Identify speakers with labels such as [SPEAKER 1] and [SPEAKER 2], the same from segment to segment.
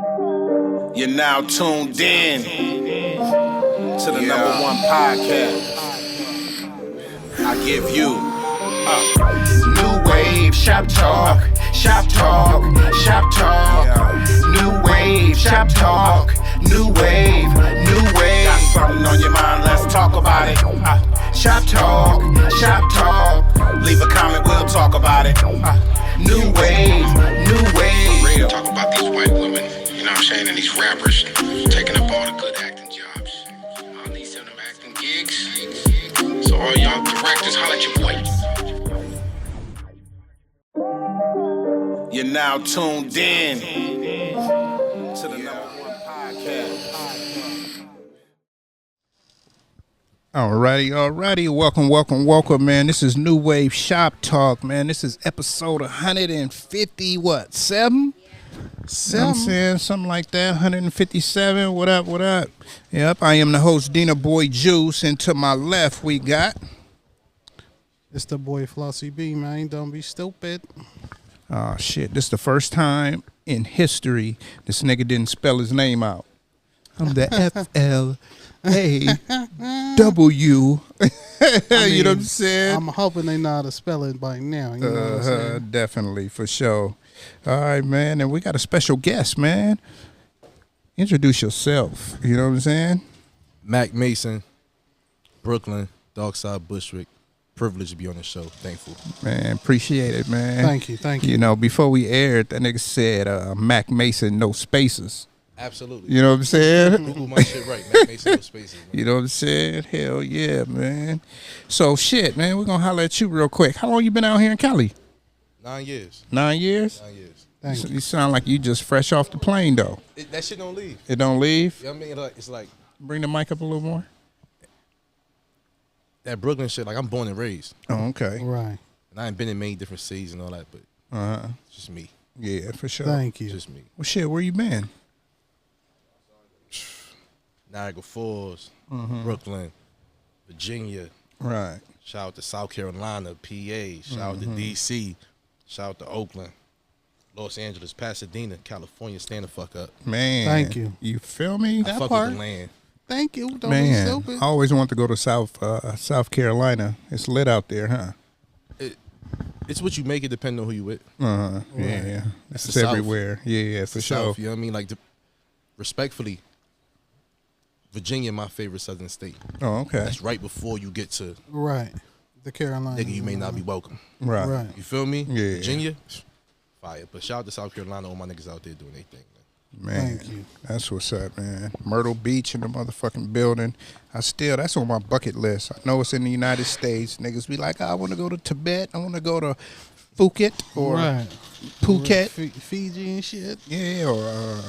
[SPEAKER 1] You're now tuned in to the number one podcast. I give you new wave shop talk, shop talk, shop talk. New wave shop talk, new wave, new wave. Got something on your mind? Let's talk about it. Shop talk, shop talk. Leave a comment, we'll talk about it. New wave, new wave.
[SPEAKER 2] Talk about these white women, you know what I'm saying, and these rappers taking up all the good acting jobs. All these them acting gigs. So all y'all directors, holla at your boy.
[SPEAKER 1] You're now tuned in to the number one podcast.
[SPEAKER 3] Alrighty. Welcome, man. This is New Wave Shop Talk, man. This is episode 150, what, 7? I'm saying something like that, 157. What up? Yep, I am the host, Dina Boy Juice, and to my left we got...
[SPEAKER 4] It's the boy Flossy B, man. Don't be stupid.
[SPEAKER 3] Oh, shit. This is the first time in history this nigga didn't spell his name out. I'm the FLAW. You know what I'm saying?
[SPEAKER 4] I'm hoping they know how to spell it by now. You know what I'm saying?
[SPEAKER 3] Definitely, for sure. All right, man. And we got a special guest, man. Introduce yourself. You know what I'm saying?
[SPEAKER 5] Mack Mason, Brooklyn, Darkside Bushwick. Privileged to be on the show. Thankful.
[SPEAKER 3] Man, appreciate it, man.
[SPEAKER 4] Thank you.
[SPEAKER 3] You know, before we aired, that nigga said Mack Mason, no spaces.
[SPEAKER 5] Absolutely.
[SPEAKER 3] You know what I'm saying?
[SPEAKER 5] Google my shit right. Mack Mason, no spaces. Man.
[SPEAKER 3] You know what I'm saying? Hell yeah, man. So, shit, man, we're going to holler at you real quick. How long you been out here in Cali?
[SPEAKER 5] 9 years.
[SPEAKER 3] 9 years?
[SPEAKER 5] 9 years.
[SPEAKER 4] Thank you.
[SPEAKER 3] You sound like you just fresh off the plane, though.
[SPEAKER 5] That shit don't leave.
[SPEAKER 3] It don't leave?
[SPEAKER 5] You know what I mean? It's like
[SPEAKER 3] Bring the mic up a little more.
[SPEAKER 5] that Brooklyn shit, like I'm born and raised.
[SPEAKER 3] Oh, okay.
[SPEAKER 4] Right.
[SPEAKER 5] And I ain't been in many different cities and all that, but it's just me.
[SPEAKER 3] Yeah, for sure.
[SPEAKER 4] Thank you.
[SPEAKER 5] Just me.
[SPEAKER 3] Well, shit, where you been?
[SPEAKER 5] Niagara Falls, Brooklyn, Virginia.
[SPEAKER 3] Right.
[SPEAKER 5] Shout out to South Carolina, PA. Shout out to DC. Shout out to Oakland, Los Angeles, Pasadena, California. Stand the fuck up.
[SPEAKER 3] Man.
[SPEAKER 4] Thank you.
[SPEAKER 3] You feel me?
[SPEAKER 5] I fuck
[SPEAKER 4] part.
[SPEAKER 5] with the land.
[SPEAKER 4] Thank you. Don't
[SPEAKER 3] Man,
[SPEAKER 4] be stupid.
[SPEAKER 3] I always want to go to South Carolina. It's lit out there, huh?
[SPEAKER 5] It's what you make it depending on who you with.
[SPEAKER 3] Yeah.
[SPEAKER 5] It's
[SPEAKER 3] It's
[SPEAKER 5] the South.
[SPEAKER 3] everywhere. Yeah, for
[SPEAKER 5] The
[SPEAKER 3] sure.
[SPEAKER 5] South, you know what I mean? Like, respectfully, Virginia, my favorite southern state.
[SPEAKER 3] Oh, okay.
[SPEAKER 5] That's right before you get to,
[SPEAKER 4] Right. The Carolina.
[SPEAKER 5] nigga, you may not be welcome.
[SPEAKER 3] Right.
[SPEAKER 5] You feel me?
[SPEAKER 3] Yeah.
[SPEAKER 5] Virginia, fire. But shout out to South Carolina, all my niggas out there doing their thing, man.
[SPEAKER 3] Man,
[SPEAKER 4] Thank you.
[SPEAKER 3] that's what's up, man. Myrtle Beach in the motherfucking building. That's on my bucket list. I know it's in the United States. Niggas be like, I want to go to Tibet. I want to go to Phuket or
[SPEAKER 4] Right.
[SPEAKER 3] Phuket.
[SPEAKER 4] Fiji and shit.
[SPEAKER 3] Yeah, or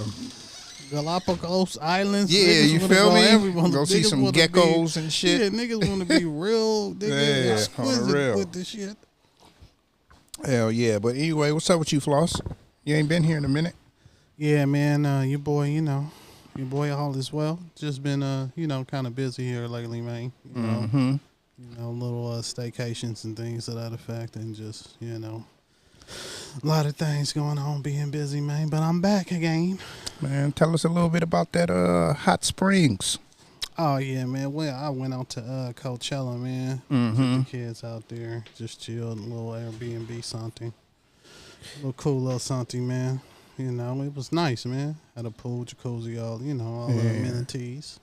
[SPEAKER 4] Galapagos Islands.
[SPEAKER 3] Yeah,
[SPEAKER 4] Niggas
[SPEAKER 3] you
[SPEAKER 4] wanna
[SPEAKER 3] feel
[SPEAKER 4] go
[SPEAKER 3] me?
[SPEAKER 4] everywhere.
[SPEAKER 3] Go see
[SPEAKER 4] Niggas
[SPEAKER 3] some
[SPEAKER 4] wanna
[SPEAKER 3] geckos and shit.
[SPEAKER 4] Yeah, niggas want to be real.
[SPEAKER 3] Yeah,
[SPEAKER 4] Niggas
[SPEAKER 3] on
[SPEAKER 4] exquisite
[SPEAKER 3] the real.
[SPEAKER 4] with the shit.
[SPEAKER 3] hell yeah. But anyway, what's up with you, Floss? You ain't been here in a minute.
[SPEAKER 4] Yeah, man. Your boy, your boy all is well. Just been, kind of busy here lately, man. Little staycations and things to that effect, and just, a lot of things going on, being busy, man. But I'm back again.
[SPEAKER 3] Man, tell us a little bit about that Hot Springs.
[SPEAKER 4] Oh yeah, man. Well, I went out to Coachella, man. Took the kids out there, just chilled, a little Airbnb something, a little cool little something, man. It was nice, man. Had a pool, jacuzzi, all the amenities.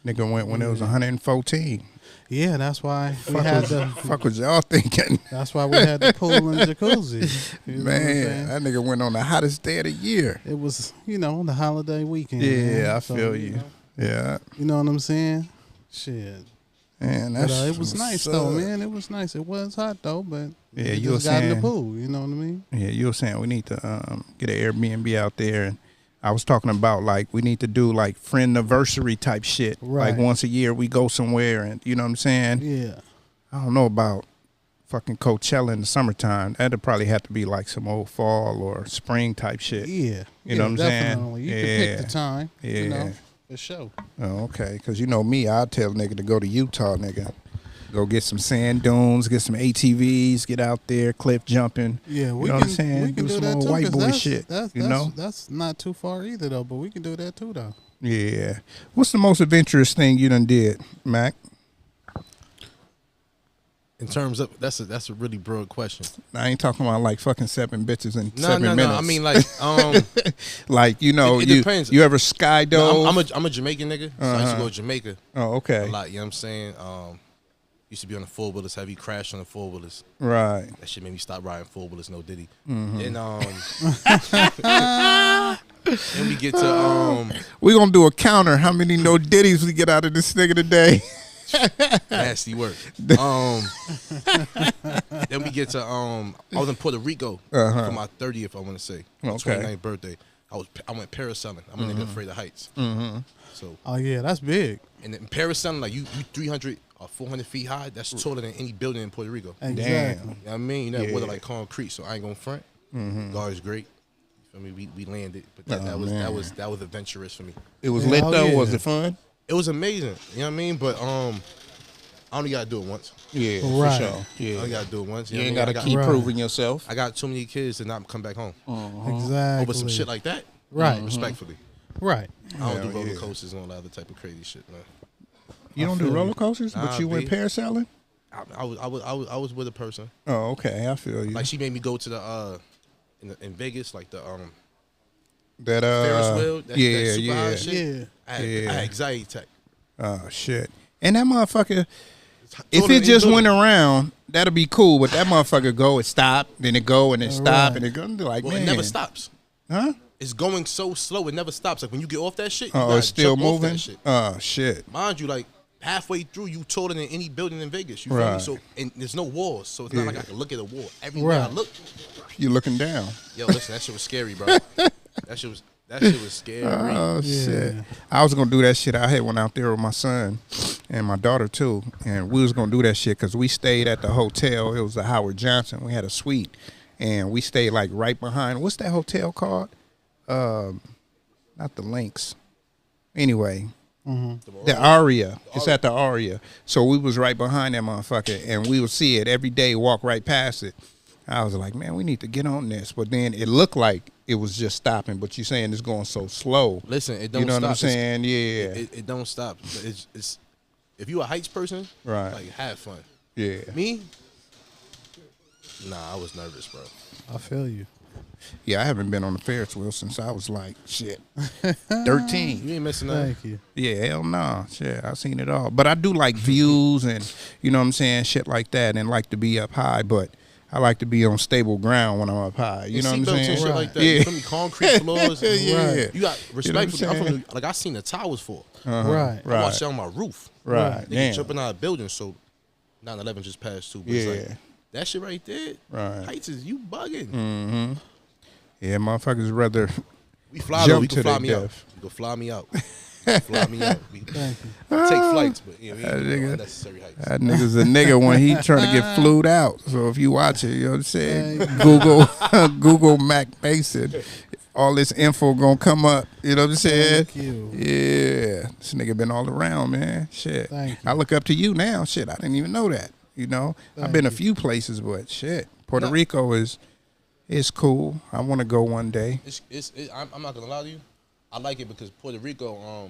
[SPEAKER 3] Nigga went when it was 114.
[SPEAKER 4] Yeah, that's why we had the.
[SPEAKER 3] Fuck was y'all thinking?
[SPEAKER 4] That's why we had the pool and jacuzzi. You know what I'm
[SPEAKER 3] Man,
[SPEAKER 4] saying?
[SPEAKER 3] that nigga went on the hottest day of the year.
[SPEAKER 4] It was, the holiday weekend.
[SPEAKER 3] Yeah,
[SPEAKER 4] man.
[SPEAKER 3] I
[SPEAKER 4] So,
[SPEAKER 3] feel you. Yeah.
[SPEAKER 4] You know what I'm saying? Shit.
[SPEAKER 3] Man,
[SPEAKER 4] But,
[SPEAKER 3] that's
[SPEAKER 4] it was nice though, man. It was nice. It was hot though, but
[SPEAKER 3] Yeah,
[SPEAKER 4] we
[SPEAKER 3] you were
[SPEAKER 4] just got in the
[SPEAKER 3] saying-
[SPEAKER 4] pool. You know what I mean?
[SPEAKER 3] Yeah, you were saying we need to get an Airbnb out there, and I was talking about like we need to do like friend anniversary type shit.
[SPEAKER 4] Right.
[SPEAKER 3] Like once a year we go somewhere, and you know what I'm saying.
[SPEAKER 4] Yeah.
[SPEAKER 3] I don't know about fucking Coachella in the summertime. That'd probably have to be like some old fall or spring type shit.
[SPEAKER 4] Yeah.
[SPEAKER 3] You know what I'm saying?
[SPEAKER 4] Definitely. You can pick the time.
[SPEAKER 3] Yeah.
[SPEAKER 4] For sure.
[SPEAKER 3] Oh, okay. Because you know me, I'll tell a nigga to go to Utah, nigga. Go get some sand dunes, get some ATVs, get out there, cliff jumping.
[SPEAKER 4] Yeah,
[SPEAKER 3] you know what I'm saying?
[SPEAKER 4] We can do
[SPEAKER 3] some
[SPEAKER 4] that
[SPEAKER 3] old
[SPEAKER 4] too.
[SPEAKER 3] white
[SPEAKER 4] 'Cause
[SPEAKER 3] boy
[SPEAKER 4] that's,
[SPEAKER 3] shit.
[SPEAKER 4] That's not too far either, though. But we can do that too, though.
[SPEAKER 3] Yeah. What's the most adventurous thing you done did, Mac?
[SPEAKER 5] In terms of that's a really broad question.
[SPEAKER 3] I ain't talking about like fucking 7 bitches in
[SPEAKER 5] No,
[SPEAKER 3] 7 minutes.
[SPEAKER 5] I mean like
[SPEAKER 3] like
[SPEAKER 5] it
[SPEAKER 3] you
[SPEAKER 5] depends.
[SPEAKER 3] you ever skydove?
[SPEAKER 5] No, I'm a Jamaican nigga, so I used to go to Jamaica
[SPEAKER 3] Oh,
[SPEAKER 5] a
[SPEAKER 3] okay.
[SPEAKER 5] lot. You know what I'm saying? Used to be on the 4-wheelers, heavy crash on the 4-wheelers.
[SPEAKER 3] Right.
[SPEAKER 5] That shit made me stop riding 4-wheelers. No Diddy.
[SPEAKER 3] Mm-hmm.
[SPEAKER 5] Then we get to
[SPEAKER 3] We gonna do a counter. How many no ditties we get out of this nigga today?
[SPEAKER 5] nasty work. Then we get to I was in Puerto Rico for my 30th. I want to say my
[SPEAKER 3] Okay.
[SPEAKER 5] 29th birthday. I went parasailing. I'm a nigga afraid of heights. So
[SPEAKER 4] Oh yeah, that's big.
[SPEAKER 5] and in parasailing, like you 300 or 400 feet high. That's taller than any building in Puerto Rico.
[SPEAKER 4] Exactly.
[SPEAKER 5] You know what I mean? You know,
[SPEAKER 3] Yeah.
[SPEAKER 5] water like concrete, so I ain't gonna front. Guard's great. You feel me? We landed, but that was adventurous for me.
[SPEAKER 3] It was
[SPEAKER 4] Yeah,
[SPEAKER 3] lit
[SPEAKER 4] oh,
[SPEAKER 3] though.
[SPEAKER 4] yeah.
[SPEAKER 3] Was it fun?
[SPEAKER 5] It was amazing. You know what I mean? But I only gotta do it once.
[SPEAKER 3] Yeah,
[SPEAKER 4] Right.
[SPEAKER 3] for sure.
[SPEAKER 5] I
[SPEAKER 3] Yeah,
[SPEAKER 5] only gotta do it once.
[SPEAKER 3] you
[SPEAKER 5] know
[SPEAKER 3] ain't
[SPEAKER 5] what I
[SPEAKER 3] gotta
[SPEAKER 5] mean?
[SPEAKER 3] keep
[SPEAKER 4] Right.
[SPEAKER 3] proving yourself.
[SPEAKER 5] I got too many kids to not come back home
[SPEAKER 4] Exactly.
[SPEAKER 5] over some shit like that.
[SPEAKER 4] Right.
[SPEAKER 5] Respectfully,
[SPEAKER 4] Right.
[SPEAKER 5] I don't do
[SPEAKER 3] Hell
[SPEAKER 5] roller
[SPEAKER 3] yeah.
[SPEAKER 5] coasters and all that other type of crazy shit, man.
[SPEAKER 3] You don't do
[SPEAKER 4] feel
[SPEAKER 3] roller
[SPEAKER 4] you.
[SPEAKER 3] coasters, but
[SPEAKER 5] Nah,
[SPEAKER 3] you went
[SPEAKER 5] B.
[SPEAKER 3] parasailing.
[SPEAKER 5] I was with a person.
[SPEAKER 3] Oh, okay. I feel you.
[SPEAKER 5] Like she made me go to the in Vegas, like the
[SPEAKER 3] that
[SPEAKER 5] Ferris wheel. That
[SPEAKER 3] yeah,
[SPEAKER 5] super high
[SPEAKER 3] yeah.
[SPEAKER 5] shit.
[SPEAKER 4] Yeah.
[SPEAKER 5] I had anxiety attack.
[SPEAKER 3] Oh shit. And that motherfucker, if
[SPEAKER 5] Taller
[SPEAKER 3] it
[SPEAKER 5] than
[SPEAKER 3] just
[SPEAKER 5] any
[SPEAKER 3] went
[SPEAKER 5] building.
[SPEAKER 3] around, that'd be cool. But that motherfucker go, it stop, then it go, and it stop,
[SPEAKER 4] Right.
[SPEAKER 3] and it go. Like,
[SPEAKER 5] Well,
[SPEAKER 3] man,
[SPEAKER 5] it never stops.
[SPEAKER 3] Huh?
[SPEAKER 5] It's going so slow, it never stops. Like when you get off that shit, you
[SPEAKER 3] Oh,
[SPEAKER 5] gotta
[SPEAKER 3] it's still
[SPEAKER 5] jump off
[SPEAKER 3] moving.
[SPEAKER 5] that shit.
[SPEAKER 3] Oh shit.
[SPEAKER 5] Mind you, like halfway through, you taller than any building in Vegas. You feel
[SPEAKER 3] Right.
[SPEAKER 5] me? So and there's no walls, so it's not
[SPEAKER 3] Yeah.
[SPEAKER 5] like I can look at a wall. Everywhere I
[SPEAKER 4] Right.
[SPEAKER 5] look,
[SPEAKER 3] You looking down?
[SPEAKER 5] yo, listen, that shit was scary, bro. that shit was scary.
[SPEAKER 3] Oh
[SPEAKER 4] Yeah.
[SPEAKER 3] shit! I was gonna do that shit. I had went out there with my son and my daughter too, and we was gonna do that shit because we stayed at the hotel. It was the Howard Johnson. We had a suite, and we stayed like right behind. What's that hotel called? Not the Lynx. Anyway, the Aria. It's at the Aria. So we was right behind that motherfucker, and we would see it every day. Walk right past it. I was like, man, we need to get on this. But then it looked like it was just stopping. But you're saying it's going so slow.
[SPEAKER 5] Listen, it don't
[SPEAKER 3] You know
[SPEAKER 5] stop.
[SPEAKER 3] what I'm saying? Yeah.
[SPEAKER 5] It don't stop. It's if you a heights person,
[SPEAKER 3] Right.
[SPEAKER 5] like have fun.
[SPEAKER 3] Yeah.
[SPEAKER 5] Me, nah, I was nervous, bro.
[SPEAKER 4] I feel you.
[SPEAKER 3] Yeah, I haven't been on the Ferris wheel since I was like, shit, 13.
[SPEAKER 5] You ain't missing nothing.
[SPEAKER 4] Thank you.
[SPEAKER 3] Yeah, hell no. Shit, I've seen it all. But I do like views and, you know what I'm saying, shit like that, and like to be up high. But I like to be on stable ground when I'm up high. You know what I'm
[SPEAKER 5] Seatbelts
[SPEAKER 3] saying?
[SPEAKER 5] and shit like that.
[SPEAKER 3] Yeah.
[SPEAKER 5] You feel me? Concrete floors.
[SPEAKER 3] Yeah.
[SPEAKER 4] Right.
[SPEAKER 5] You got respect
[SPEAKER 3] You know what I'm
[SPEAKER 5] for
[SPEAKER 3] saying?
[SPEAKER 5] like I seen the towers for.
[SPEAKER 4] Right.
[SPEAKER 5] I watched it on my roof.
[SPEAKER 3] Right.
[SPEAKER 5] Nigga
[SPEAKER 3] Damn.
[SPEAKER 5] jumping out of buildings, so 9/11 just passed too. But it's
[SPEAKER 3] Yeah.
[SPEAKER 5] like, that shit right there.
[SPEAKER 3] Right.
[SPEAKER 5] Heights is you bugging.
[SPEAKER 3] Yeah, motherfuckers rather
[SPEAKER 5] We fly
[SPEAKER 3] Jump
[SPEAKER 5] though. You
[SPEAKER 3] to
[SPEAKER 5] can fly
[SPEAKER 3] their
[SPEAKER 5] me
[SPEAKER 3] death.
[SPEAKER 5] out. You can fly me out. Fly me out. We
[SPEAKER 4] Thank you.
[SPEAKER 5] take flights, but you know, we ain't doing
[SPEAKER 3] nigga.
[SPEAKER 5] unnecessary heights.
[SPEAKER 3] that nigga's a nigga when he trying to get flued out. So if you watch it, you know what I'm saying? Google Mack Mason. All this info gonna come up. You know what I'm saying?
[SPEAKER 4] Thank you.
[SPEAKER 3] Yeah, this nigga been all around, man. Shit,
[SPEAKER 4] Thank you.
[SPEAKER 3] I look up to you now. Shit, I didn't even know that. You know, I've
[SPEAKER 4] Thank
[SPEAKER 3] been a
[SPEAKER 4] you.
[SPEAKER 3] few places, but shit, Puerto Rico is cool. I want to go one day.
[SPEAKER 5] I'm not gonna lie to you. I like it because Puerto Rico,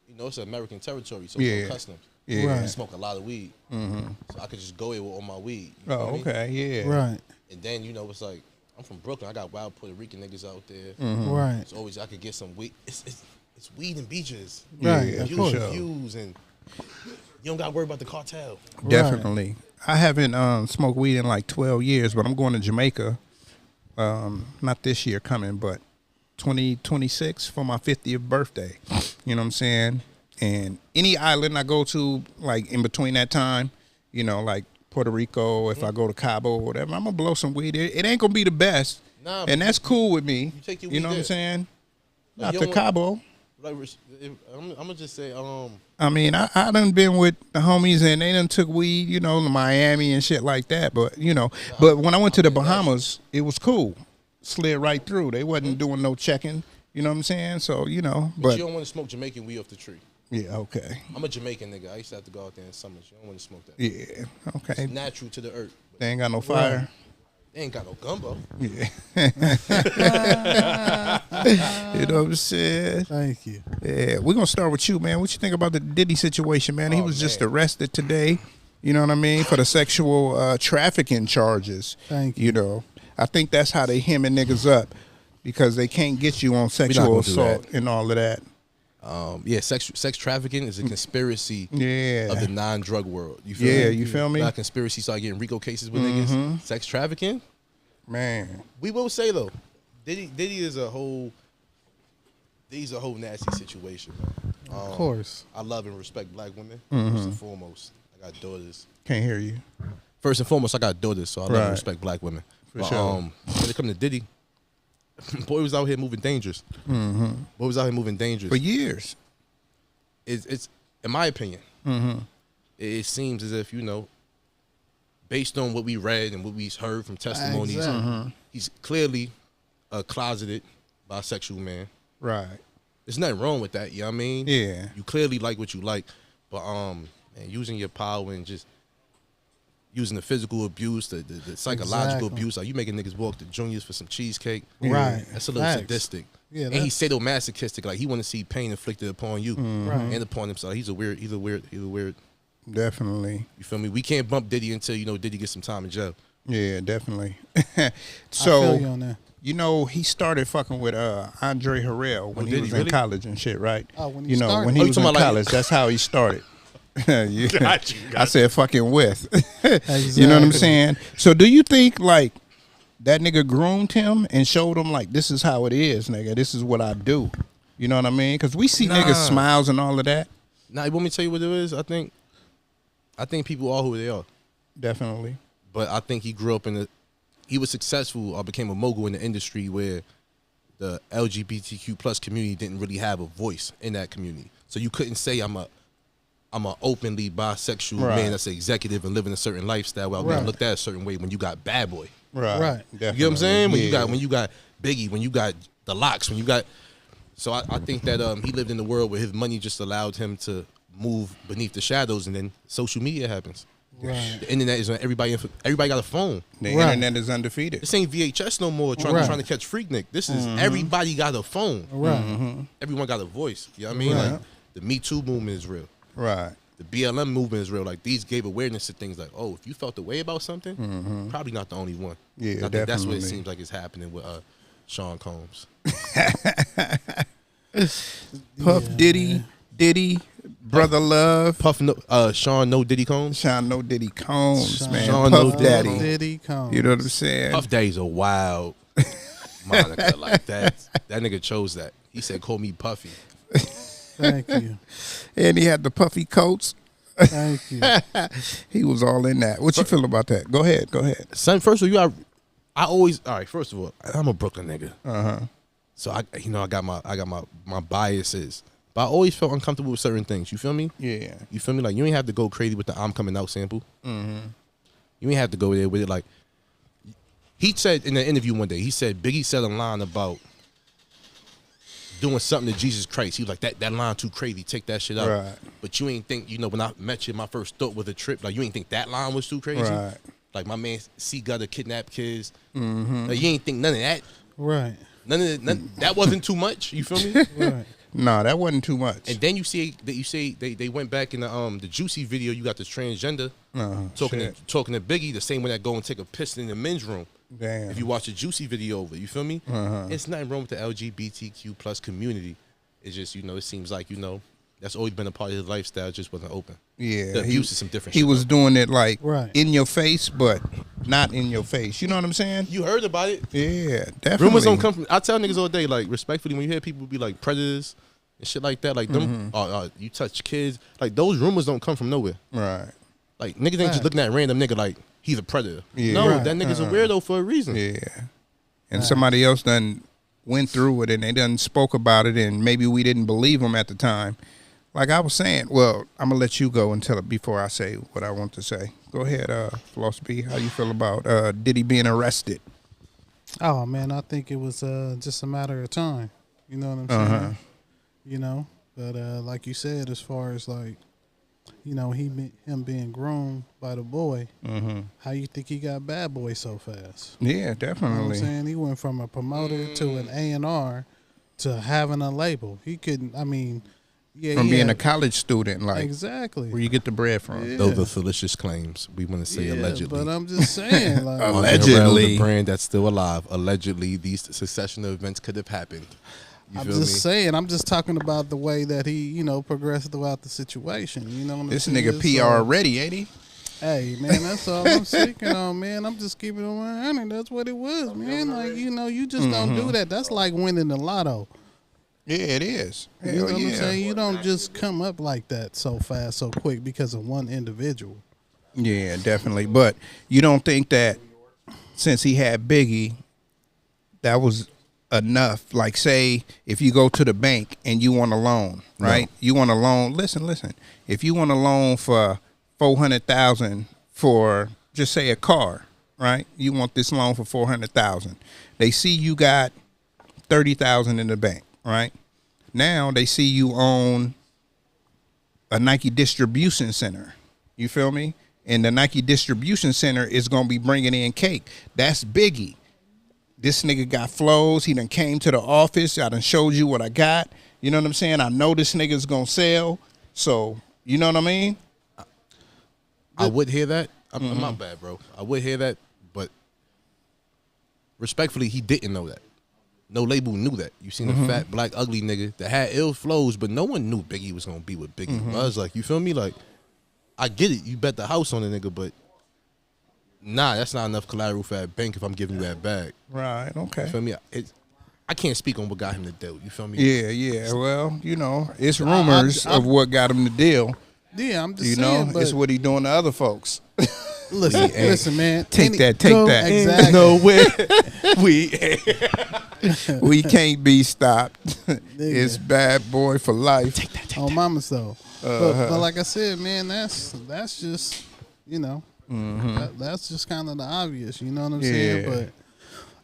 [SPEAKER 5] you know, it's an American territory, so
[SPEAKER 3] Yeah.
[SPEAKER 5] it's no customs.
[SPEAKER 3] Yeah.
[SPEAKER 4] Right.
[SPEAKER 5] I smoke a lot of weed, so I could just go there with all my weed. You feel
[SPEAKER 3] Oh,
[SPEAKER 5] me?
[SPEAKER 3] okay, yeah.
[SPEAKER 4] Right.
[SPEAKER 5] And then you know, it's like I'm from Brooklyn. I got wild Puerto Rican niggas out there.
[SPEAKER 4] Right.
[SPEAKER 5] It's always I could get some weed. It's weed and beaches.
[SPEAKER 4] Right.
[SPEAKER 3] Yeah,
[SPEAKER 4] Of
[SPEAKER 3] for
[SPEAKER 4] course.
[SPEAKER 3] sure.
[SPEAKER 5] Views and you don't got to worry about the cartel.
[SPEAKER 3] Definitely. I haven't smoked weed in like 12 years, but I'm going to Jamaica. Not this year coming, but 2026 for my 50th birthday. You know what I'm saying? And any island I go to, like in between that time, you know, like Puerto Rico, if I go to Cabo or whatever, I'm going to blow some weed. It ain't going to be the best.
[SPEAKER 5] Nah,
[SPEAKER 3] And that's cool with me.
[SPEAKER 5] You take your
[SPEAKER 3] You
[SPEAKER 5] weed
[SPEAKER 3] know what I'm
[SPEAKER 5] there.
[SPEAKER 3] saying?
[SPEAKER 5] Like,
[SPEAKER 3] Not
[SPEAKER 5] you
[SPEAKER 3] to
[SPEAKER 5] don't want-
[SPEAKER 3] Cabo.
[SPEAKER 5] Like, I'm gonna just say,
[SPEAKER 3] I mean, I done been with the homies and they done took weed, you know, to Miami and shit like that. But, you know, but when I went to the Bahamas, it was cool. Slid right through. They wasn't doing no checking. You know what I'm saying? So, you know,
[SPEAKER 5] but
[SPEAKER 3] but
[SPEAKER 5] you don't want to smoke Jamaican weed off the tree.
[SPEAKER 3] Yeah, okay.
[SPEAKER 5] I'm a Jamaican nigga. I used to have to go out there in summers. You don't want to smoke that.
[SPEAKER 3] Yeah, okay.
[SPEAKER 5] It's natural to the earth.
[SPEAKER 3] They ain't got no fire.
[SPEAKER 5] They ain't got no gumbo.
[SPEAKER 3] Yeah. You know what I'm saying?
[SPEAKER 4] Thank you.
[SPEAKER 3] Yeah, we're gonna start with you, man. What you think about the Diddy situation, man? He was just
[SPEAKER 5] man.
[SPEAKER 3] arrested today. You know what I mean, for the sexual trafficking charges.
[SPEAKER 4] Thank you.
[SPEAKER 3] You know, I think that's how they hemming niggas up because they can't get you on sexual
[SPEAKER 5] gonna do
[SPEAKER 3] assault
[SPEAKER 5] that.
[SPEAKER 3] and all of that.
[SPEAKER 5] Yeah, sex trafficking is a conspiracy
[SPEAKER 3] Yeah.
[SPEAKER 5] of the non-drug world. You feel
[SPEAKER 3] Yeah,
[SPEAKER 5] me?
[SPEAKER 3] you feel me?
[SPEAKER 5] That conspiracy start getting RICO cases with niggas. Sex trafficking.
[SPEAKER 3] Man,
[SPEAKER 5] We will say though, Diddy is a whole. He's a whole nasty situation, man.
[SPEAKER 4] Of course.
[SPEAKER 5] I love and respect black women first and foremost. I got daughters.
[SPEAKER 3] can't hear you.
[SPEAKER 5] First and foremost, I got daughters, so I love
[SPEAKER 3] Right.
[SPEAKER 5] and respect black women.
[SPEAKER 3] For
[SPEAKER 5] But,
[SPEAKER 3] sure.
[SPEAKER 5] when it comes to Diddy, boy was out here moving dangerous. Boy was out here moving dangerous.
[SPEAKER 3] For years.
[SPEAKER 5] It's in my opinion, it seems as if, you know, based on what we read and what we heard from testimonies,
[SPEAKER 4] Exactly.
[SPEAKER 5] he's clearly a closeted bisexual man.
[SPEAKER 3] Right.
[SPEAKER 5] There's nothing wrong with that, you know what I mean?
[SPEAKER 3] Yeah.
[SPEAKER 5] You clearly like what you like, but man, using your power and just using the physical abuse, the psychological
[SPEAKER 4] Exactly.
[SPEAKER 5] abuse, like you making niggas walk to Junior's for some cheesecake.
[SPEAKER 4] Right.
[SPEAKER 5] That's a little
[SPEAKER 4] Facts.
[SPEAKER 5] sadistic.
[SPEAKER 4] Yeah,
[SPEAKER 5] and he's sadomasochistic, like he want to see pain inflicted upon you
[SPEAKER 4] Right.
[SPEAKER 5] and upon himself. He's a weird.
[SPEAKER 3] Definitely.
[SPEAKER 5] You feel me? We can't bump Diddy until, you know, Diddy gets some time in jail.
[SPEAKER 3] Yeah, definitely.
[SPEAKER 4] I feel
[SPEAKER 3] So,
[SPEAKER 4] you on that.
[SPEAKER 3] you know, he started fucking with Andre Harrell when he
[SPEAKER 5] did
[SPEAKER 3] was
[SPEAKER 5] he
[SPEAKER 3] in
[SPEAKER 5] really?
[SPEAKER 3] college and shit, right?
[SPEAKER 4] Oh, when he
[SPEAKER 3] you know,
[SPEAKER 4] started?
[SPEAKER 3] when
[SPEAKER 5] Oh,
[SPEAKER 3] he
[SPEAKER 5] you
[SPEAKER 3] was in
[SPEAKER 5] talking about, like-
[SPEAKER 3] college, that's how he started. Yeah.
[SPEAKER 5] Got you.
[SPEAKER 3] I said fucking with.
[SPEAKER 4] Exactly.
[SPEAKER 3] You know what I'm saying? So do you think like that nigga groomed him and showed him like this is how it is, nigga. This is what I do. You know what I mean? Because we see niggas smiles and all of that.
[SPEAKER 5] Now, you want me to tell you what it is? I think people are who they are.
[SPEAKER 3] Definitely.
[SPEAKER 5] But I think he grew up he was successful or became a mogul in the industry where the LGBTQ plus community didn't really have a voice in that community. So you couldn't say I'm a openly bisexual
[SPEAKER 3] Right.
[SPEAKER 5] man that's an executive and living a certain lifestyle while being
[SPEAKER 4] Right.
[SPEAKER 5] looked at a certain way when you got Bad Boy.
[SPEAKER 3] Right.
[SPEAKER 4] Right.
[SPEAKER 5] You get what I'm saying?
[SPEAKER 3] Yeah.
[SPEAKER 5] When you got Biggie, when you got the Locks, when you got. So I think that he lived in a world where his money just allowed him to move beneath the shadows, and then social media happens.
[SPEAKER 4] Right.
[SPEAKER 5] The internet is on everybody. Everybody got a phone.
[SPEAKER 3] The
[SPEAKER 4] Right.
[SPEAKER 3] internet is undefeated.
[SPEAKER 5] This ain't VHS no more.
[SPEAKER 4] Right.
[SPEAKER 5] Trying to catch Freaknik. This is everybody got a phone.
[SPEAKER 4] Right.
[SPEAKER 5] Everyone got a voice. You know what I mean?
[SPEAKER 3] Right.
[SPEAKER 5] Like the Me Too movement is real.
[SPEAKER 3] Right.
[SPEAKER 5] The BLM movement is real. Like these gave awareness to things like, oh, if you felt the way about something, probably not the only one.
[SPEAKER 3] Yeah,
[SPEAKER 5] And I think that's what it
[SPEAKER 3] definitely.
[SPEAKER 5] seems like is happening with Sean Combs.
[SPEAKER 3] Puff Diddy, Brother Love,
[SPEAKER 5] Sean No Diddy Combs.
[SPEAKER 3] Sean No Diddy Combs, man.
[SPEAKER 5] Sean
[SPEAKER 3] Puff
[SPEAKER 5] No
[SPEAKER 3] Daddy.
[SPEAKER 4] Diddy Combs.
[SPEAKER 3] You know what I'm saying?
[SPEAKER 5] Puff Daddy's a wild moniker like that. That nigga chose that. He said, "Call me Puffy."
[SPEAKER 4] Thank you.
[SPEAKER 3] And he had the puffy coats.
[SPEAKER 4] Thank you.
[SPEAKER 3] He was all in that. What you feel about that? Go ahead.
[SPEAKER 5] Son, first of all, I always all right. First of all, I'm a Brooklyn nigga. So I got my biases, but I always felt uncomfortable with certain things. You feel me?
[SPEAKER 3] Yeah.
[SPEAKER 5] You feel me? Like you ain't have to go crazy with the "I'm coming out" sample. You ain't have to go there with it. Like he said in an interview one day, he said Biggie said a line about doing something to Jesus Christ. He was like, that line too crazy. Take that shit out.
[SPEAKER 3] Right.
[SPEAKER 5] But you ain't think, when I met you, my first thought was a trip. Like you ain't think that line was too crazy.
[SPEAKER 3] Right.
[SPEAKER 5] Like my man C Gutter kidnapped kids. Like, you ain't think none of that.
[SPEAKER 4] Right.
[SPEAKER 5] None that wasn't too much. You feel me?
[SPEAKER 4] Right.
[SPEAKER 3] No, that wasn't too much.
[SPEAKER 5] And then you say they went back in the Juicy video. You got this transgender talking
[SPEAKER 3] shit.
[SPEAKER 5] to Biggie, the same one that go and take a piss in the men's room.
[SPEAKER 3] Damn.
[SPEAKER 5] If you watch the Juicy video over, you feel me? It's nothing wrong with the LGBTQ plus community. It's just it seems like that's always been a part of his lifestyle. Just wasn't open.
[SPEAKER 3] Yeah,
[SPEAKER 5] The abuse is some different.
[SPEAKER 3] He
[SPEAKER 5] shit,
[SPEAKER 3] was
[SPEAKER 5] though.
[SPEAKER 3] doing it like
[SPEAKER 4] Right.
[SPEAKER 3] in your face, but not in your face. You know what I'm saying?
[SPEAKER 5] You heard about it.
[SPEAKER 3] Yeah, definitely.
[SPEAKER 5] Rumors don't come from. I tell niggas all day, like respectfully, when you hear people be like predators and shit like that, like them, you touch kids, like those rumors don't come from nowhere.
[SPEAKER 3] Right.
[SPEAKER 5] Like niggas ain't just looking at random nigga like he's a predator.
[SPEAKER 3] Yeah.
[SPEAKER 5] No,
[SPEAKER 4] Right.
[SPEAKER 5] that nigga's a weirdo for a reason.
[SPEAKER 3] Yeah. And somebody else done went through it and they done spoke about it and maybe we didn't believe them at the time. Like I was saying, well, I'm gonna let you go and tell it before I say what I want to say. Go ahead, Floss B. How you feel about Diddy being arrested?
[SPEAKER 4] Oh man, I think it was just a matter of time. You know what I'm saying? But like you said, as far as like, you know, him being grown by the boy, how you think he got Bad Boy so fast?
[SPEAKER 3] Yeah,
[SPEAKER 4] You know what I'm
[SPEAKER 3] definitely.
[SPEAKER 4] saying? He went from a promoter to an A&R to having a label. He couldn't, I mean, yeah.
[SPEAKER 3] From
[SPEAKER 4] he
[SPEAKER 3] being a
[SPEAKER 4] had-
[SPEAKER 3] college student, like
[SPEAKER 4] Exactly.
[SPEAKER 3] where you get the bread from.
[SPEAKER 4] Yeah.
[SPEAKER 5] Those are fallacious claims. We want to say
[SPEAKER 4] Yeah,
[SPEAKER 5] allegedly.
[SPEAKER 4] but I'm just saying, like,
[SPEAKER 3] Allegedly.
[SPEAKER 5] The brand that's still alive. Allegedly, these succession of events could have happened. You
[SPEAKER 4] I'm
[SPEAKER 5] feel
[SPEAKER 4] just
[SPEAKER 5] me?
[SPEAKER 4] saying. I'm just talking about the way that he, you know, progressed throughout the situation. You know what I'm
[SPEAKER 3] This
[SPEAKER 4] saying?
[SPEAKER 3] nigga PR ready, ain't he?
[SPEAKER 4] Hey, man, that's all I'm speaking on, man. I'm just keeping it 100. That's what it was, man. Like, you know, you just don't do that. That's like winning the lotto.
[SPEAKER 3] Yeah, it is.
[SPEAKER 4] You know what I'm saying? You don't just come up like that so fast, so quick because of one individual.
[SPEAKER 3] Yeah, definitely. But you don't think that since he had Biggie, that was enough? Like, say, if you go to the bank and you want a loan, right?
[SPEAKER 5] No.
[SPEAKER 3] You want a loan. Listen. If you want a loan for $400,000 for, just say, a car, right? You want this loan for $400,000. They see you got $30,000 in the bank, right? Now they see you own a Nike distribution center. You feel me? And the Nike distribution center is going to be bringing in cake. That's Biggie. This nigga got flows. He done came to the office. I done showed you what I got. You know what I'm saying? I know this nigga's going to sell. So, you know what I mean?
[SPEAKER 5] I would hear that. I'm not bad, bro. I would hear that, but respectfully, he didn't know that. No label knew that. You seen a fat, black, ugly nigga that had ill flows, but no one knew Biggie was gonna be with Biggie was. Like, you feel me? Like, I get it. You bet the house on the nigga, but nah, that's not enough collateral for that bank if I'm giving you that bag.
[SPEAKER 3] Right,
[SPEAKER 5] You
[SPEAKER 3] okay.
[SPEAKER 5] feel me? I can't speak on what got him the deal. You feel me?
[SPEAKER 3] Yeah. Well, you know, it's rumors of what got him the deal.
[SPEAKER 4] Yeah, I'm just
[SPEAKER 3] You
[SPEAKER 4] saying.
[SPEAKER 3] know,
[SPEAKER 4] but
[SPEAKER 3] it's what he doing to other folks.
[SPEAKER 4] listen, man.
[SPEAKER 3] Take that.
[SPEAKER 4] Exactly.
[SPEAKER 3] Nowhere we can't be stopped. It's Bad Boy for life. Take that.
[SPEAKER 4] On mama's though. But like I said, man, that's just, you know, that's just kind of the obvious. You know what I'm saying?
[SPEAKER 3] Yeah.
[SPEAKER 4] But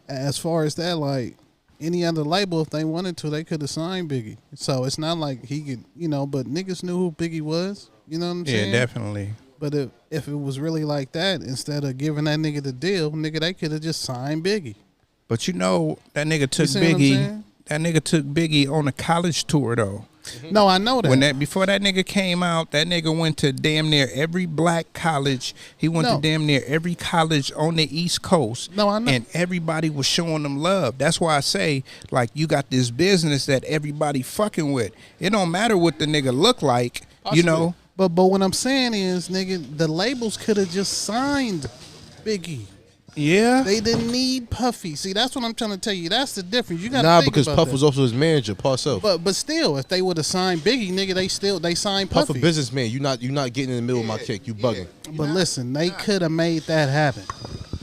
[SPEAKER 4] as far as that, like any other label, if they wanted to, they could have signed Biggie. So it's not like he could, you know. But niggas knew who Biggie was. You know what I'm saying?
[SPEAKER 3] Yeah, definitely.
[SPEAKER 4] But if it was really like that, instead of giving that nigga the deal, nigga, they could have just signed Biggie.
[SPEAKER 3] But you know, that nigga took
[SPEAKER 4] see what I'm
[SPEAKER 3] Biggie.
[SPEAKER 4] saying?
[SPEAKER 3] That nigga took Biggie on a college tour though.
[SPEAKER 4] No, I know that.
[SPEAKER 3] Before that nigga came out, that nigga went to damn near every black college. He went
[SPEAKER 4] No.
[SPEAKER 3] to damn near every college on the East Coast.
[SPEAKER 4] No, I know.
[SPEAKER 3] And everybody was showing them love. That's why I say, like, you got this business that everybody fucking with. It don't matter what the nigga look like, you know.
[SPEAKER 4] But what I'm saying is, nigga, the labels could have just signed Biggie.
[SPEAKER 3] Yeah.
[SPEAKER 4] They didn't need Puffy. See, that's what I'm trying to tell you. That's the difference. You got to
[SPEAKER 5] Nah,
[SPEAKER 4] think
[SPEAKER 5] because
[SPEAKER 4] about
[SPEAKER 5] Puff
[SPEAKER 4] that.
[SPEAKER 5] was also his manager, Paul Self.
[SPEAKER 4] But still, if they would have signed Biggie, nigga, they signed
[SPEAKER 5] Puff
[SPEAKER 4] Puffy.
[SPEAKER 5] a businessman. You not getting in the middle of my cake. You bugging.
[SPEAKER 4] But listen, they could have made that happen.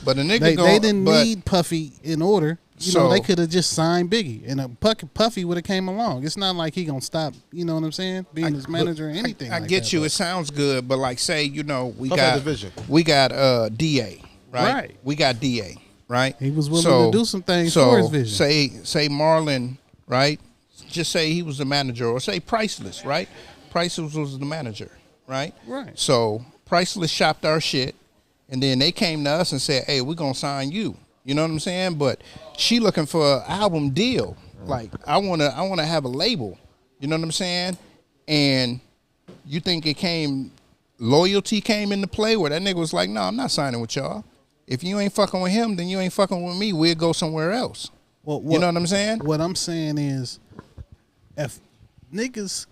[SPEAKER 3] But a nigga
[SPEAKER 4] They didn't need Puffy in order. You know,
[SPEAKER 3] So-
[SPEAKER 4] they could have just signed Biggie, and Puffy would have came along. It's not like he gonna stop. You know what I'm saying? Being his manager or anything.
[SPEAKER 3] I
[SPEAKER 4] like
[SPEAKER 3] get
[SPEAKER 4] that,
[SPEAKER 3] you.
[SPEAKER 4] but-
[SPEAKER 3] It sounds good, but like, say, you know, we
[SPEAKER 5] Puff had
[SPEAKER 3] got
[SPEAKER 5] the vision.
[SPEAKER 3] DA, right?
[SPEAKER 4] Right.
[SPEAKER 3] We got DA, right?
[SPEAKER 4] He was willing to do some things for his vision.
[SPEAKER 3] Say Marlon, right? Just say he was the manager, or say Priceless, right? Priceless was the manager, right?
[SPEAKER 4] Right.
[SPEAKER 3] So Priceless shopped our shit, and then they came to us and said, "Hey, we're gonna sign you." You know what I'm saying? But she looking for an album deal. Like, I wanna have a label. You know what I'm saying? And you think loyalty came into play where that nigga was like, "No, I'm not signing with y'all. If you ain't fucking with him, then you ain't fucking with me. We'll go somewhere else." You know what I'm saying?
[SPEAKER 4] What I'm saying is, if niggas,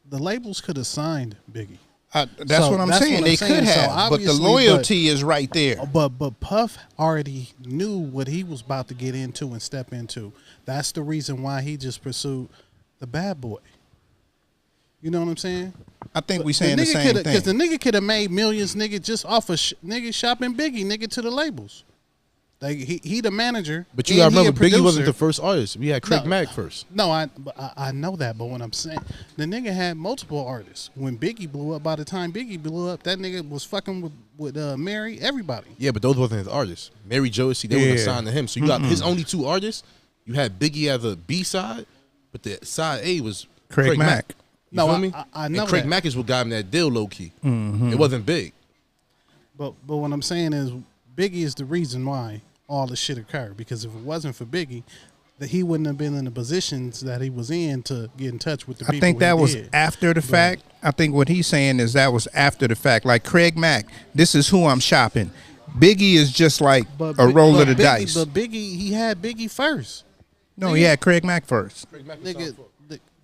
[SPEAKER 4] the labels could have signed Biggie.
[SPEAKER 3] That's
[SPEAKER 4] So
[SPEAKER 3] what I'm
[SPEAKER 4] that's
[SPEAKER 3] saying.
[SPEAKER 4] what I'm
[SPEAKER 3] They
[SPEAKER 4] saying.
[SPEAKER 3] could
[SPEAKER 4] So
[SPEAKER 3] have, but the
[SPEAKER 4] obviously,
[SPEAKER 3] loyalty is right there.
[SPEAKER 4] But Puff already knew what he was about to get into and step into. That's the reason why he just pursued the Bad Boy. You know what I'm saying?
[SPEAKER 3] I think we saying the same thing.
[SPEAKER 4] Because the nigga could have made millions, nigga, just off of nigga shopping Biggie, nigga, to the labels. Like he the manager.
[SPEAKER 5] But you
[SPEAKER 4] and
[SPEAKER 5] gotta
[SPEAKER 4] he a
[SPEAKER 5] remember, Biggie wasn't
[SPEAKER 4] producer.
[SPEAKER 5] the first artist. We had Craig
[SPEAKER 4] No.
[SPEAKER 5] Mack first.
[SPEAKER 4] No, I know that, but what I'm saying, the nigga had multiple artists. When Biggie blew up, by the time Biggie blew up, that nigga was fucking with Mary, everybody.
[SPEAKER 5] Yeah, but those wasn't his artists. Mary Josie, they were signed to him. So you got his only two artists. You had Biggie as a B side, but the side A was
[SPEAKER 3] Craig Mack.
[SPEAKER 5] You
[SPEAKER 4] No,
[SPEAKER 5] feel me?
[SPEAKER 4] I know
[SPEAKER 5] and Craig
[SPEAKER 4] that.
[SPEAKER 5] Mack is what got him that deal low key. It wasn't big.
[SPEAKER 4] But what I'm saying is Biggie is the reason why all this shit occurred. Because if it wasn't for Biggie, that he wouldn't have been in the positions that he was in to get in touch with the people.
[SPEAKER 3] I think that
[SPEAKER 4] he
[SPEAKER 3] was
[SPEAKER 4] did.
[SPEAKER 3] after the fact. I think what he's saying is that was after the fact. Like Craig Mack, this is who I'm shopping. Biggie is just like a roll of the dice.
[SPEAKER 4] But Biggie, he had Biggie first.
[SPEAKER 3] No, he had Craig Mack first.
[SPEAKER 4] Nigga,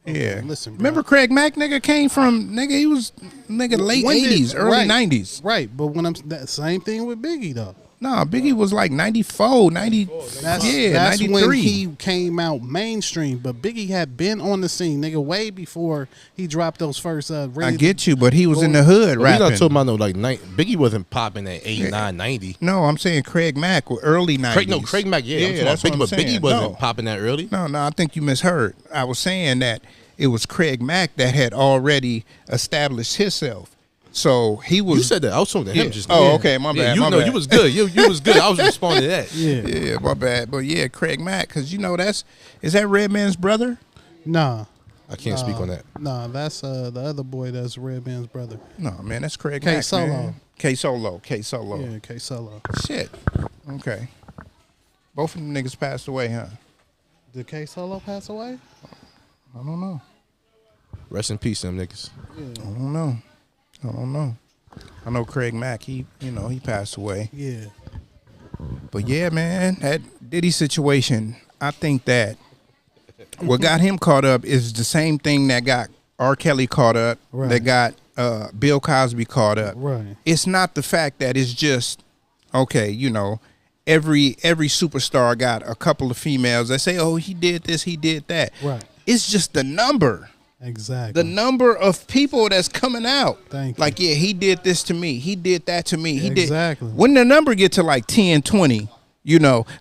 [SPEAKER 3] Yeah.
[SPEAKER 4] listen, bro.
[SPEAKER 3] Remember Craig Mack, nigga, came from, nigga, he was, nigga, late
[SPEAKER 4] When did-
[SPEAKER 3] 80s, early
[SPEAKER 4] right,
[SPEAKER 3] 90s.
[SPEAKER 4] Right, but when I'm that same thing with Biggie though.
[SPEAKER 3] No, Biggie was like 94, 90,
[SPEAKER 4] That's
[SPEAKER 3] 93.
[SPEAKER 4] when he came out mainstream. But Biggie had been on the scene, nigga, way before he dropped those first.
[SPEAKER 3] I get you, but he was in the hood
[SPEAKER 5] But we
[SPEAKER 3] rapping.
[SPEAKER 5] not talking about no like Biggie wasn't popping at 89, 90.
[SPEAKER 3] No, I'm saying Craig Mack, early 90s.
[SPEAKER 5] Craig Mack, yeah, I'm talking
[SPEAKER 3] that's
[SPEAKER 5] about
[SPEAKER 3] what
[SPEAKER 5] Biggie,
[SPEAKER 3] I'm
[SPEAKER 5] but Biggie
[SPEAKER 3] saying.
[SPEAKER 5] wasn't
[SPEAKER 3] No.
[SPEAKER 5] popping that early.
[SPEAKER 3] No, I think you misheard. I was saying that it was Craig Mack that had already established himself. So he was.
[SPEAKER 5] You said that. I was talking to him
[SPEAKER 3] Yeah.
[SPEAKER 5] just
[SPEAKER 3] Oh,
[SPEAKER 5] now.
[SPEAKER 3] okay, my bad,
[SPEAKER 5] You
[SPEAKER 3] my
[SPEAKER 5] know,
[SPEAKER 3] bad.
[SPEAKER 5] you was good. You was good. I was responding to that.
[SPEAKER 4] Yeah.
[SPEAKER 3] Yeah, my bad. But yeah, Craig Mack, because you know is that Redman's brother?
[SPEAKER 4] Nah.
[SPEAKER 5] I can't speak on that.
[SPEAKER 4] Nah, that's the other boy that's Redman's brother.
[SPEAKER 3] No, man, that's Craig
[SPEAKER 4] K
[SPEAKER 3] Mack.
[SPEAKER 4] Solo.
[SPEAKER 3] Man. K Solo.
[SPEAKER 4] Yeah, K Solo.
[SPEAKER 3] Shit. Okay. Both of them niggas passed away, huh?
[SPEAKER 4] Did K Solo pass away?
[SPEAKER 3] I don't know.
[SPEAKER 5] Rest in peace, them niggas.
[SPEAKER 3] I don't know. I know Craig Mack, he passed away.
[SPEAKER 4] Yeah.
[SPEAKER 3] But yeah, man, that Diddy situation, I think that what got him caught up is the same thing that got R. Kelly caught up,
[SPEAKER 4] Right.
[SPEAKER 3] that got Bill Cosby caught up.
[SPEAKER 4] Right.
[SPEAKER 3] It's not the fact that it's just, okay, every superstar got a couple of females that say, oh, he did this, he did that.
[SPEAKER 4] Right.
[SPEAKER 3] It's just the number.
[SPEAKER 4] Exactly.
[SPEAKER 3] The number of people that's coming out.
[SPEAKER 4] Thank you.
[SPEAKER 3] Like, yeah, he did this to me. He did that to me. He
[SPEAKER 4] Exactly.
[SPEAKER 3] did. When the number get to like 10, 20,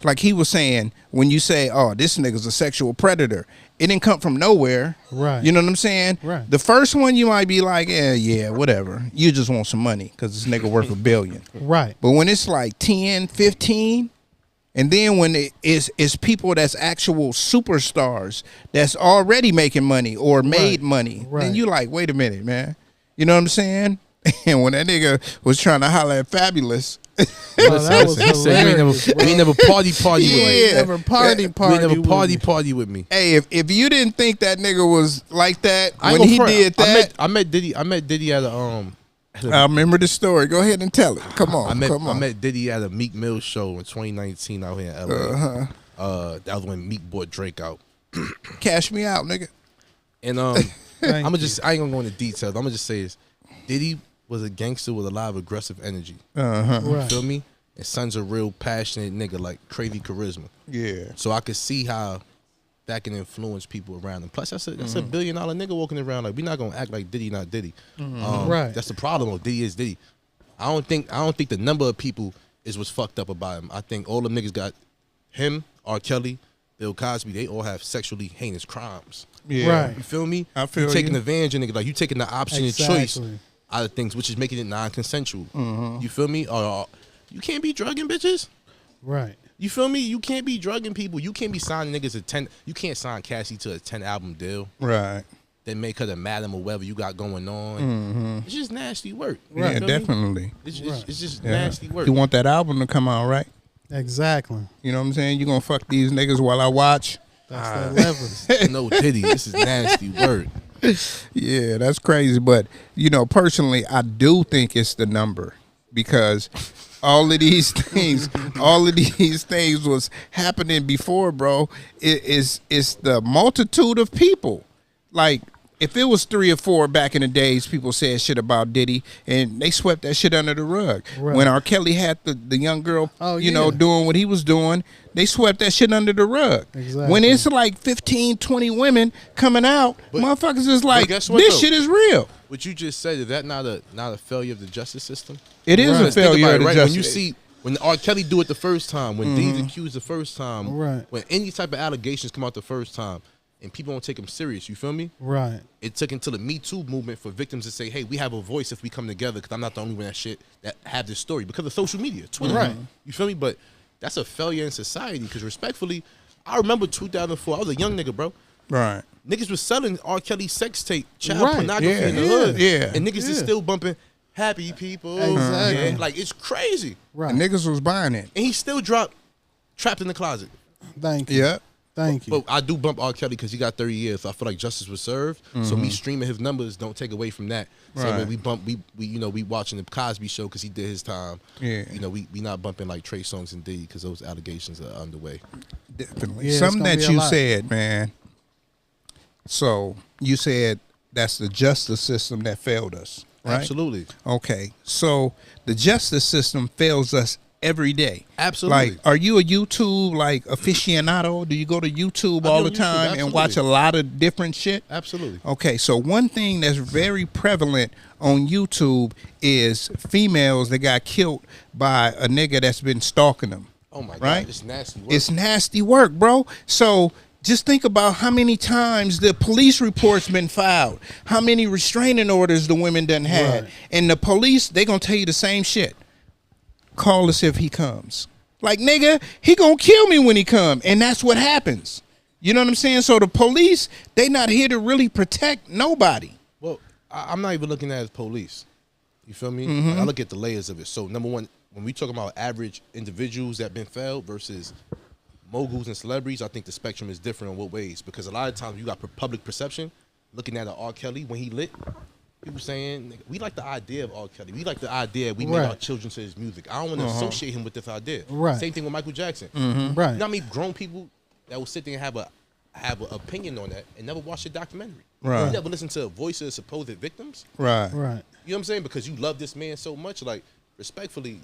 [SPEAKER 3] like he was saying, when you say, oh, this nigga's a sexual predator, it didn't come from nowhere.
[SPEAKER 4] Right.
[SPEAKER 3] You know what I'm saying?
[SPEAKER 4] Right.
[SPEAKER 3] The first one you might be like, yeah, whatever. You just want some money because this nigga worth $1 billion.
[SPEAKER 4] Right.
[SPEAKER 3] But when it's like 10, 15, and then when it's people that's actual superstars that's already making money or made money,
[SPEAKER 4] Right.
[SPEAKER 3] then you like, wait a minute, man. You know what I'm saying? And when that nigga was trying to holler at Fabulous,
[SPEAKER 4] Oh, that was
[SPEAKER 5] He said,
[SPEAKER 4] hilarious.
[SPEAKER 5] you ain't never party with me.
[SPEAKER 3] Yeah.
[SPEAKER 4] Never party
[SPEAKER 5] You ain't never
[SPEAKER 4] with me.
[SPEAKER 5] party with me.
[SPEAKER 3] hey, if you didn't think that nigga was like that
[SPEAKER 5] I ain't
[SPEAKER 3] when
[SPEAKER 5] gonna
[SPEAKER 3] he
[SPEAKER 5] front.
[SPEAKER 3] did that,
[SPEAKER 5] I met Diddy at a
[SPEAKER 3] I remember the story. Go ahead and tell it. Come on, come
[SPEAKER 5] I
[SPEAKER 3] on.
[SPEAKER 5] met Diddy at a Meek Mill show in 2019 out here in LA. That was when Meek bought Drake out.
[SPEAKER 3] Cash me out, nigga.
[SPEAKER 5] And I ain't gonna go into details. I'm gonna just say this: Diddy was a gangster with a lot of aggressive energy.
[SPEAKER 3] Uh-huh.
[SPEAKER 5] You
[SPEAKER 4] Right.
[SPEAKER 5] feel me? And son's a real passionate nigga, like crazy charisma.
[SPEAKER 3] Yeah.
[SPEAKER 5] So I could see how that can influence people around him. Plus, that's a $1 billion nigga walking around. Like, we not gonna act like Diddy not Diddy.
[SPEAKER 4] Right.
[SPEAKER 5] That's the problem. Diddy is Diddy. I don't think the number of people is what's fucked up about him. I think all them niggas got him, R. Kelly, Bill Cosby. They all have sexually heinous crimes.
[SPEAKER 3] Yeah.
[SPEAKER 4] Right.
[SPEAKER 5] You feel me?
[SPEAKER 3] I feel
[SPEAKER 5] you taking
[SPEAKER 3] you.
[SPEAKER 5] advantage of niggas. Like, you taking the option and choice
[SPEAKER 4] Exactly.
[SPEAKER 5] out of things, which is making it non-consensual. You feel me? Or you can't be drugging bitches.
[SPEAKER 4] Right.
[SPEAKER 5] You feel me? You can't be drugging people. You can't be signing niggas a 10. You can't sign Cassie to a 10 album deal.
[SPEAKER 3] Right.
[SPEAKER 5] Then make her the madam or whatever you got going on. It's just nasty work. You
[SPEAKER 3] Yeah,
[SPEAKER 5] feel me?
[SPEAKER 3] definitely.
[SPEAKER 5] It's just
[SPEAKER 3] Yeah.
[SPEAKER 5] nasty work.
[SPEAKER 3] You want that album to come out, right?
[SPEAKER 4] Exactly.
[SPEAKER 3] You know what I'm saying? You gonna fuck these niggas while I watch?
[SPEAKER 4] That's the leverage.
[SPEAKER 5] No Diddy. This is nasty work.
[SPEAKER 3] Yeah, that's crazy. But personally, I do think it's the number because all of these things was happening before, bro. It's the multitude of people. Like, if it was 3 or 4 back in the days, people said shit about Diddy, and they swept that shit under the rug.
[SPEAKER 4] Right.
[SPEAKER 3] When R. Kelly had the young girl,
[SPEAKER 4] Oh, yeah.
[SPEAKER 3] doing what he was doing, they swept that shit under the rug.
[SPEAKER 4] Exactly.
[SPEAKER 3] When it's like 15, 20 women coming out, motherfuckers is like,
[SPEAKER 5] guess what,
[SPEAKER 3] this
[SPEAKER 5] though?
[SPEAKER 3] shit is real.
[SPEAKER 5] What you just said, is that not a failure of the justice system?
[SPEAKER 3] It is
[SPEAKER 4] Right.
[SPEAKER 3] a
[SPEAKER 5] Because think
[SPEAKER 3] failure
[SPEAKER 5] about
[SPEAKER 3] of
[SPEAKER 5] it,
[SPEAKER 3] the
[SPEAKER 5] right?
[SPEAKER 3] justice.
[SPEAKER 5] When you see when R. Kelly do it the first time, when Diddy's accused the first time,
[SPEAKER 4] Right.
[SPEAKER 5] when any type of allegations come out the first time, and people don't take them serious, you feel me?
[SPEAKER 4] Right.
[SPEAKER 5] It took until the Me Too movement for victims to say, hey, we have a voice if we come together, because I'm not the only one that have this story, because of social media, Twitter.
[SPEAKER 4] Right.
[SPEAKER 5] You feel me? But that's a failure in society, because respectfully, I remember 2004, I was a young nigga, bro.
[SPEAKER 3] Right.
[SPEAKER 5] niggas was selling R. Kelly sex tape, child
[SPEAKER 4] Right.
[SPEAKER 5] pornography in the hood.
[SPEAKER 3] Yeah.
[SPEAKER 5] And niggas is
[SPEAKER 4] Yeah.
[SPEAKER 5] still bumping Happy People.
[SPEAKER 4] Exactly.
[SPEAKER 5] Yeah. Like, it's crazy.
[SPEAKER 4] Right.
[SPEAKER 3] And niggas was buying it.
[SPEAKER 5] And he still dropped Trapped in the Closet.
[SPEAKER 4] Thank you.
[SPEAKER 3] Yeah.
[SPEAKER 4] Thank you.
[SPEAKER 5] But I do bump R. Kelly because he got 30 years. So I feel like justice was served. So me streaming his numbers don't take away from that. Same way
[SPEAKER 3] Right.
[SPEAKER 5] we bump, we watching the Cosby Show because he did his time.
[SPEAKER 3] Yeah.
[SPEAKER 5] You know, we not bumping like Trey Songz and Diddy because those allegations are underway.
[SPEAKER 3] Definitely.
[SPEAKER 4] Yeah, it's
[SPEAKER 3] Something
[SPEAKER 4] gonna
[SPEAKER 3] that
[SPEAKER 4] be a
[SPEAKER 3] you
[SPEAKER 4] lot.
[SPEAKER 3] said, man. So you said that's the justice system that failed us, right?
[SPEAKER 5] Absolutely.
[SPEAKER 3] Okay. So the justice system fails us every day.
[SPEAKER 5] Absolutely.
[SPEAKER 3] Like, are you a YouTube like aficionado? Do you go to YouTube all
[SPEAKER 5] on
[SPEAKER 3] the
[SPEAKER 5] YouTube,
[SPEAKER 3] time and watch a
[SPEAKER 5] absolutely.
[SPEAKER 3] lot of different shit?
[SPEAKER 5] Absolutely.
[SPEAKER 3] Okay, so one thing that's very prevalent on YouTube is females that got killed by a nigga that's been stalking them.
[SPEAKER 5] Oh my
[SPEAKER 3] Right?
[SPEAKER 5] God, it's nasty work.
[SPEAKER 3] It's nasty work, bro. So just think about how many times the police reports been filed, how many restraining orders the women done had,
[SPEAKER 4] Right.
[SPEAKER 3] and the police they gonna tell you the same shit. Call us if he comes. Like, nigga, he gonna kill me when he come, and that's what happens. You know what I'm saying? So the police, they not here to really protect nobody.
[SPEAKER 5] Well, I'm not even looking at it as police. You feel me?
[SPEAKER 3] Mm-hmm.
[SPEAKER 5] Like, I look at the layers of it. So number one, when we talk about average individuals that been failed versus moguls and celebrities, I think the spectrum is different in what ways. Because a lot of times you got public perception, looking at an R. Kelly when he lit, people saying, "Nigga, we like the idea of R. Kelly. We like the idea we made
[SPEAKER 4] Right.
[SPEAKER 5] our children to his music. I don't want to associate him with this idea."
[SPEAKER 4] Right.
[SPEAKER 5] Same thing with Michael Jackson.
[SPEAKER 4] Right.
[SPEAKER 5] You know what I mean? Grown people that will sit there and have an opinion on that and never watch the documentary.
[SPEAKER 3] Right.
[SPEAKER 5] You never listen to a voice of supposed victims.
[SPEAKER 3] Right.
[SPEAKER 4] Right.
[SPEAKER 5] You know what I'm saying? Because you love this man so much, like, respectfully,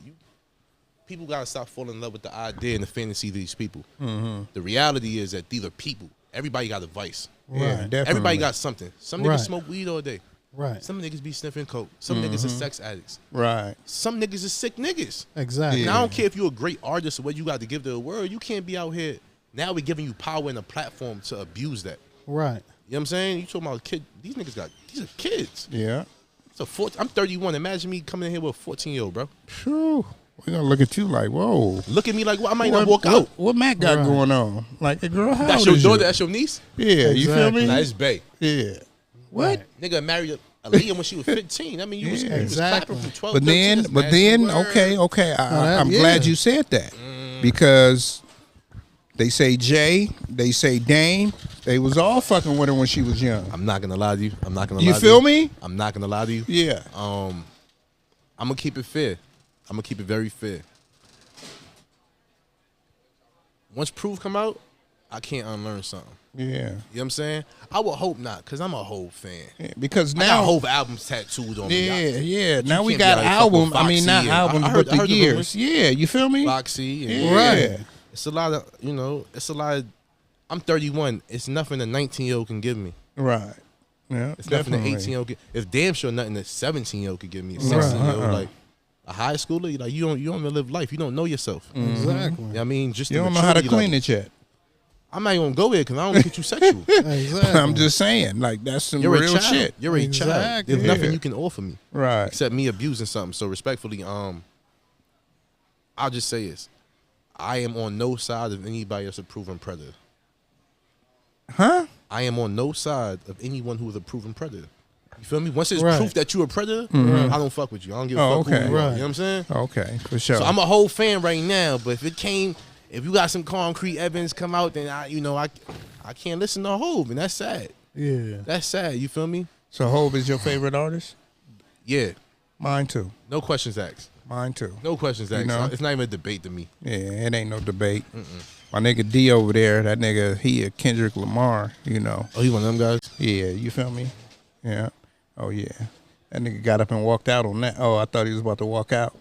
[SPEAKER 5] people gotta stop falling in love with the idea and the fantasy of these people. The reality is that these are people. Everybody got a vice.
[SPEAKER 3] Yeah,
[SPEAKER 4] Right.
[SPEAKER 3] definitely.
[SPEAKER 5] Everybody got something. Some niggas
[SPEAKER 4] Right.
[SPEAKER 5] smoke weed all day.
[SPEAKER 4] Right.
[SPEAKER 5] Some niggas be sniffing coke. Some niggas are sex addicts.
[SPEAKER 3] Right.
[SPEAKER 5] Some niggas is sick niggas.
[SPEAKER 4] Exactly.
[SPEAKER 5] And I don't care if you're a great artist or what you got to give to the world. You can't be out here. Now we're giving you power and a platform to abuse that.
[SPEAKER 4] Right.
[SPEAKER 5] You know what I'm saying? You talking about kid? These niggas these are kids.
[SPEAKER 3] Yeah.
[SPEAKER 5] I'm 31. Imagine me coming in here with a 14-year-old, bro.
[SPEAKER 3] Phew. We're gonna look at you like, whoa.
[SPEAKER 5] Look at me like, well, I might not walk
[SPEAKER 3] what,
[SPEAKER 5] out.
[SPEAKER 3] What Mac got
[SPEAKER 4] Right.
[SPEAKER 3] going on? Like, hey, girl, how
[SPEAKER 5] That's
[SPEAKER 3] old
[SPEAKER 5] your
[SPEAKER 3] is
[SPEAKER 5] daughter.
[SPEAKER 3] you?
[SPEAKER 5] That's your niece.
[SPEAKER 3] Yeah, you feel
[SPEAKER 4] Exactly.
[SPEAKER 3] me?
[SPEAKER 5] Nah, it's bae.
[SPEAKER 3] Yeah. What?
[SPEAKER 5] Nigga married Aaliyah when she was 15. I mean, you was
[SPEAKER 4] exactly.
[SPEAKER 5] clapping from 12.
[SPEAKER 3] But
[SPEAKER 5] 13,
[SPEAKER 3] then,
[SPEAKER 5] that's nasty word.
[SPEAKER 3] okay. I'm
[SPEAKER 4] yeah.
[SPEAKER 3] glad you said that because they say Jay, they say Dame, they was all fucking with her when she was young.
[SPEAKER 5] I'm not gonna lie to you. I'm not gonna.
[SPEAKER 3] You
[SPEAKER 5] lie
[SPEAKER 3] feel
[SPEAKER 5] to you.
[SPEAKER 3] me?
[SPEAKER 5] I'm not gonna lie to you.
[SPEAKER 3] Yeah.
[SPEAKER 5] I'm gonna keep it fair. I'm gonna keep it very fair. Once proof come out, I can't unlearn something.
[SPEAKER 3] Yeah.
[SPEAKER 5] You know what I'm saying? I would hope not, because I'm a Hov fan.
[SPEAKER 3] Yeah, because
[SPEAKER 5] I got
[SPEAKER 3] now,
[SPEAKER 5] Hov albums tattooed on me.
[SPEAKER 3] yeah. Now we
[SPEAKER 5] can't be
[SPEAKER 3] got
[SPEAKER 5] out here fucking
[SPEAKER 3] album. I mean,
[SPEAKER 5] Foxy
[SPEAKER 3] not
[SPEAKER 5] and-
[SPEAKER 3] albums,
[SPEAKER 5] I heard-
[SPEAKER 3] but
[SPEAKER 5] I
[SPEAKER 3] the
[SPEAKER 5] heard the
[SPEAKER 3] years.
[SPEAKER 5] rumors.
[SPEAKER 3] Yeah, you feel me?
[SPEAKER 5] Foxy. And
[SPEAKER 3] Yeah.
[SPEAKER 4] Right.
[SPEAKER 5] It's a lot of, it's a lot of, I'm 31. It's nothing a 19-year-old can give me.
[SPEAKER 3] Right. Yeah.
[SPEAKER 5] It's nothing an
[SPEAKER 3] definitely.
[SPEAKER 5] 18-year-old it's damn sure nothing a 17-year-old could give me. A
[SPEAKER 4] Right.
[SPEAKER 5] 16-year-old, like a high schooler, like you don't even live life. You don't know yourself.
[SPEAKER 4] Exactly.
[SPEAKER 5] You know what I mean? Just
[SPEAKER 3] You
[SPEAKER 5] the
[SPEAKER 3] don't know how to
[SPEAKER 5] maturity
[SPEAKER 3] clean
[SPEAKER 5] level.
[SPEAKER 3] it yet.
[SPEAKER 5] I'm not even gonna go there because I don't get you sexual.
[SPEAKER 4] Exactly.
[SPEAKER 3] I'm just saying, like, that's some
[SPEAKER 5] You're
[SPEAKER 3] real
[SPEAKER 5] a child.
[SPEAKER 3] shit.
[SPEAKER 5] You're a child.
[SPEAKER 4] Exactly.
[SPEAKER 5] There's
[SPEAKER 3] Yeah.
[SPEAKER 5] nothing you can offer me
[SPEAKER 3] Right.
[SPEAKER 5] except me abusing something. So respectfully, I'll just say this: I am on no side of anybody that's a proven predator.
[SPEAKER 3] Huh?
[SPEAKER 5] I am on no side of anyone who is a proven predator. You feel me? Once it's
[SPEAKER 4] Right.
[SPEAKER 5] proof that you're a predator, I don't fuck with you. I don't give a
[SPEAKER 3] Oh,
[SPEAKER 5] fuck who
[SPEAKER 3] okay.
[SPEAKER 5] you are.
[SPEAKER 4] Right.
[SPEAKER 5] You know what I'm saying?
[SPEAKER 3] Okay, for sure.
[SPEAKER 5] So I'm a whole fan right now, but if you got some concrete evidence come out, then I can't listen to Hov, and that's sad.
[SPEAKER 4] Yeah.
[SPEAKER 5] That's sad. You feel me?
[SPEAKER 3] So Hov is your favorite artist?
[SPEAKER 5] Yeah.
[SPEAKER 3] Mine too.
[SPEAKER 5] No questions asked.
[SPEAKER 3] Mine too.
[SPEAKER 5] No questions asked.
[SPEAKER 3] know?
[SPEAKER 5] It's not even a debate to me.
[SPEAKER 3] Yeah, it ain't no debate. My nigga D over there, that nigga, he a Kendrick Lamar, you know.
[SPEAKER 5] Oh, he one of them guys?
[SPEAKER 3] Yeah, you feel me? Yeah. Oh, yeah. That nigga got up and walked out on that. Oh, I thought he was about to walk out.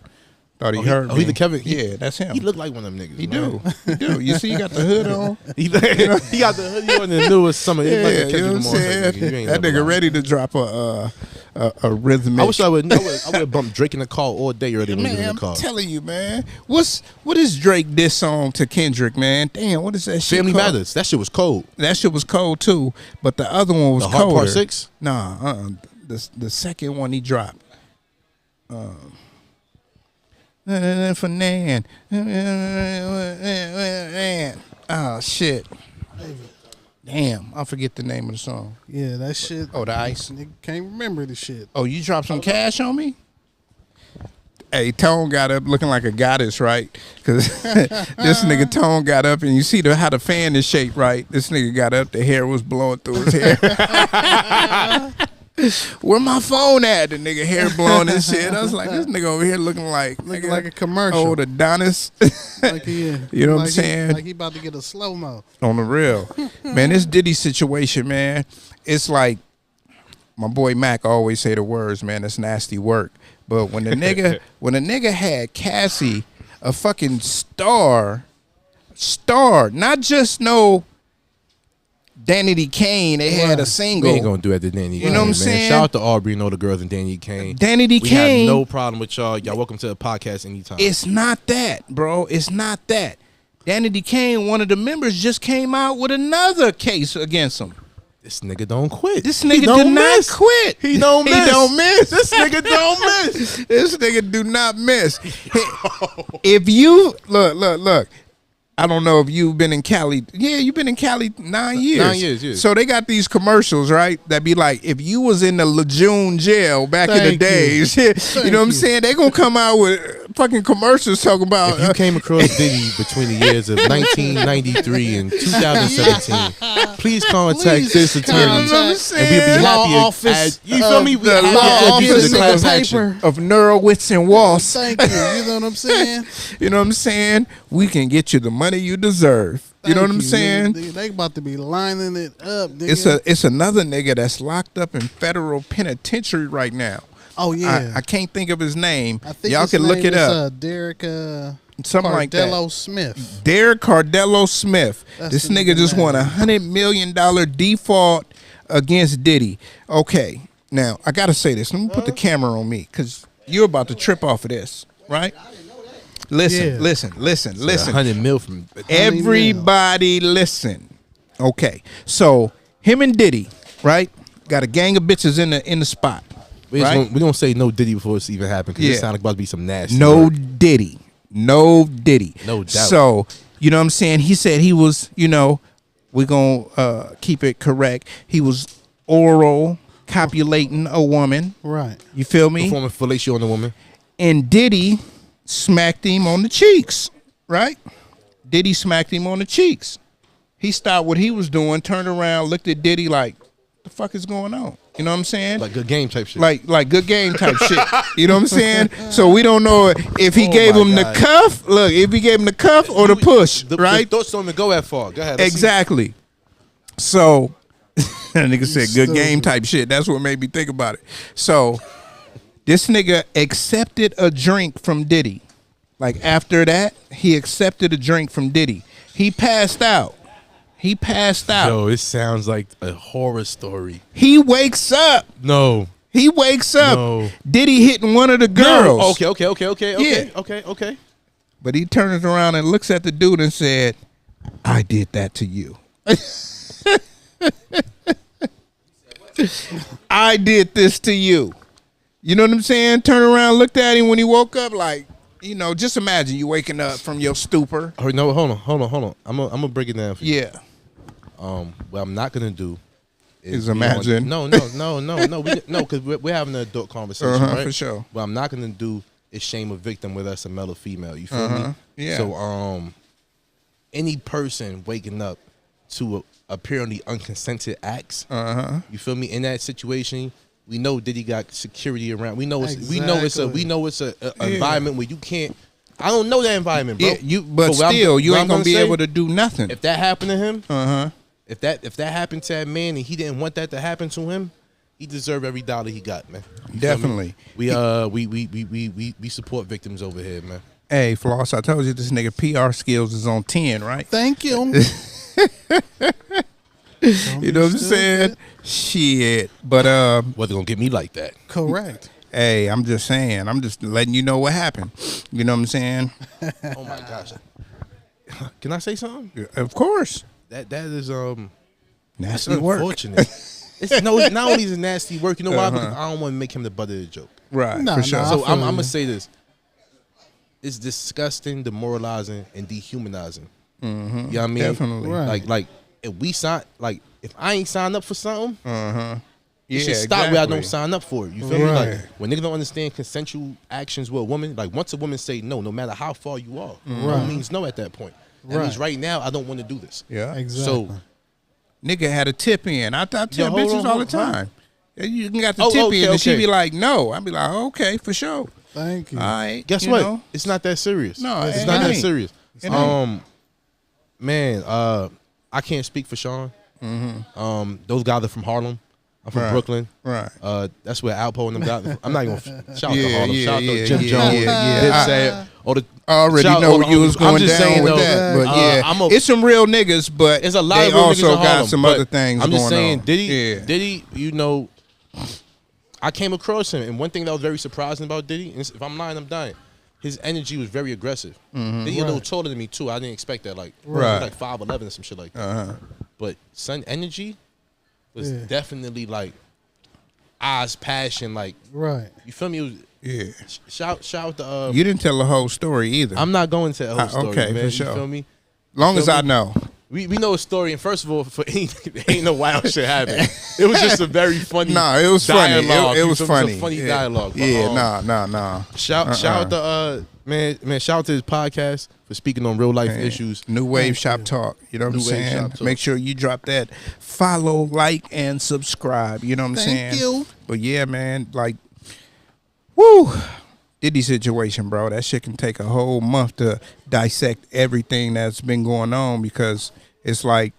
[SPEAKER 3] Thought he heard me.
[SPEAKER 5] he the Kevin?
[SPEAKER 3] Yeah, that's him.
[SPEAKER 5] He look like one of them niggas.
[SPEAKER 3] He
[SPEAKER 5] man.
[SPEAKER 3] do. He do. You see, he got the hood on.
[SPEAKER 5] He got the hoodie on the newest summer. He
[SPEAKER 3] Yeah,
[SPEAKER 5] like a
[SPEAKER 3] you know
[SPEAKER 5] Kendrick
[SPEAKER 3] what I'm
[SPEAKER 5] Lamar type
[SPEAKER 3] saying?
[SPEAKER 5] nigga. You ain't
[SPEAKER 3] That
[SPEAKER 5] never
[SPEAKER 3] nigga
[SPEAKER 5] lied.
[SPEAKER 3] ready to drop a rhythmic.
[SPEAKER 5] I wish I would have bumped Drake in the car all day earlier when he was
[SPEAKER 3] Man,
[SPEAKER 5] in the car.
[SPEAKER 3] I'm telling you, man. What is Drake diss song to Kendrick, man? Damn, what is that shit
[SPEAKER 5] Family
[SPEAKER 3] called?
[SPEAKER 5] Matters. That shit was cold.
[SPEAKER 3] That shit was cold too, but the other one was
[SPEAKER 5] The Heart
[SPEAKER 3] colder.
[SPEAKER 5] Part 6?
[SPEAKER 3] Nah, the second one he dropped. For Nan. Oh shit. Damn, I forget the name of the song.
[SPEAKER 4] Yeah, that shit.
[SPEAKER 3] Oh, the Ice.
[SPEAKER 4] Nigga can't remember the shit.
[SPEAKER 3] Oh, you dropped some cash on me? Hey, Tone got up looking like a goddess, right? Because this nigga Tone got up, and you see how the fan is shaped, right? This nigga got up, the hair was blowing through his hair. Where my phone at? The nigga hair blowing and shit. I was like, this nigga over here looking like
[SPEAKER 4] a commercial.
[SPEAKER 3] Oh, Adonis.
[SPEAKER 4] Like he,
[SPEAKER 3] You know what I'm
[SPEAKER 4] like
[SPEAKER 3] saying?
[SPEAKER 4] Like he about to get a slow mo.
[SPEAKER 3] On the real. Man, this Diddy situation, man, it's like my boy Mack always say the words, man, it's nasty work. But when the nigga had Cassie, a fucking star, not just no Danity Kane, they had a single.
[SPEAKER 5] We ain't gonna do that to Danny.
[SPEAKER 3] You know what I'm saying?
[SPEAKER 5] Shout out to Aubrey and all the girls and Danny Kane.
[SPEAKER 3] Danity
[SPEAKER 5] We
[SPEAKER 3] Kane.
[SPEAKER 5] have no problem with y'all. Y'all welcome to the podcast anytime.
[SPEAKER 3] It's not that, bro. It's not that. Danity Kane, one of the members, just came out with another case against him.
[SPEAKER 5] This nigga don't quit.
[SPEAKER 3] This nigga did not quit.
[SPEAKER 5] He don't miss.
[SPEAKER 3] He don't miss.
[SPEAKER 5] This nigga don't miss.
[SPEAKER 3] This nigga do not miss. If you look. I don't know if you've been in Cali. Yeah, you've been in Cali 9 years.
[SPEAKER 5] 9 years, yeah.
[SPEAKER 3] So they got these commercials, right? That be like, if you was in the Lejeune jail back in the days, you know what I'm saying? They gonna come out with fucking commercials talking about.
[SPEAKER 5] If you came across Diddy between the years of 1993 and 2017, please contact this attorney, and we'll be
[SPEAKER 4] Law
[SPEAKER 5] happy.
[SPEAKER 4] office
[SPEAKER 5] You feel me? We
[SPEAKER 3] the
[SPEAKER 5] happy
[SPEAKER 3] law
[SPEAKER 5] to give you
[SPEAKER 3] office
[SPEAKER 5] the class action.
[SPEAKER 3] of Neurowitz and Walsh.
[SPEAKER 4] Thank you. You know what I'm saying?
[SPEAKER 3] You know what I'm saying? We can get you the money you deserve. You know what I'm saying?
[SPEAKER 4] Nigga. They about to be lining it up. Nigga.
[SPEAKER 3] It's another nigga that's locked up in federal penitentiary right now.
[SPEAKER 4] Oh yeah,
[SPEAKER 3] I can't think of his name.
[SPEAKER 4] I think
[SPEAKER 3] y'all
[SPEAKER 4] his
[SPEAKER 3] can look
[SPEAKER 4] name
[SPEAKER 3] it
[SPEAKER 4] is,
[SPEAKER 3] up.
[SPEAKER 4] Derek
[SPEAKER 3] Something like that.
[SPEAKER 4] Cardello Smith.
[SPEAKER 3] Derek Cardello Smith.
[SPEAKER 4] That's
[SPEAKER 3] This
[SPEAKER 4] the
[SPEAKER 3] nigga
[SPEAKER 4] nigga
[SPEAKER 3] just
[SPEAKER 4] name.
[SPEAKER 3] won $100 million default against Diddy. Okay, now I gotta say this. Let me put the camera on me because you're about to trip off of this, right? Listen,
[SPEAKER 4] Yeah.
[SPEAKER 3] listen.
[SPEAKER 5] 100 mil from
[SPEAKER 3] Everybody listen. Okay. So him and Diddy, right? Got a gang of bitches in the spot.
[SPEAKER 5] We
[SPEAKER 3] Right?
[SPEAKER 5] don't say no Diddy before this even happened because
[SPEAKER 3] Yeah.
[SPEAKER 5] it sounds like about to be some nasty.
[SPEAKER 3] No
[SPEAKER 5] work.
[SPEAKER 3] Diddy. No Diddy.
[SPEAKER 5] No doubt.
[SPEAKER 3] So, you know what I'm saying? He said he was, we're going to keep it correct. He was oral copulating a woman.
[SPEAKER 4] Right.
[SPEAKER 3] You feel me?
[SPEAKER 5] Performing fellatio on the woman.
[SPEAKER 3] And Diddy smacked him on the cheeks, right? Diddy smacked him on the cheeks. He stopped what he was doing, turned around, looked at Diddy like, the fuck is going on? You know what I'm saying?
[SPEAKER 5] Like good game type shit.
[SPEAKER 3] Like good game type shit. You know what I'm saying? So we don't know if he gave
[SPEAKER 5] my
[SPEAKER 3] him
[SPEAKER 5] God.
[SPEAKER 3] the cuff. Look, if he gave him the cuff or the push,
[SPEAKER 5] The
[SPEAKER 3] right?
[SPEAKER 5] thoughts don't even go that far. Go ahead. let's see.
[SPEAKER 3] Exactly. So that nigga said good game
[SPEAKER 4] stupid.
[SPEAKER 3] type shit. That's what made me think about it. So this nigga accepted a drink from Diddy. Like after that, he accepted a drink from Diddy. He passed out.
[SPEAKER 5] Yo, it sounds like a horror story.
[SPEAKER 3] He wakes up.
[SPEAKER 5] No.
[SPEAKER 3] He wakes up.
[SPEAKER 5] No.
[SPEAKER 3] Diddy hitting one of the girls.
[SPEAKER 5] No. Okay.
[SPEAKER 3] Yeah.
[SPEAKER 5] Okay.
[SPEAKER 3] But he turns around and looks at the dude and said, I did that to you. I did this to you. You know what I'm saying? Turn around, looked at him when he woke up like, just imagine you waking up from your stupor.
[SPEAKER 5] Oh, no, hold on. I'm gonna break it down for you.
[SPEAKER 3] Yeah.
[SPEAKER 5] What I'm not gonna do
[SPEAKER 3] Is
[SPEAKER 5] be on-
[SPEAKER 3] imagine.
[SPEAKER 5] No, because we're having an adult conversation, right?
[SPEAKER 3] For sure.
[SPEAKER 5] What I'm not gonna do is shame a victim with us a male or female. You feel me?
[SPEAKER 3] Yeah.
[SPEAKER 5] So any person waking up to apparently unconsented acts, you feel me? In that situation, we know Diddy got security around. We know it's a environment where you can't. I don't know that environment, bro.
[SPEAKER 3] Yeah, but still, you ain't gonna be able to do nothing.
[SPEAKER 5] If that happened to him, if that happened to that man and he didn't want that to happen to him, he deserved every dollar he got, man. You feel me?
[SPEAKER 3] Definitely.
[SPEAKER 5] We support victims over here, man.
[SPEAKER 3] Hey, Floss, I told you this nigga PR skills is on 10, right?
[SPEAKER 4] Thank you.
[SPEAKER 3] You know what I'm saying? Shit. But
[SPEAKER 5] Wasn't gonna get me like that.
[SPEAKER 4] Correct.
[SPEAKER 3] hey, I'm just saying. I'm just letting you know what happened. You know what I'm saying?
[SPEAKER 5] Oh my gosh. Can I say something?
[SPEAKER 3] Of course.
[SPEAKER 5] That is that's
[SPEAKER 3] Nasty work.
[SPEAKER 5] unfortunate. It's not only is it nasty work, you know why? Because I don't want to make him the butt of the joke.
[SPEAKER 3] Right,
[SPEAKER 4] Nah,
[SPEAKER 3] for sure.
[SPEAKER 4] nah.
[SPEAKER 5] So
[SPEAKER 4] feel
[SPEAKER 5] I'm
[SPEAKER 4] you.
[SPEAKER 5] gonna say this. It's disgusting, demoralizing, and dehumanizing. You know what I mean?
[SPEAKER 3] Definitely.
[SPEAKER 4] Right.
[SPEAKER 5] Like if we sign, like, if I ain't signed up for something,
[SPEAKER 3] Yeah,
[SPEAKER 5] it should stop where I
[SPEAKER 3] exactly.
[SPEAKER 5] don't sign up for it. You feel me? Like, when niggas don't understand consensual actions with a woman, like, once a woman say no matter how far you are, no means no at that point. That means right now, I don't want to do this.
[SPEAKER 3] Yeah.
[SPEAKER 4] Exactly.
[SPEAKER 5] So,
[SPEAKER 3] Nigga had a tip in. I tell
[SPEAKER 5] Yo, hold
[SPEAKER 3] bitches
[SPEAKER 5] on,
[SPEAKER 3] all the
[SPEAKER 5] hold on.
[SPEAKER 3] time. You can got the
[SPEAKER 5] Oh,
[SPEAKER 3] tip
[SPEAKER 5] okay,
[SPEAKER 3] in, and she
[SPEAKER 5] okay.
[SPEAKER 3] be like, no. I be like, okay, for sure.
[SPEAKER 4] Thank you.
[SPEAKER 3] All right.
[SPEAKER 5] guess
[SPEAKER 3] you
[SPEAKER 5] what?
[SPEAKER 3] know?
[SPEAKER 5] It's not that serious.
[SPEAKER 3] No,
[SPEAKER 5] it's
[SPEAKER 3] it
[SPEAKER 5] not that
[SPEAKER 3] ain't.
[SPEAKER 5] serious.
[SPEAKER 3] It ain't.
[SPEAKER 5] Man, I can't speak for Sean. Those guys are from Harlem. I'm from
[SPEAKER 3] Right.
[SPEAKER 5] Brooklyn.
[SPEAKER 3] Right.
[SPEAKER 5] That's where Alpo and them guys. I'm not even gonna shout out to
[SPEAKER 3] Yeah,
[SPEAKER 5] Harlem.
[SPEAKER 3] yeah,
[SPEAKER 5] Shout out to
[SPEAKER 3] yeah,
[SPEAKER 5] Jim
[SPEAKER 3] yeah,
[SPEAKER 5] Jones.
[SPEAKER 3] yeah,
[SPEAKER 5] Dipset, all the
[SPEAKER 3] I already
[SPEAKER 5] shout
[SPEAKER 3] know
[SPEAKER 5] all
[SPEAKER 3] where
[SPEAKER 5] the
[SPEAKER 3] you was
[SPEAKER 5] homies.
[SPEAKER 3] going
[SPEAKER 5] I'm just
[SPEAKER 3] down
[SPEAKER 5] saying,
[SPEAKER 3] with
[SPEAKER 5] though,
[SPEAKER 3] that, but yeah,
[SPEAKER 5] I'm
[SPEAKER 3] it's some real niggas, but
[SPEAKER 5] There's a lot
[SPEAKER 3] they
[SPEAKER 5] of real niggas
[SPEAKER 3] also
[SPEAKER 5] in
[SPEAKER 3] got
[SPEAKER 5] Harlem,
[SPEAKER 3] some
[SPEAKER 5] but
[SPEAKER 3] other things
[SPEAKER 5] I'm
[SPEAKER 3] going
[SPEAKER 5] just saying,
[SPEAKER 3] on.
[SPEAKER 5] Diddy, you know, I came across him, and one thing that was very surprising about Diddy, and if I'm lying, I'm dying. His energy was very aggressive. Diddy a little taller than me too. I didn't expect that. Like, he was
[SPEAKER 3] Right.
[SPEAKER 5] like 5'11" or some shit like that. But son, energy was definitely like eyes, passion. Like,
[SPEAKER 4] Right.
[SPEAKER 5] you feel me? It was,
[SPEAKER 3] Yeah.
[SPEAKER 5] shout out to.
[SPEAKER 3] You didn't tell the whole story either.
[SPEAKER 5] I'm not going to the whole story,
[SPEAKER 3] okay,
[SPEAKER 5] man.
[SPEAKER 3] for
[SPEAKER 5] You
[SPEAKER 3] sure.
[SPEAKER 5] feel me?
[SPEAKER 3] Long as
[SPEAKER 5] feel
[SPEAKER 3] I
[SPEAKER 5] me?
[SPEAKER 3] know.
[SPEAKER 5] We know a story, and first of all, for ain't no wild shit happened. It was just a very funny.
[SPEAKER 3] No, it was funny.
[SPEAKER 5] dialogue.
[SPEAKER 3] It was
[SPEAKER 5] It
[SPEAKER 3] funny.
[SPEAKER 5] a funny
[SPEAKER 3] Yeah.
[SPEAKER 5] dialogue. But,
[SPEAKER 3] Yeah, nah.
[SPEAKER 5] Shout out to man. Shout out to his podcast for speaking on real life issues.
[SPEAKER 3] New Wave Shop Talk. You know what I'm
[SPEAKER 5] New Wave
[SPEAKER 3] saying?
[SPEAKER 5] Shop Talk.
[SPEAKER 3] Make sure you drop that follow, like, and subscribe. You know what I'm saying?
[SPEAKER 4] Thank you.
[SPEAKER 3] But yeah, man, like, woo. Diddy situation, bro. That shit can take a whole month to dissect everything that's been going on, because it's like,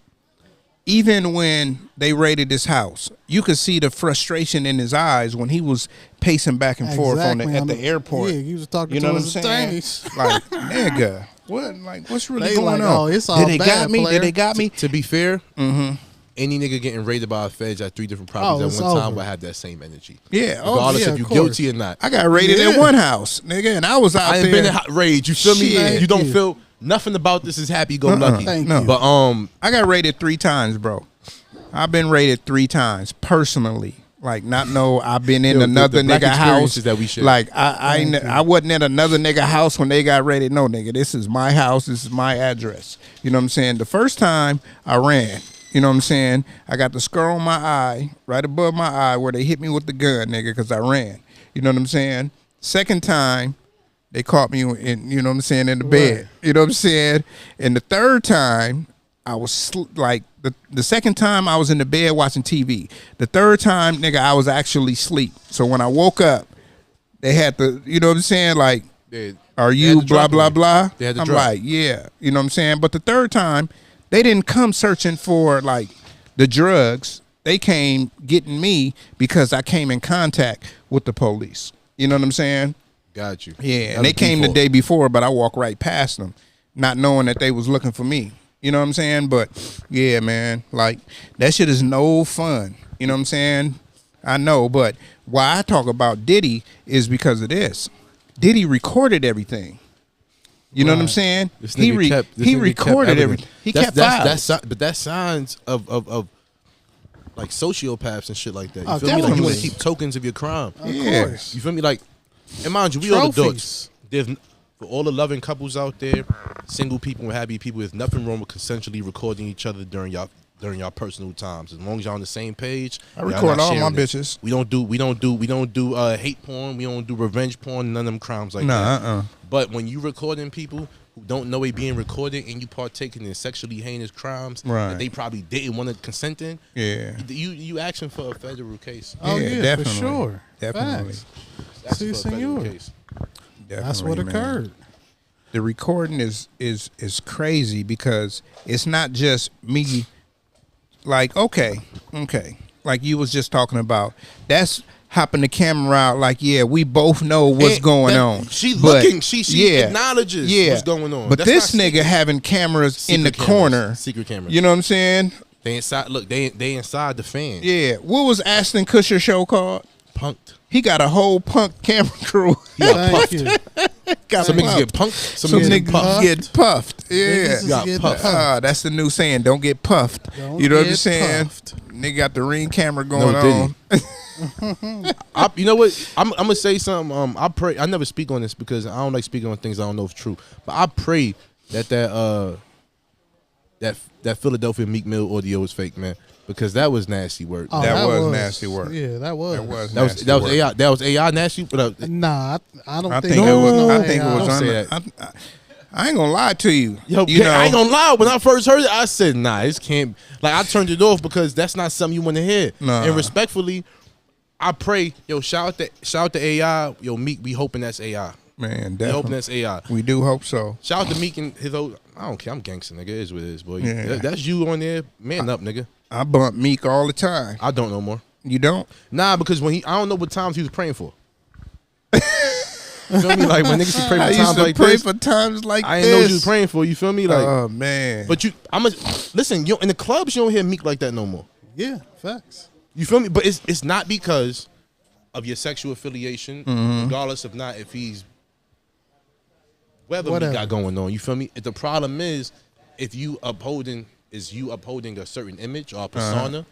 [SPEAKER 3] even when they raided his house, you could see the frustration in his eyes when he was pacing back and forth
[SPEAKER 4] Exactly.
[SPEAKER 3] at the airport.
[SPEAKER 4] Yeah, he was talking
[SPEAKER 3] You
[SPEAKER 4] to
[SPEAKER 3] know what I'm
[SPEAKER 4] his
[SPEAKER 3] saying?
[SPEAKER 4] attorneys.
[SPEAKER 3] Like, nigga, what's really
[SPEAKER 4] They
[SPEAKER 3] going
[SPEAKER 4] like,
[SPEAKER 3] on?
[SPEAKER 4] oh, it's all
[SPEAKER 3] Did they
[SPEAKER 4] bad,
[SPEAKER 3] got me?
[SPEAKER 4] player.
[SPEAKER 3] Did they got me?
[SPEAKER 5] To be fair, any nigga getting raided by a feds at 3 different properties
[SPEAKER 4] it's
[SPEAKER 5] at one time
[SPEAKER 4] over.
[SPEAKER 5] will have that same energy.
[SPEAKER 3] Yeah.
[SPEAKER 5] Regardless
[SPEAKER 4] yeah,
[SPEAKER 5] if you're
[SPEAKER 4] of course.
[SPEAKER 5] guilty or not.
[SPEAKER 3] I got raided
[SPEAKER 4] Yeah.
[SPEAKER 3] at one house, nigga, and I was out
[SPEAKER 5] I
[SPEAKER 3] there.
[SPEAKER 5] ain't been in hot rage. You feel me?
[SPEAKER 3] Shit.
[SPEAKER 5] You don't
[SPEAKER 4] Thank you.
[SPEAKER 5] feel nothing about this is happy go lucky.
[SPEAKER 4] Thank
[SPEAKER 3] No.
[SPEAKER 4] you.
[SPEAKER 5] But
[SPEAKER 3] I got raided 3 times, bro. I've been raided 3 times personally. Like, not know I've been in
[SPEAKER 5] Yo,
[SPEAKER 3] another
[SPEAKER 5] the black
[SPEAKER 3] nigga house.
[SPEAKER 5] experiences that we share.
[SPEAKER 3] Like, I wasn't at another nigga house when they got raided. No, nigga, this is my house. This is my address. You know what I'm saying? The first time I ran, you know what I'm saying? I got the scar on my eye, right above my eye, where they hit me with the gun, nigga, because I ran. You know what I'm saying? Second time, they caught me in, you know what I'm saying, in the bed. You know what I'm saying? And the third time, I was like, the second time I was in the bed watching TV. The third time, nigga, I was actually asleep. So when I woke up, they had to, you know what I'm saying? Like, are
[SPEAKER 5] they
[SPEAKER 3] you
[SPEAKER 5] had to
[SPEAKER 3] blah,
[SPEAKER 5] drop
[SPEAKER 3] blah,
[SPEAKER 5] me.
[SPEAKER 3] blah?
[SPEAKER 5] They had to
[SPEAKER 3] I'm
[SPEAKER 5] drop.
[SPEAKER 3] like, yeah. You know what I'm saying? But the third time, they didn't come searching for, like, the drugs. They came getting me because I came in contact with the police. You know what I'm saying?
[SPEAKER 5] got you.
[SPEAKER 3] Yeah,
[SPEAKER 5] That
[SPEAKER 3] and they
[SPEAKER 5] was
[SPEAKER 3] came the
[SPEAKER 5] default.
[SPEAKER 3] day before, but I walked right past them, not knowing that they was looking for me. You know what I'm saying? But yeah, man, like, that shit is no fun. You know what I'm saying? I know, but why I talk about Diddy is because of this. Diddy recorded everything. You know what I'm saying?
[SPEAKER 5] This
[SPEAKER 3] He
[SPEAKER 5] nigga kept- this
[SPEAKER 3] he
[SPEAKER 5] nigga kept
[SPEAKER 3] recorded
[SPEAKER 5] everything.
[SPEAKER 3] everything. He kept files.
[SPEAKER 5] But that's signs of like sociopaths and shit like that. You
[SPEAKER 4] Oh,
[SPEAKER 5] feel me? Like, you want
[SPEAKER 4] definitely.
[SPEAKER 5] to keep tokens of your crime.
[SPEAKER 3] Yeah.
[SPEAKER 4] course.
[SPEAKER 5] You feel me? Like, and mind you, we all adults.
[SPEAKER 4] Trophies.
[SPEAKER 5] There's for all the loving couples out there, single people and happy people. There's nothing wrong with consensually recording each other during y'all personal times. As long as y'all on the same page.
[SPEAKER 3] I
[SPEAKER 5] y'all
[SPEAKER 3] record
[SPEAKER 5] not
[SPEAKER 3] all my
[SPEAKER 5] sharing it.
[SPEAKER 3] bitches.
[SPEAKER 5] We don't do hate porn. We don't do revenge porn. None of them crimes like
[SPEAKER 3] Nah,
[SPEAKER 5] that. But when you recording people who don't know they being recorded and you partaking in sexually heinous crimes
[SPEAKER 3] Right.
[SPEAKER 5] that they probably didn't want to consent in,
[SPEAKER 3] Yeah.
[SPEAKER 5] you asking for a federal case.
[SPEAKER 4] Oh,
[SPEAKER 3] Yeah,
[SPEAKER 4] yeah,
[SPEAKER 3] definitely.
[SPEAKER 4] for sure.
[SPEAKER 3] Definitely.
[SPEAKER 4] Facts.
[SPEAKER 5] Asking
[SPEAKER 4] Si,
[SPEAKER 5] for a federal
[SPEAKER 4] senor.
[SPEAKER 5] case.
[SPEAKER 4] That's what
[SPEAKER 3] Definitely, man.
[SPEAKER 4] occurred.
[SPEAKER 3] The recording is crazy because it's not just me. Like, okay, like you was just talking about. That's hopping the camera out. Like, yeah, we both know what's
[SPEAKER 5] And
[SPEAKER 3] going
[SPEAKER 5] that-
[SPEAKER 3] on.
[SPEAKER 5] She
[SPEAKER 3] But,
[SPEAKER 5] looking. She acknowledges what's going on.
[SPEAKER 3] But
[SPEAKER 5] That's
[SPEAKER 3] this
[SPEAKER 5] not
[SPEAKER 3] nigga having cameras in the
[SPEAKER 5] secret
[SPEAKER 3] corner.
[SPEAKER 5] cameras. Secret cameras.
[SPEAKER 3] You know what I'm saying?
[SPEAKER 5] They inside. Look, they inside the fan.
[SPEAKER 3] Yeah. What was Ashton Kutcher show called?
[SPEAKER 5] Punked.
[SPEAKER 3] He got a whole punk camera crew.
[SPEAKER 4] Thank you.
[SPEAKER 3] Got
[SPEAKER 5] Some niggas
[SPEAKER 3] puffed.
[SPEAKER 5] get punked. Some
[SPEAKER 3] Some
[SPEAKER 5] niggas get
[SPEAKER 3] niggas
[SPEAKER 5] puffed.
[SPEAKER 3] get puffed. Yeah.
[SPEAKER 4] Niggas is
[SPEAKER 5] Got
[SPEAKER 4] getting
[SPEAKER 5] puffed.
[SPEAKER 4] puffed.
[SPEAKER 3] That's the new saying. Don't get puffed.
[SPEAKER 4] Don't
[SPEAKER 3] You know what I'm
[SPEAKER 4] get
[SPEAKER 3] saying?
[SPEAKER 4] puffed.
[SPEAKER 3] Nigga got the ring camera going
[SPEAKER 5] No,
[SPEAKER 3] on.
[SPEAKER 5] You know what? I'm gonna say something. I pray. I never speak on this because I don't like speaking on things I don't know if true. But I pray that that Philadelphia Meek Mill audio was fake, man, because that was nasty work.
[SPEAKER 4] Oh,
[SPEAKER 3] That was nasty work.
[SPEAKER 4] Yeah, that was.
[SPEAKER 5] That was AI. That was AI nasty. But
[SPEAKER 4] Nah, I don't
[SPEAKER 3] I
[SPEAKER 4] think
[SPEAKER 3] think
[SPEAKER 4] it
[SPEAKER 3] it
[SPEAKER 4] was.
[SPEAKER 3] was.
[SPEAKER 4] No
[SPEAKER 3] I think it
[SPEAKER 4] AI.
[SPEAKER 3] was.
[SPEAKER 5] Don't say
[SPEAKER 3] I ain't gonna lie to you.
[SPEAKER 5] yo,
[SPEAKER 3] You know,
[SPEAKER 5] I ain't gonna lie. When I first heard it, I said, "Nah, this can't." Like I turned it off because that's not something you want to hear.
[SPEAKER 3] Nah.
[SPEAKER 5] And respectfully, I pray, yo, shout out to AI, yo, Meek. We hoping that's AI.
[SPEAKER 3] man,
[SPEAKER 5] We hoping
[SPEAKER 3] definitely.
[SPEAKER 5] that's AI.
[SPEAKER 3] We do hope so.
[SPEAKER 5] Shout out to Meek and his old. I don't care. I'm gangster, nigga. It is what it is, boy.
[SPEAKER 3] Yeah.
[SPEAKER 5] That's you on there. Man up, nigga.
[SPEAKER 3] I bump Meek all the time.
[SPEAKER 5] I don't know more.
[SPEAKER 3] You don't?
[SPEAKER 5] Nah, because when I don't know what times he was praying for. You feel me? Like when niggas would pray
[SPEAKER 3] I
[SPEAKER 5] for
[SPEAKER 3] used
[SPEAKER 5] times
[SPEAKER 3] to
[SPEAKER 5] like
[SPEAKER 3] pray
[SPEAKER 5] this,
[SPEAKER 3] for times like
[SPEAKER 5] I
[SPEAKER 3] this.
[SPEAKER 5] ain't know what you was praying for. You feel me? Like,
[SPEAKER 3] Oh man.
[SPEAKER 5] but listen. You in the clubs, you don't hear Meek like that no more.
[SPEAKER 4] Yeah, facts.
[SPEAKER 5] You feel me? But it's not because of your sexual affiliation,
[SPEAKER 3] Mm-hmm.
[SPEAKER 5] regardless of not if he's whatever
[SPEAKER 4] Whatever.
[SPEAKER 5] Meek got going on. You feel me? The problem is if you upholding a certain image or a persona.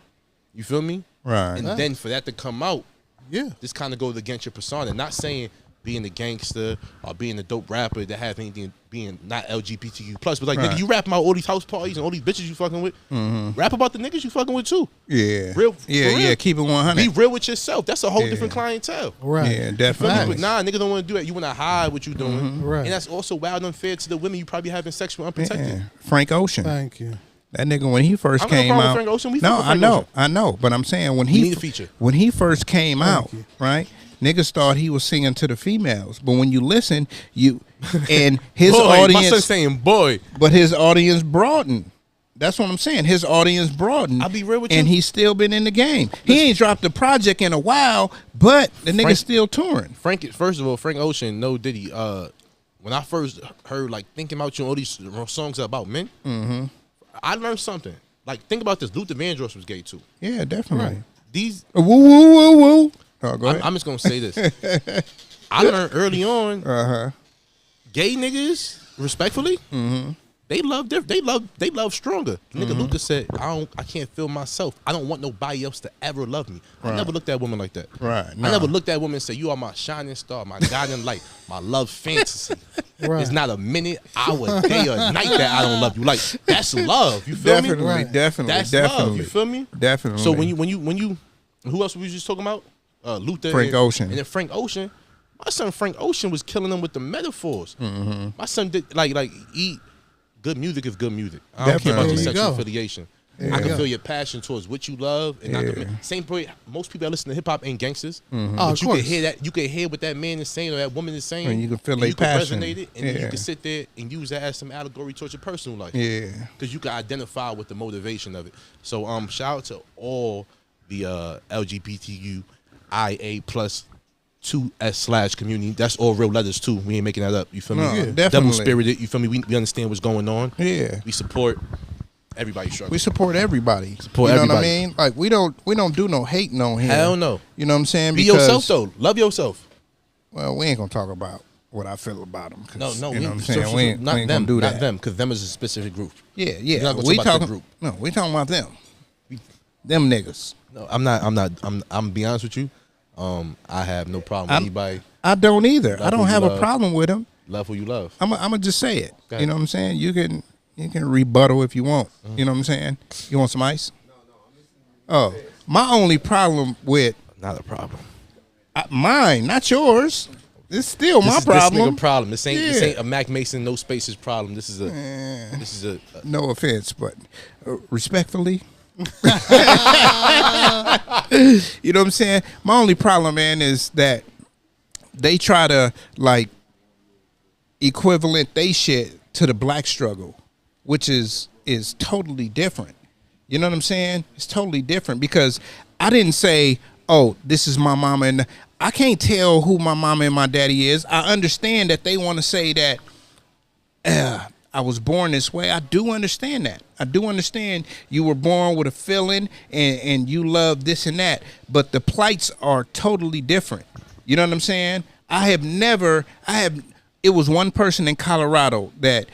[SPEAKER 5] You feel me?
[SPEAKER 3] Right.
[SPEAKER 5] And then for that to come out,
[SPEAKER 4] Yeah.
[SPEAKER 5] this kind of goes against your persona. Not saying being a gangster or being a dope rapper that have anything being not LGBTQ plus, but like
[SPEAKER 3] Right.
[SPEAKER 5] nigga, you rap about all these house parties and all these bitches you fucking with. Rap about the niggas you fucking with too.
[SPEAKER 3] Yeah.
[SPEAKER 5] Real- for
[SPEAKER 3] Yeah.
[SPEAKER 5] real.
[SPEAKER 3] Yeah. Keep it 100.
[SPEAKER 5] Be real with yourself. That's a whole
[SPEAKER 3] Yeah.
[SPEAKER 5] different clientele.
[SPEAKER 4] Right.
[SPEAKER 3] Yeah,
[SPEAKER 5] Feel me?
[SPEAKER 3] definitely.
[SPEAKER 5] But nah, nigga don't want to do that. You want to hide what you doing,
[SPEAKER 3] Mm-hmm.
[SPEAKER 4] Right.
[SPEAKER 5] and that's also wild and unfair to the women you probably having sex with unprotected.
[SPEAKER 3] Yeah. Frank Ocean.
[SPEAKER 4] Thank you.
[SPEAKER 3] That nigga when he first
[SPEAKER 5] I don't have a
[SPEAKER 3] came
[SPEAKER 5] problem with
[SPEAKER 3] out.
[SPEAKER 5] Frank Ocean. We
[SPEAKER 3] No,
[SPEAKER 5] fuck with
[SPEAKER 3] I
[SPEAKER 5] Frank
[SPEAKER 3] know,
[SPEAKER 5] Ocean.
[SPEAKER 3] I know. But I'm saying when
[SPEAKER 5] We need a feature.
[SPEAKER 3] when he first came out,
[SPEAKER 4] you.
[SPEAKER 3] right? Niggas thought he was singing to the females, but when you listen, and his
[SPEAKER 5] Boy, my
[SPEAKER 3] audience,
[SPEAKER 5] son saying boy.
[SPEAKER 3] but his audience broadened. That's what I'm saying. His audience broadened.
[SPEAKER 5] I'll be real with
[SPEAKER 3] and
[SPEAKER 5] you.
[SPEAKER 3] he's still been in the game. He ain't dropped a project in a while, but the nigga's
[SPEAKER 5] Frank-
[SPEAKER 3] still touring.
[SPEAKER 5] First of all, Frank Ocean, no Diddy. When I first heard like thinking about you, all these songs about men, I learned something. Like think about this. Luther Vandross was gay too.
[SPEAKER 3] Yeah, definitely.
[SPEAKER 5] These
[SPEAKER 3] Woo woo woo woo. Oh, go ahead.
[SPEAKER 5] I'm just gonna say this. I learned early on, gay niggas, respectfully, they love stronger. Nigga Luther said, I can't feel myself. I don't want nobody else to ever love me. I never looked at a woman like that.
[SPEAKER 3] Right,
[SPEAKER 5] I
[SPEAKER 3] nah.
[SPEAKER 5] never looked at a woman and said, you are my shining star, my guiding light, my love fantasy.
[SPEAKER 4] Right.
[SPEAKER 5] It's not a minute, hour, day, or night that I don't love you. Like that's love. You feel
[SPEAKER 3] Definitely,
[SPEAKER 5] me?
[SPEAKER 4] Right.
[SPEAKER 3] definitely,
[SPEAKER 5] That's
[SPEAKER 3] definitely.
[SPEAKER 5] love. You feel me?
[SPEAKER 3] Definitely.
[SPEAKER 5] So when you, who else were we just talking about? Luther,
[SPEAKER 3] Frank Ocean.
[SPEAKER 5] and then Frank Ocean. My son Frank Ocean was killing them with the metaphors. My son did like eat good music is good music. I don't care about your
[SPEAKER 3] Definitely.
[SPEAKER 4] There you
[SPEAKER 5] sexual
[SPEAKER 4] go.
[SPEAKER 5] affiliation.
[SPEAKER 3] There
[SPEAKER 5] I
[SPEAKER 3] you
[SPEAKER 5] can
[SPEAKER 4] go.
[SPEAKER 5] feel your passion towards what you love, and not
[SPEAKER 3] Yeah.
[SPEAKER 5] the same point. Most people that listen to hip hop ain't gangsters,
[SPEAKER 4] Oh,
[SPEAKER 5] but
[SPEAKER 4] of
[SPEAKER 5] you
[SPEAKER 4] course.
[SPEAKER 5] can hear that. You can hear what that man is saying or that woman is saying,
[SPEAKER 3] And you can feel
[SPEAKER 5] and
[SPEAKER 3] their
[SPEAKER 5] you can
[SPEAKER 3] passion.
[SPEAKER 5] resonate it, and then you
[SPEAKER 3] Yeah.
[SPEAKER 5] can sit there and use that as some allegory towards your personal life.
[SPEAKER 3] Yeah.
[SPEAKER 5] Because you can identify with the motivation of it. So shout out to all the LGBTQIA plus 2S/ community. That's all real letters too. We ain't making that up. You feel me?
[SPEAKER 3] No,
[SPEAKER 5] Yeah.
[SPEAKER 3] definitely.
[SPEAKER 5] Double spirited. You feel me? We understand what's going on.
[SPEAKER 3] Yeah.
[SPEAKER 5] We support everybody struggling.
[SPEAKER 3] We support everybody.
[SPEAKER 5] Support
[SPEAKER 3] you know
[SPEAKER 5] everybody.
[SPEAKER 3] what I mean? Like we don't do no hating on here.
[SPEAKER 5] Hell no.
[SPEAKER 3] You know what I'm saying?
[SPEAKER 5] Be
[SPEAKER 3] Because,
[SPEAKER 5] yourself though. Love yourself.
[SPEAKER 3] Well, we ain't gonna talk about what I feel about them.
[SPEAKER 5] No,
[SPEAKER 3] You know what I'm
[SPEAKER 5] so-
[SPEAKER 3] saying?
[SPEAKER 5] so-
[SPEAKER 3] we ain't,
[SPEAKER 5] not
[SPEAKER 3] we ain't
[SPEAKER 5] them,
[SPEAKER 3] gonna do that.
[SPEAKER 5] Not them, because them is a specific group.
[SPEAKER 3] Yeah,
[SPEAKER 5] You're
[SPEAKER 3] yeah.
[SPEAKER 5] not gonna
[SPEAKER 3] We
[SPEAKER 5] talk about the
[SPEAKER 3] talking.
[SPEAKER 5] group.
[SPEAKER 3] No, we talking about them. Them niggas.
[SPEAKER 5] No, I'm be honest with you. I have no problem with anybody.
[SPEAKER 3] I don't either. I
[SPEAKER 5] Love
[SPEAKER 3] don't
[SPEAKER 5] who you
[SPEAKER 3] have a
[SPEAKER 5] love.
[SPEAKER 3] problem with them.
[SPEAKER 5] Love who you love.
[SPEAKER 3] I'm gonna just say it.
[SPEAKER 5] Go
[SPEAKER 3] You
[SPEAKER 5] ahead.
[SPEAKER 3] know what I'm saying? You can rebuttal if you want.
[SPEAKER 5] Mm-hmm.
[SPEAKER 3] You know what I'm saying? You want some ice? Oh, my only problem with
[SPEAKER 5] Not a problem.
[SPEAKER 3] mine, not yours. It's still my
[SPEAKER 5] This is
[SPEAKER 3] problem.
[SPEAKER 5] This nigga problem. This
[SPEAKER 3] Yeah.
[SPEAKER 5] ain't a Mack Mason no spaces problem. This is a
[SPEAKER 3] No offense, but respectfully. You know what I'm saying? My only problem, man, is that they try to like equivalent they shit to the black struggle, which is totally different. You know what I'm saying? It's totally different because I didn't say, oh, this is my mama, and I can't tell who my mama and my daddy is. I understand that they want to say that I was born this way. I do understand that. I do understand you were born with a feeling and you love this and that. But the plights are totally different. You know what I'm saying? It was one person in Colorado that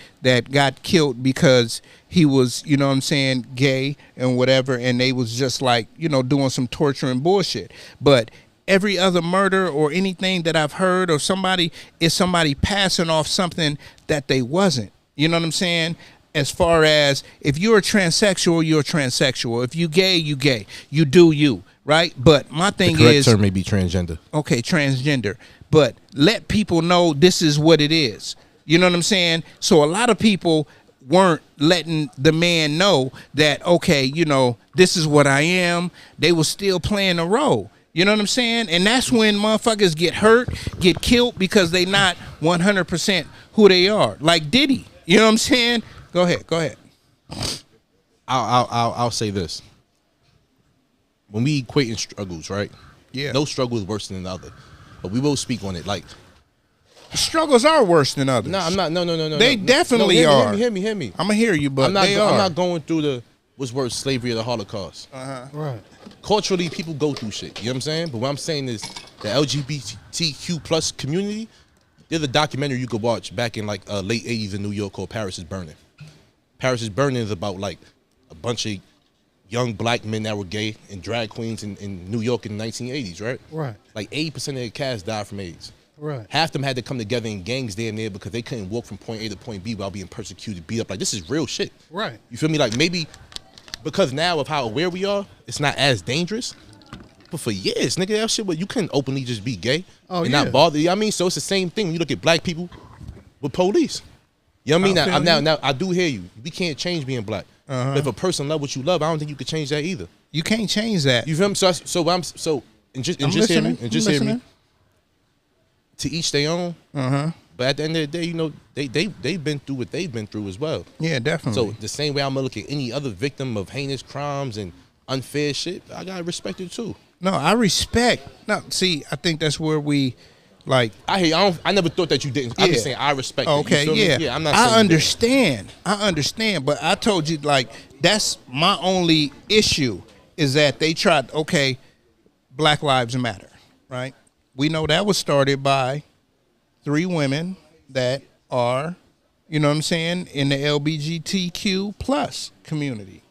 [SPEAKER 3] got killed because he was, you know what I'm saying, gay and whatever. And they was just like, you know, doing some torture and bullshit. But every other murder or anything that I've heard of somebody is somebody passing off something that they wasn't. You know what I'm saying? as far as if you're a transsexual, you're a transsexual. If you gay, you gay. You do you, right? But my thing
[SPEAKER 5] The correct
[SPEAKER 3] is,
[SPEAKER 5] term may be transgender.
[SPEAKER 3] okay, transgender. But let people know this is what it is. You know what I'm saying? So a lot of people weren't letting the man know that, okay, you know, this is what I am. They were still playing a role. You know what I'm saying? And that's when motherfuckers get hurt, get killed because they not 100% who they are. Like Diddy. You know what I'm saying? Go ahead.
[SPEAKER 5] I'll say this. When we equating struggles, right?
[SPEAKER 3] Yeah.
[SPEAKER 5] No struggle is worse than the other. But we will speak on it. Like,
[SPEAKER 3] struggles are worse than others.
[SPEAKER 5] no, I'm not. No.
[SPEAKER 3] They definitely are.
[SPEAKER 5] Hear me.
[SPEAKER 3] I'm gonna hear you, but
[SPEAKER 5] I'm not.
[SPEAKER 3] they are.
[SPEAKER 5] I'm not going through the what's worse, slavery or the Holocaust.
[SPEAKER 4] Right.
[SPEAKER 5] Culturally, people go through shit. You know what I'm saying? But what I'm saying is the LGBTQ plus community. There's a documentary you could watch back in like late 80s in New York called Paris is Burning. Paris is Burning is about like a bunch of young black men that were gay and drag queens in New York in the 1980s, right?
[SPEAKER 4] Right.
[SPEAKER 5] Like 80% of the cast died from AIDS.
[SPEAKER 4] Right.
[SPEAKER 5] Half them had to come together in gangs damn near because they couldn't walk from point A to point B while being persecuted, beat up. Like, this is real shit.
[SPEAKER 4] Right.
[SPEAKER 5] You feel me? Like, maybe because now of how aware we are, it's not as dangerous. But for years, nigga, that shit, you couldn't openly just be gay and not bother you. I mean, so it's the same thing when you look at black people with police. You know what I mean? Now, I do hear you. We can't change being black. But if a person love what you love, I don't think you could change that either.
[SPEAKER 3] You can't change that.
[SPEAKER 5] You feel me? Just hear me. To each their own. But at the end of the day, you know, they've been through what they've been through as well.
[SPEAKER 3] Yeah, definitely.
[SPEAKER 5] So the same way I'm gonna look at any other victim of heinous crimes and unfair shit, I gotta respect it too.
[SPEAKER 3] No, I respect. No, see, I think that's where we, like.
[SPEAKER 5] I hear. I never thought that you didn't. I'm just saying I respect.
[SPEAKER 3] Okay,
[SPEAKER 5] it. You feel
[SPEAKER 3] yeah.
[SPEAKER 5] me? Yeah, I'm not.
[SPEAKER 3] I understand. I understand, but I told you, like, that's my only issue is that they tried. Okay, Black Lives Matter, right? We know that was started by 3 women that are, you know what I'm saying, in the LGBTQ plus community.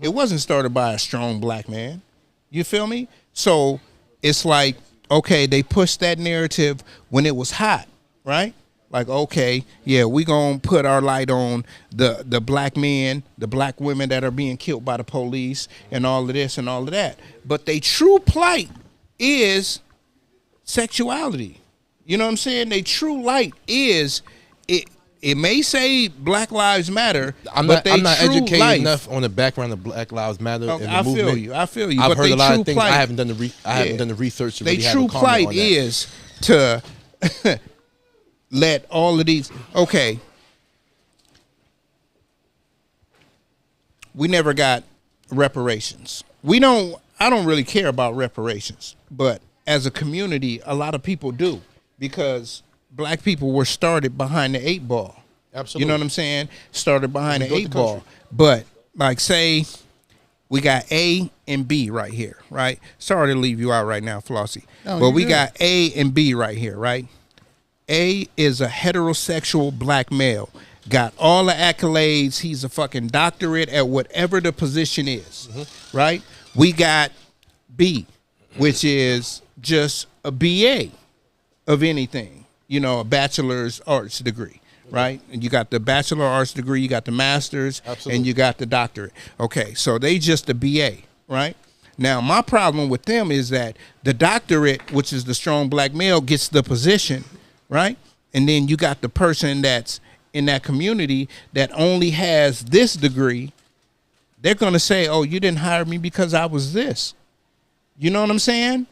[SPEAKER 3] It wasn't started by a strong black man. You feel me? So it's like, okay, they pushed that narrative when it was hot, right? Like, okay, yeah, we gonna put our light on the black men, the black women that are being killed by the police and all of this and all of that. But their true plight is sexuality. You know what I'm saying? Their true light is it. It may say Black Lives Matter,
[SPEAKER 5] I'm
[SPEAKER 3] but
[SPEAKER 5] not educated enough on the background of Black Lives Matter and the movement.
[SPEAKER 3] I feel you.
[SPEAKER 5] I've
[SPEAKER 3] but
[SPEAKER 5] heard a lot of things.
[SPEAKER 3] Plight,
[SPEAKER 5] I haven't done the research to really have a
[SPEAKER 3] true
[SPEAKER 5] comment
[SPEAKER 3] plight
[SPEAKER 5] on that.
[SPEAKER 3] is to let all of these. Okay, we never got reparations. I don't really care about reparations, but as a community, a lot of people do because black people were started behind the 8 ball.
[SPEAKER 5] Absolutely.
[SPEAKER 3] You know what I'm saying? Started behind the 8 ball. But like, say we got A and B right here, right? Sorry to leave you out right now, Flossie. But we got A and B right here, right? A is a heterosexual black male. Got all the accolades. He's a fucking doctorate at whatever the position is, right? We got B, which is just a BA of anything. You know, a bachelor's arts degree, right? And you got the bachelor arts degree, you got the master's, and you got the doctorate. Okay, so they just a BA, right? Now, my problem with them is that the doctorate, which is the strong black male, gets the position, right? And then you got the person that's in that community that only has this degree. They're going to say, oh, you didn't hire me because I was this. You know what I'm saying?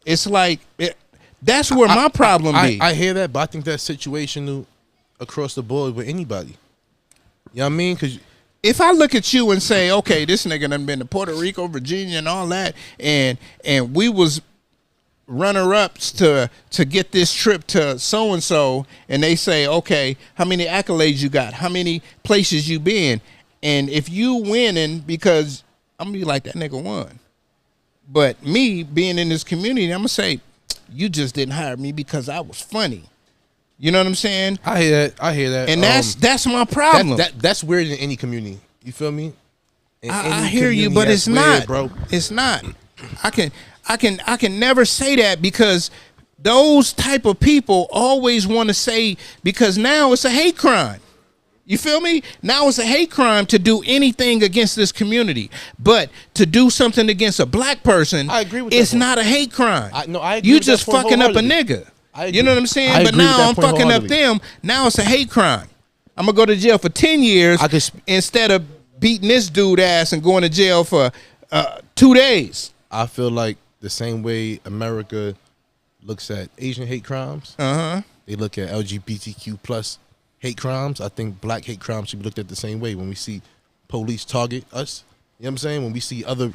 [SPEAKER 3] It's like... That's where my problem be.
[SPEAKER 5] I hear that, but I think that's situational across the board with anybody. You know what I mean? Because
[SPEAKER 3] if I look at you and say, okay, this nigga done been to Puerto Rico, Virginia, and all that, and we was runner-ups to get this trip to so-and-so, and they say, okay, how many accolades you got? How many places you been? And if you winning, because I'm going to be like, that nigga won. But me being in this community, I'm going to say, you just didn't hire me because I was funny. You know what I'm saying?
[SPEAKER 5] I hear that.
[SPEAKER 3] And that's my problem.
[SPEAKER 5] That's weird in any community. You feel me?
[SPEAKER 3] I hear you, but it's not, bro. It's not. I can never say that because those type of people always want to say, because now it's a hate crime. You feel me? Now it's a hate crime to do anything against this community, but to do something against a black person,
[SPEAKER 5] I agree with
[SPEAKER 3] it's
[SPEAKER 5] that point.
[SPEAKER 3] not a hate crime.
[SPEAKER 5] I agree
[SPEAKER 3] You
[SPEAKER 5] with that
[SPEAKER 3] just
[SPEAKER 5] point
[SPEAKER 3] fucking up a
[SPEAKER 5] wholeheartedly.
[SPEAKER 3] nigga.
[SPEAKER 5] I agree.
[SPEAKER 3] You know what I'm saying?
[SPEAKER 5] I
[SPEAKER 3] But
[SPEAKER 5] agree with
[SPEAKER 3] now
[SPEAKER 5] that
[SPEAKER 3] I'm
[SPEAKER 5] point
[SPEAKER 3] fucking up
[SPEAKER 5] wholeheartedly.
[SPEAKER 3] them. Now it's a hate crime. I'm gonna go to jail for 10 years
[SPEAKER 5] I could
[SPEAKER 3] instead of beating this dude ass and going to jail for 2 days.
[SPEAKER 5] I feel like the same way America looks at Asian hate crimes, they look at LGBTQ plus hate crimes. I think black hate crimes should be looked at the same way. When we see police target us, you know what I'm saying? When we see other,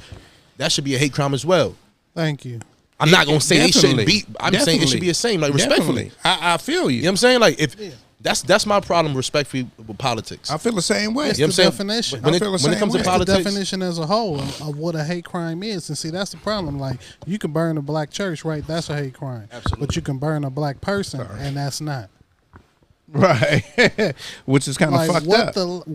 [SPEAKER 5] that should be a hate crime as well.
[SPEAKER 4] Thank you.
[SPEAKER 5] I'm not gonna say they shouldn't be.
[SPEAKER 3] Definitely.
[SPEAKER 5] I'm saying it should be the same, like respectfully.
[SPEAKER 3] Definitely. I feel you.
[SPEAKER 5] You know what I'm saying? Like if that's my problem, respectfully, with politics.
[SPEAKER 3] I feel the same way.
[SPEAKER 4] It's
[SPEAKER 5] You know
[SPEAKER 4] the
[SPEAKER 5] what I'm saying?
[SPEAKER 4] definition.
[SPEAKER 5] When
[SPEAKER 3] I
[SPEAKER 5] it,
[SPEAKER 3] feel the
[SPEAKER 5] when it
[SPEAKER 3] same
[SPEAKER 5] comes
[SPEAKER 3] way.
[SPEAKER 5] to
[SPEAKER 3] It's the
[SPEAKER 5] politics,
[SPEAKER 4] The definition as a whole of what a hate crime is. And see, that's the problem. Like, you can burn a black church, right? That's a hate crime.
[SPEAKER 5] Absolutely.
[SPEAKER 4] But you can burn a black person, and that's not.
[SPEAKER 3] Right. Which is kind of
[SPEAKER 4] Like,
[SPEAKER 3] fucked up.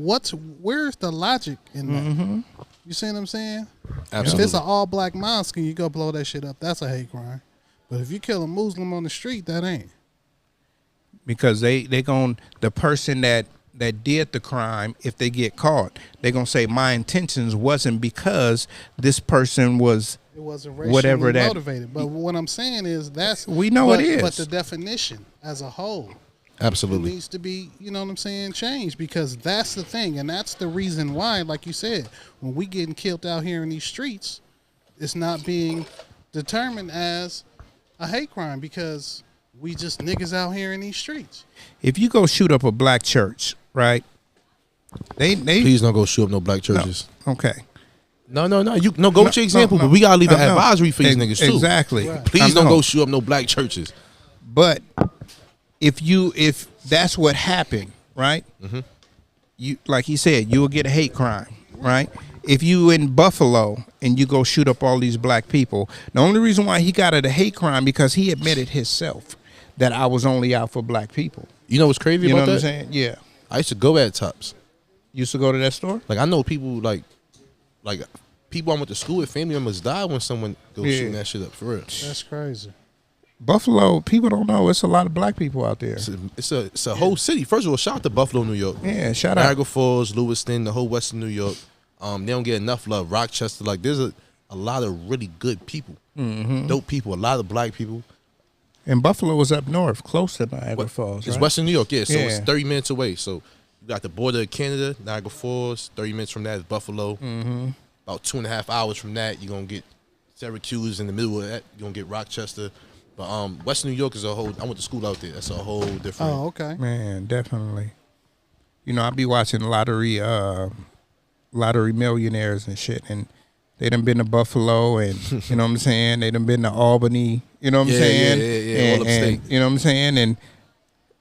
[SPEAKER 4] Where's the logic in that? You see what I'm saying? If
[SPEAKER 5] absolutely.
[SPEAKER 4] it's an all black mosque and you go blow that shit up, that's a hate crime. But if you kill a Muslim on the street, that ain't.
[SPEAKER 3] Because they gon' the person that did the crime, if they get caught, they gonna say my intentions wasn't because this person was
[SPEAKER 4] It wasn't racially
[SPEAKER 3] whatever that
[SPEAKER 4] motivated. But what I'm saying is that's
[SPEAKER 3] We know
[SPEAKER 4] but,
[SPEAKER 3] it is.
[SPEAKER 4] But the definition as a whole
[SPEAKER 5] Absolutely.
[SPEAKER 4] needs to be, you know what I'm saying, changed, because that's the thing, and that's the reason why, like you said, when we getting killed out here in these streets, it's not being determined as a hate crime because we just niggas out here in these streets.
[SPEAKER 3] if you go shoot up a black church, right? They
[SPEAKER 5] Please don't go shoot up no black churches.
[SPEAKER 3] okay.
[SPEAKER 5] No. You go with your example, but we gotta leave an
[SPEAKER 3] No.
[SPEAKER 5] advisory for these niggas too.
[SPEAKER 3] Exactly.
[SPEAKER 4] Right.
[SPEAKER 5] Please don't go shoot up no black churches.
[SPEAKER 3] But if that's what happened, right? You like he said, you will get a hate crime, right? If you in Buffalo and you go shoot up all these black people, the only reason why he got it a hate crime because he admitted himself that I was only out for black people.
[SPEAKER 5] You know what's crazy
[SPEAKER 3] You know
[SPEAKER 5] about
[SPEAKER 3] what I'm
[SPEAKER 5] that?
[SPEAKER 3] saying? Yeah.
[SPEAKER 5] I used to go at Tops.
[SPEAKER 3] Used to go to that store?
[SPEAKER 5] Like I know people like people I went to school with, family members die when someone goes
[SPEAKER 3] Yeah.
[SPEAKER 5] shooting that shit up for real.
[SPEAKER 4] That's crazy.
[SPEAKER 3] Buffalo, people don't know. It's a lot of black people out there.
[SPEAKER 5] It's a whole city. First of all, shout out to Buffalo, New York.
[SPEAKER 3] Yeah, shout out.
[SPEAKER 5] Niagara Falls, Lewiston, the whole western New York. They don't get enough love. Rochester, like there's a lot of really good people, dope people, a lot of black people.
[SPEAKER 3] And Buffalo was up north, close to Niagara Falls,
[SPEAKER 5] It's
[SPEAKER 3] right?
[SPEAKER 5] western New York, yeah. So it's
[SPEAKER 3] Yeah.
[SPEAKER 5] 30 minutes away. So you got the border of Canada, Niagara Falls. 30 minutes from that is Buffalo. About 2.5 hours from that, you're gonna get Syracuse. In the middle of that, you're gonna get Rochester. But Western New York is a whole. I went to school out there. That's a whole different.
[SPEAKER 4] Oh, okay.
[SPEAKER 3] Man, definitely. You know, I be watching lottery millionaires and shit, and they done been to Buffalo, and you know what I'm saying. They done been to Albany. You know what I'm
[SPEAKER 5] Yeah,
[SPEAKER 3] saying.
[SPEAKER 5] yeah, all upstate.
[SPEAKER 3] And, you know what I'm saying. And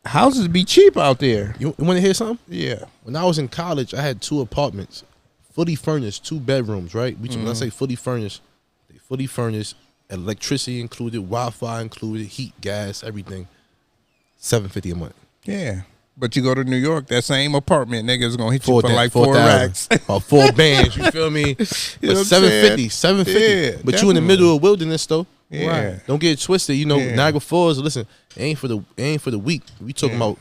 [SPEAKER 3] houses be cheap out there.
[SPEAKER 5] You want to hear something?
[SPEAKER 3] Yeah.
[SPEAKER 5] When I was in college, I had 2 apartments, fully furnished, 2 bedrooms. Right? When I say fully furnished, they fully furnished, electricity included, Wi-Fi included, heat, gas, everything. $750 a month.
[SPEAKER 3] Yeah. But you go to New York, that same apartment, niggas gonna hit you for like 4
[SPEAKER 5] 4,000.
[SPEAKER 3] racks.
[SPEAKER 5] Or 4 bands, you feel me?
[SPEAKER 3] You know
[SPEAKER 5] But
[SPEAKER 3] what I'm
[SPEAKER 5] $750,
[SPEAKER 3] saying?
[SPEAKER 5] $750.
[SPEAKER 3] Yeah,
[SPEAKER 5] But you in the
[SPEAKER 3] definitely.
[SPEAKER 5] middle of wilderness though.
[SPEAKER 3] Yeah.
[SPEAKER 4] Right.
[SPEAKER 5] Don't get it twisted. You know,
[SPEAKER 3] Yeah.
[SPEAKER 5] Niagara Falls, listen, it ain't for the weak. We talking about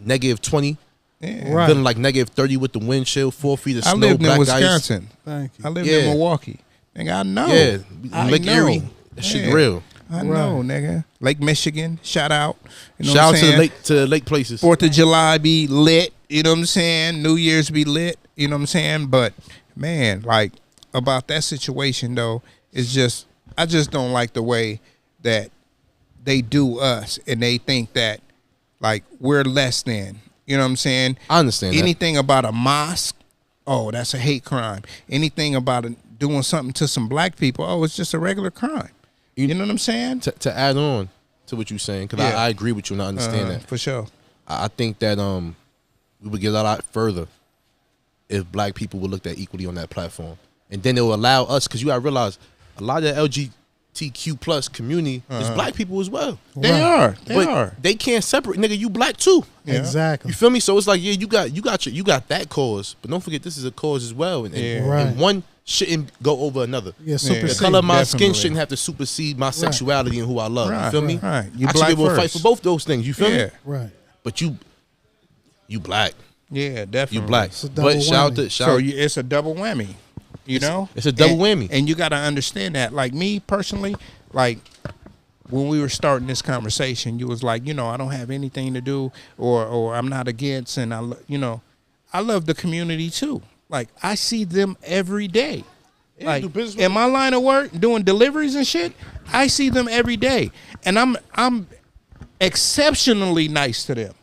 [SPEAKER 5] -20,
[SPEAKER 3] Yeah.
[SPEAKER 4] Right.
[SPEAKER 5] feeling like -30 with the wind chill, 4 feet of
[SPEAKER 3] I
[SPEAKER 5] snow,
[SPEAKER 3] lived in
[SPEAKER 5] black
[SPEAKER 3] Wisconsin.
[SPEAKER 4] Thank you.
[SPEAKER 3] I lived
[SPEAKER 5] Yeah.
[SPEAKER 3] in Milwaukee. Nigga, I know.
[SPEAKER 5] ice. Yeah,
[SPEAKER 3] I
[SPEAKER 5] Lake
[SPEAKER 3] know.
[SPEAKER 5] Erie. That shit
[SPEAKER 3] Yeah.
[SPEAKER 5] real.
[SPEAKER 3] I know, nigga. Lake Michigan, shout out. You know
[SPEAKER 5] Shout out
[SPEAKER 3] what I'm saying?
[SPEAKER 5] to the lake places.
[SPEAKER 3] 4th of July be lit. You know what I'm saying? New Year's be lit. You know what I'm saying? But man, like about that situation though, it's just I just don't like the way that they do us, and they think that like we're less than. You know what I'm saying?
[SPEAKER 5] I understand that.
[SPEAKER 3] Anything about a mosque, oh, that's a hate crime. Anything about doing something to some black people, oh, it's just a regular crime. You know what I'm saying?
[SPEAKER 5] To add on to what you're saying, because
[SPEAKER 3] Yeah.
[SPEAKER 5] I agree with you and I understand that.
[SPEAKER 3] For sure.
[SPEAKER 5] I think that we would get a lot further if black people were looked at equally on that platform, and then it will allow us, because you gotta realize a lot of the LGBTQ plus community is black people as well.
[SPEAKER 3] They
[SPEAKER 4] Right.
[SPEAKER 3] are. They
[SPEAKER 5] But
[SPEAKER 3] are.
[SPEAKER 5] they can't separate, nigga. You black too.
[SPEAKER 3] Yeah.
[SPEAKER 4] Exactly.
[SPEAKER 5] You feel me? So it's like, yeah, you got that cause, but don't forget this is a cause as well, and,
[SPEAKER 3] Yeah.
[SPEAKER 4] Right.
[SPEAKER 5] and one shouldn't go over another.
[SPEAKER 4] Yeah,
[SPEAKER 5] The
[SPEAKER 4] supersede.
[SPEAKER 5] color of my skin
[SPEAKER 3] Definitely.
[SPEAKER 5] shouldn't have to supersede my sexuality and who I love.
[SPEAKER 3] Right,
[SPEAKER 5] You feel me?
[SPEAKER 3] right. You
[SPEAKER 5] I should
[SPEAKER 3] black
[SPEAKER 5] be able to fight
[SPEAKER 3] first.
[SPEAKER 5] for both those things. You feel
[SPEAKER 3] Yeah.
[SPEAKER 5] me?
[SPEAKER 4] Right.
[SPEAKER 5] But you black.
[SPEAKER 3] Yeah, definitely.
[SPEAKER 5] You black.
[SPEAKER 4] a double
[SPEAKER 5] But shout
[SPEAKER 4] whammy.
[SPEAKER 5] to
[SPEAKER 3] So
[SPEAKER 5] shout.
[SPEAKER 3] it's a double whammy. You know,
[SPEAKER 5] it's a double
[SPEAKER 3] And-
[SPEAKER 5] whammy.
[SPEAKER 3] and you got to understand that. Like me personally, like when we were starting this conversation, you was like, you know, I don't have anything to do, or I'm not against, and I love the community too. Like I see them every day. Like
[SPEAKER 5] do business with
[SPEAKER 3] in my line of work, doing deliveries and shit, I see them every day, and I'm exceptionally nice to them.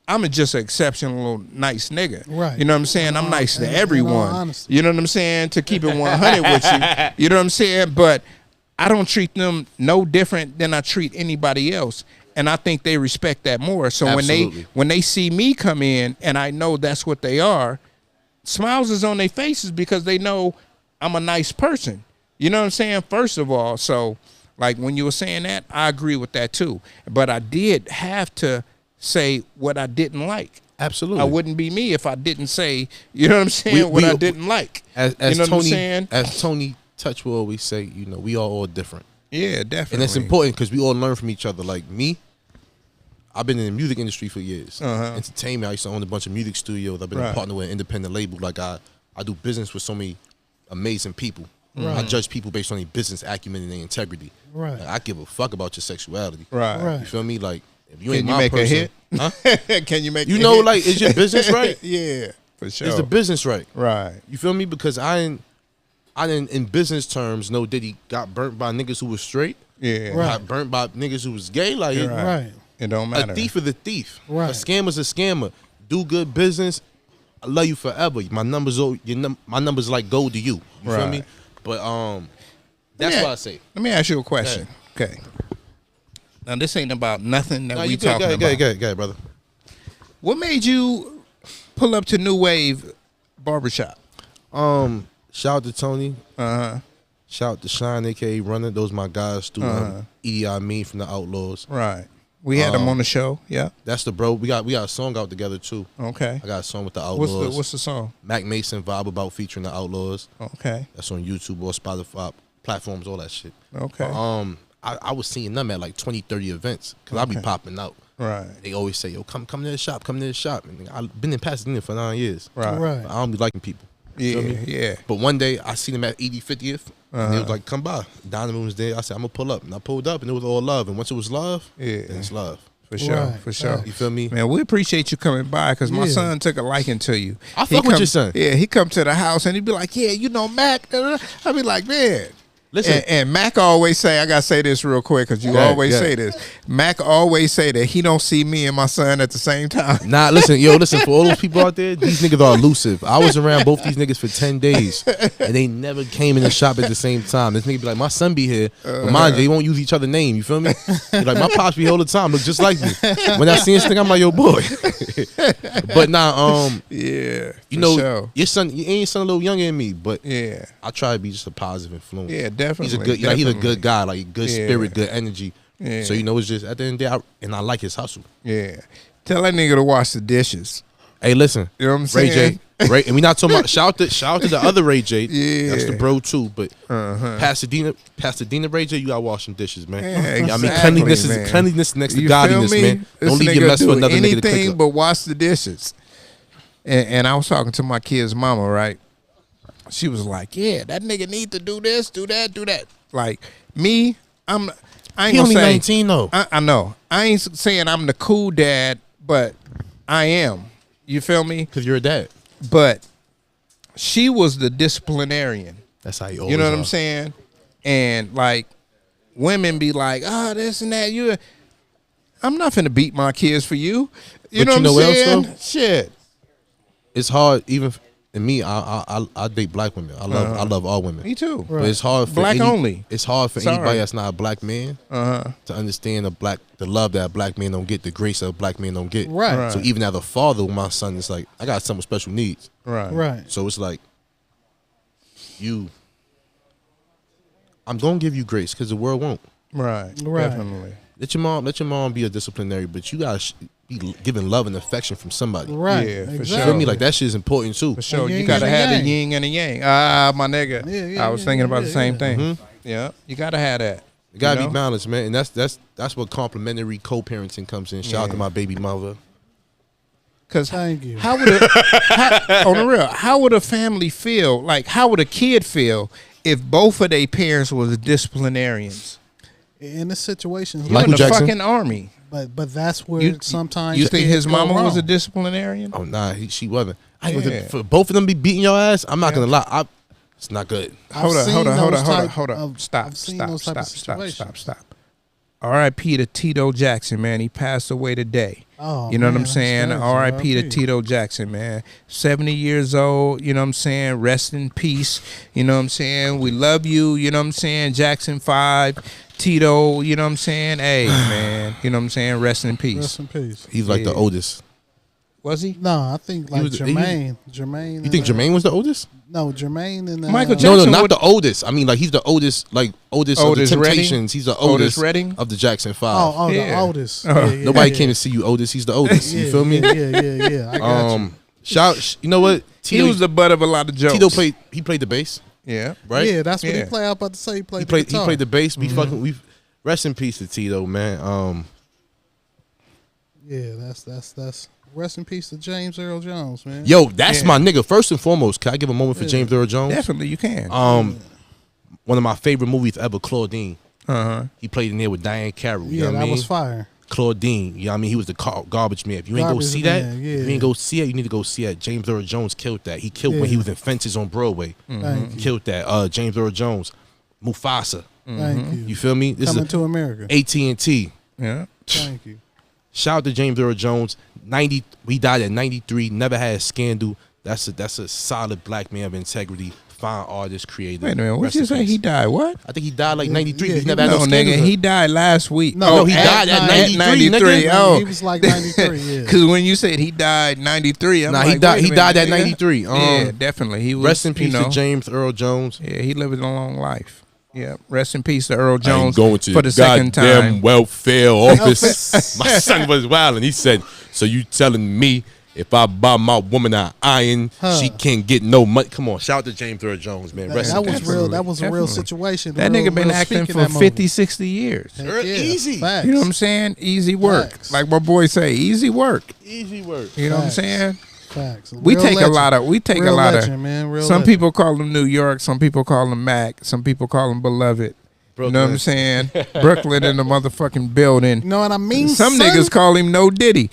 [SPEAKER 3] I'm just an exceptional nice nigga.
[SPEAKER 4] Right.
[SPEAKER 3] You know what I'm saying? I'm nice to
[SPEAKER 4] in all
[SPEAKER 3] everyone.
[SPEAKER 4] honesty.
[SPEAKER 3] You know what I'm saying? To keep it 100 with you. You know what I'm saying? But I don't treat them no different than I treat anybody else. And I think they respect that more. So
[SPEAKER 5] Absolutely.
[SPEAKER 3] when they see me come in and I know that's what they are, smiles is on their faces because they know I'm a nice person. You know what I'm saying? First of all, so like when you were saying that, I agree with that too. But I did have to say what I didn't like.
[SPEAKER 5] Absolutely.
[SPEAKER 3] I wouldn't be me if I didn't say, you know what I'm saying, what I didn't like.
[SPEAKER 5] As
[SPEAKER 3] you know what I'm
[SPEAKER 5] Tony,
[SPEAKER 3] saying?
[SPEAKER 5] as Tony Touch will always say, you know, we are all different.
[SPEAKER 3] Yeah, definitely.
[SPEAKER 5] And it's important because we all learn from each other. Like me, I've been in the music industry for years. Entertainment, I used to own a bunch of music studios. I've been a partner with an independent label. Like I do business with so many amazing people. I judge people based on their business acumen and their integrity.
[SPEAKER 4] Right.
[SPEAKER 5] Like, I give a fuck about your sexuality.
[SPEAKER 3] Right.
[SPEAKER 5] You feel me? Like if you
[SPEAKER 3] Can
[SPEAKER 5] ain't
[SPEAKER 3] you
[SPEAKER 5] my
[SPEAKER 3] make
[SPEAKER 5] person,
[SPEAKER 3] a hit?
[SPEAKER 5] huh?
[SPEAKER 3] Can you make
[SPEAKER 5] You
[SPEAKER 3] a
[SPEAKER 5] know,
[SPEAKER 3] hit?
[SPEAKER 5] like is your business right?
[SPEAKER 3] Yeah, for sure.
[SPEAKER 5] Is the business right?
[SPEAKER 3] Right.
[SPEAKER 5] You feel me? Because I didn't in business terms know Diddy got burnt by niggas who was straight.
[SPEAKER 3] Yeah.
[SPEAKER 4] Right.
[SPEAKER 5] Got burnt by niggas who was gay. Like
[SPEAKER 4] Right.
[SPEAKER 3] It don't matter.
[SPEAKER 5] a thief is a thief.
[SPEAKER 4] Right.
[SPEAKER 5] A scammer's a scammer. Do good business. I love you forever. My numbers my numbers like gold to you. You feel
[SPEAKER 3] Right.
[SPEAKER 5] me? But that's
[SPEAKER 3] Yeah.
[SPEAKER 5] what I say.
[SPEAKER 3] Let me ask you a question. Okay. Now this ain't about nothing that
[SPEAKER 5] Nah,
[SPEAKER 3] we
[SPEAKER 5] you good,
[SPEAKER 3] talking
[SPEAKER 5] go
[SPEAKER 3] about.
[SPEAKER 5] ahead, brother.
[SPEAKER 3] What made you pull up to New Wave Barbershop?
[SPEAKER 5] Shout out to Tony. Shout out to Shine, aka Runner. Those my guys through Edie Amin from the Outlaws.
[SPEAKER 3] Right. We had them on the show. Yeah.
[SPEAKER 5] That's the bro. We got a song out together too.
[SPEAKER 3] Okay.
[SPEAKER 5] I got a song with the Outlaws.
[SPEAKER 3] What's the song?
[SPEAKER 5] Mack Mason vibe about featuring the Outlaws.
[SPEAKER 3] Okay.
[SPEAKER 5] That's on YouTube or Spotify platforms, all that shit.
[SPEAKER 3] Okay.
[SPEAKER 5] I was seeing them at like 20, 30 events because I be popping out.
[SPEAKER 3] Right.
[SPEAKER 5] They always say, yo, come to the shop, come to the shop. And I've been in Pasadena for 9 years.
[SPEAKER 3] Right.
[SPEAKER 4] Right.
[SPEAKER 5] But I don't be liking people.
[SPEAKER 3] Yeah.
[SPEAKER 5] Feel me?
[SPEAKER 3] Yeah.
[SPEAKER 5] But one day I seen them at 50th. And they was like, come by. Donovan was there. I said, I'm gonna pull up. And I pulled up and it was all love. And once it was love,
[SPEAKER 3] Yeah.
[SPEAKER 5] then it's love.
[SPEAKER 3] For sure.
[SPEAKER 4] Right.
[SPEAKER 3] For sure.
[SPEAKER 5] You feel me?
[SPEAKER 3] Man, we appreciate you coming by because my
[SPEAKER 4] Yeah.
[SPEAKER 3] son took a liking to you.
[SPEAKER 5] I
[SPEAKER 3] He
[SPEAKER 5] fuck with
[SPEAKER 3] come-
[SPEAKER 5] your son.
[SPEAKER 3] Yeah, he come to the house and he'd be like, yeah, you know, Mac. I'd be like, man.
[SPEAKER 5] Listen.
[SPEAKER 3] And Mac always say, I gotta say this real quick because you
[SPEAKER 5] Yeah,
[SPEAKER 3] always
[SPEAKER 5] yeah.
[SPEAKER 3] say this. Mac always say that he don't see me and my son at the same time.
[SPEAKER 5] Nah, listen, for all those people out there, these niggas are elusive. I was around both these niggas for 10 days, and they never came in the shop at the same time. This nigga be like, my son be here, but mind you, they won't use each other's name, you feel me? He like, my pops be here all the time, look just like me. When I see this thing, I'm like, yo, boy. But nah,
[SPEAKER 3] Yeah.
[SPEAKER 5] you
[SPEAKER 3] for
[SPEAKER 5] know,
[SPEAKER 3] sure.
[SPEAKER 5] your son a little younger than me, but
[SPEAKER 3] Yeah.
[SPEAKER 5] I try to be just a positive influence.
[SPEAKER 3] Yeah, definitely.
[SPEAKER 5] He's a good, he's a good guy, like good
[SPEAKER 3] Yeah.
[SPEAKER 5] spirit, good energy.
[SPEAKER 3] Yeah.
[SPEAKER 5] So, you know, it's just, at the end of the day, I like his hustle.
[SPEAKER 3] Yeah. Tell that nigga to wash the dishes.
[SPEAKER 5] Hey, listen,
[SPEAKER 3] You know what I'm
[SPEAKER 5] Ray
[SPEAKER 3] saying?
[SPEAKER 5] J, Ray, and we not talking about shout out to the other Ray J.
[SPEAKER 3] Yeah.
[SPEAKER 5] That's the bro too. But Pasadena Ray J, you gotta wash some dishes, man.
[SPEAKER 3] Yeah,
[SPEAKER 5] I mean,
[SPEAKER 3] exactly, man.
[SPEAKER 5] cleanliness next to
[SPEAKER 3] You
[SPEAKER 5] godliness,
[SPEAKER 3] feel me?
[SPEAKER 5] man.
[SPEAKER 3] This
[SPEAKER 5] Don't leave
[SPEAKER 3] nigga
[SPEAKER 5] your mess
[SPEAKER 3] do
[SPEAKER 5] for another nigga to
[SPEAKER 3] anything
[SPEAKER 5] pick up.
[SPEAKER 3] but wash the dishes. And I was talking to my kid's mama, right? She was like, "Yeah, that nigga need to do this, do that, do that." Like me, I ain't
[SPEAKER 5] He
[SPEAKER 3] gonna
[SPEAKER 5] only
[SPEAKER 3] say
[SPEAKER 5] 19 though.
[SPEAKER 3] I know. I ain't saying I'm the cool dad, but I am. You feel me?
[SPEAKER 5] Because you're a dad.
[SPEAKER 3] But she was the disciplinarian.
[SPEAKER 5] That's how you always
[SPEAKER 3] You know what
[SPEAKER 5] are.
[SPEAKER 3] I'm saying? And like women be like, oh, this and that. I'm not finna beat my kids for you. You
[SPEAKER 5] But
[SPEAKER 3] know
[SPEAKER 5] you know
[SPEAKER 3] what
[SPEAKER 5] what
[SPEAKER 3] I'm
[SPEAKER 5] else,
[SPEAKER 3] saying?
[SPEAKER 5] though?
[SPEAKER 3] Shit.
[SPEAKER 5] It's hard, even in me. I date black women. I love all women.
[SPEAKER 3] Me too.
[SPEAKER 5] But it's hard for
[SPEAKER 3] Black only.
[SPEAKER 5] It's hard for
[SPEAKER 3] Sorry.
[SPEAKER 5] anybody that's not a black man to understand the love that a black man don't get, the grace that a black man don't get.
[SPEAKER 4] Right.
[SPEAKER 5] So even as a father with my son, it's like I got some with special needs.
[SPEAKER 3] Right.
[SPEAKER 4] Right.
[SPEAKER 5] So it's like I'm gonna give you grace because the world won't.
[SPEAKER 3] Right.
[SPEAKER 4] Right.
[SPEAKER 3] Definitely.
[SPEAKER 5] Let your mom be a disciplinary, but you gotta be giving love and affection from somebody.
[SPEAKER 4] Right.
[SPEAKER 3] Yeah, for
[SPEAKER 5] You
[SPEAKER 3] sure.
[SPEAKER 5] feel me? Like that shit is important too.
[SPEAKER 3] For sure.
[SPEAKER 4] A
[SPEAKER 3] You
[SPEAKER 4] yin
[SPEAKER 3] gotta
[SPEAKER 4] and a
[SPEAKER 3] have the
[SPEAKER 4] yang.
[SPEAKER 3] yin and the yang. Ah, my nigga.
[SPEAKER 4] Yeah,
[SPEAKER 3] I was thinking about the same thing.
[SPEAKER 5] Mm-hmm.
[SPEAKER 3] Yeah. You gotta have that.
[SPEAKER 5] It gotta
[SPEAKER 3] You know?
[SPEAKER 5] be balanced, man, and that's what complementary co-parenting comes in. Shout out to my baby mother.
[SPEAKER 3] Because
[SPEAKER 4] Thank you.
[SPEAKER 3] how would on the real, how would a family feel? Like, how would a kid feel if both of their parents was disciplinarians?
[SPEAKER 4] In this situation,
[SPEAKER 3] You're
[SPEAKER 5] Michael
[SPEAKER 3] in the
[SPEAKER 5] Jackson?
[SPEAKER 3] fucking army.
[SPEAKER 4] but that's where
[SPEAKER 3] You-
[SPEAKER 4] sometimes
[SPEAKER 3] You think
[SPEAKER 4] kids
[SPEAKER 3] his
[SPEAKER 4] go
[SPEAKER 3] mama was a
[SPEAKER 4] wrong.
[SPEAKER 3] disciplinarian?
[SPEAKER 5] Oh nah, she wasn't.
[SPEAKER 3] Yeah.
[SPEAKER 5] For both of them be beating your ass, I'm not gonna lie. It's not good.
[SPEAKER 3] Hold
[SPEAKER 4] I've
[SPEAKER 3] up.
[SPEAKER 4] seen
[SPEAKER 3] Stop.
[SPEAKER 4] I've seen those type of
[SPEAKER 3] Stop.
[SPEAKER 4] situations.
[SPEAKER 3] R.I.P. to Tito Jackson, man. He passed away today.
[SPEAKER 4] Oh,
[SPEAKER 3] You know what
[SPEAKER 4] man,
[SPEAKER 3] I'm saying?
[SPEAKER 4] that's
[SPEAKER 3] R.I.P. to
[SPEAKER 4] R.I.P.
[SPEAKER 3] Tito Jackson, man. 70 years old, you know what I'm saying? Rest in peace. You know what I'm saying? We love you, you know what I'm saying? Jackson 5, Tito, you know what I'm saying? Hey, man, you know what I'm saying? Rest in peace.
[SPEAKER 4] Rest in peace.
[SPEAKER 5] He's like the
[SPEAKER 3] Yeah.
[SPEAKER 5] oldest.
[SPEAKER 3] Was he?
[SPEAKER 4] No, I think like
[SPEAKER 5] was- he was-
[SPEAKER 4] Jermaine.
[SPEAKER 5] You think Jermaine was the oldest?
[SPEAKER 4] No, Jermaine and
[SPEAKER 3] Michael
[SPEAKER 5] No,
[SPEAKER 3] Jackson
[SPEAKER 5] not
[SPEAKER 3] would-
[SPEAKER 5] the oldest. I mean, like he's the oldest of the
[SPEAKER 3] Oldest Redding?
[SPEAKER 5] Temptations. He's the
[SPEAKER 3] Otis
[SPEAKER 5] oldest
[SPEAKER 3] Redding?
[SPEAKER 5] of the Jackson 5.
[SPEAKER 4] Oh,
[SPEAKER 3] Yeah.
[SPEAKER 4] the oldest.
[SPEAKER 5] Nobody came to see you oldest. He's the oldest. You feel me?
[SPEAKER 4] Yeah. I got you.
[SPEAKER 5] Shout. You know what?
[SPEAKER 3] He was the butt of a lot of jokes.
[SPEAKER 5] Tito played. He played the bass,
[SPEAKER 3] Yeah.
[SPEAKER 5] right?
[SPEAKER 4] Yeah, that's what
[SPEAKER 3] Yeah.
[SPEAKER 4] he played. I was about to say he played.
[SPEAKER 5] He played.
[SPEAKER 4] The guitar.
[SPEAKER 5] He played the bass. We fucking. We rest in peace to Tito, man.
[SPEAKER 4] Yeah, that's. Rest in peace to James Earl Jones, man.
[SPEAKER 5] Yo, that's
[SPEAKER 3] Yeah.
[SPEAKER 5] my nigga. First and foremost, can I give a moment for
[SPEAKER 4] Yeah.
[SPEAKER 5] James Earl Jones?
[SPEAKER 3] Definitely, you can.
[SPEAKER 5] One of my favorite movies ever, Claudine.
[SPEAKER 3] Uh-huh.
[SPEAKER 5] He played in there with Diane Carroll. You
[SPEAKER 4] Yeah,
[SPEAKER 5] know what I
[SPEAKER 4] that
[SPEAKER 5] mean?
[SPEAKER 4] was fire.
[SPEAKER 5] Claudine. You know what I mean? He was the garbage man. If you ain't go
[SPEAKER 4] Garbage
[SPEAKER 5] see that,
[SPEAKER 4] man, yeah.
[SPEAKER 5] if you ain't go see it, you need to go see it. James Earl Jones killed that. He killed when
[SPEAKER 4] Yeah.
[SPEAKER 5] he was in Fences on Broadway.
[SPEAKER 4] Thank you.
[SPEAKER 5] Killed that. James Earl Jones. Mufasa.
[SPEAKER 4] Thank you.
[SPEAKER 5] You feel me? This
[SPEAKER 4] Coming
[SPEAKER 5] is
[SPEAKER 4] to America.
[SPEAKER 5] AT&T.
[SPEAKER 3] Yeah.
[SPEAKER 4] Thank you.
[SPEAKER 5] Shout out to James Earl Jones. He died at 93. Never had a scandal. That's a solid black man of integrity. Fine artist, creator.
[SPEAKER 3] Wait a minute. What
[SPEAKER 5] Rest
[SPEAKER 3] you
[SPEAKER 5] in
[SPEAKER 3] say?
[SPEAKER 5] peace.
[SPEAKER 3] He died what?
[SPEAKER 5] I think he died like 93.
[SPEAKER 4] Yeah,
[SPEAKER 5] He's
[SPEAKER 4] he
[SPEAKER 5] never had
[SPEAKER 3] No,
[SPEAKER 5] no
[SPEAKER 3] nigga.
[SPEAKER 5] scandals.
[SPEAKER 3] He died last week.
[SPEAKER 5] No, he died at 93, nigga.
[SPEAKER 3] Oh,
[SPEAKER 4] He was like 93, yeah.
[SPEAKER 3] Because when you said he died 93, I'm
[SPEAKER 5] Nah,
[SPEAKER 3] like,
[SPEAKER 5] he died.
[SPEAKER 3] wait a
[SPEAKER 5] He died
[SPEAKER 3] minute,
[SPEAKER 5] at
[SPEAKER 3] nigga.
[SPEAKER 5] 93.
[SPEAKER 3] Yeah, definitely. He was.
[SPEAKER 5] Rest in peace
[SPEAKER 3] you know,
[SPEAKER 5] to James Earl Jones.
[SPEAKER 3] Yeah, he lived a long life. Yeah. Rest in peace to Earl Jones
[SPEAKER 5] I ain't going to
[SPEAKER 3] for the second
[SPEAKER 5] goddamn
[SPEAKER 3] time.
[SPEAKER 5] welfare office. My son was wild, and he said, "So you telling me if I buy my woman an iron, she can't get no money?" Come on, shout out to James Earl Jones, man. Rest
[SPEAKER 4] That
[SPEAKER 5] in
[SPEAKER 4] was
[SPEAKER 5] peace.
[SPEAKER 4] real. That was a real
[SPEAKER 3] Definitely.
[SPEAKER 4] situation.
[SPEAKER 3] That
[SPEAKER 4] Real-
[SPEAKER 3] nigga been
[SPEAKER 4] real
[SPEAKER 3] acting
[SPEAKER 4] speak in
[SPEAKER 3] for
[SPEAKER 4] that movie.
[SPEAKER 3] 50, 60 years.
[SPEAKER 4] Heck
[SPEAKER 5] Real easy.
[SPEAKER 4] Facts.
[SPEAKER 3] You know what I'm saying? Easy work.
[SPEAKER 4] Facts.
[SPEAKER 3] Like my boy say, easy work.
[SPEAKER 5] Easy work.
[SPEAKER 3] You know what I'm
[SPEAKER 4] Facts.
[SPEAKER 3] saying?
[SPEAKER 4] Facts.
[SPEAKER 3] We
[SPEAKER 4] Real
[SPEAKER 3] take
[SPEAKER 4] legend.
[SPEAKER 3] a lot of
[SPEAKER 4] Real legend, man. Real
[SPEAKER 3] some
[SPEAKER 4] legend.
[SPEAKER 3] people call him New York, some people call him Mac, some people call him Beloved. You know what I'm saying? Brooklyn in the motherfucking building.
[SPEAKER 4] You know what I mean?
[SPEAKER 3] Some
[SPEAKER 4] son?
[SPEAKER 3] niggas call him No Diddy.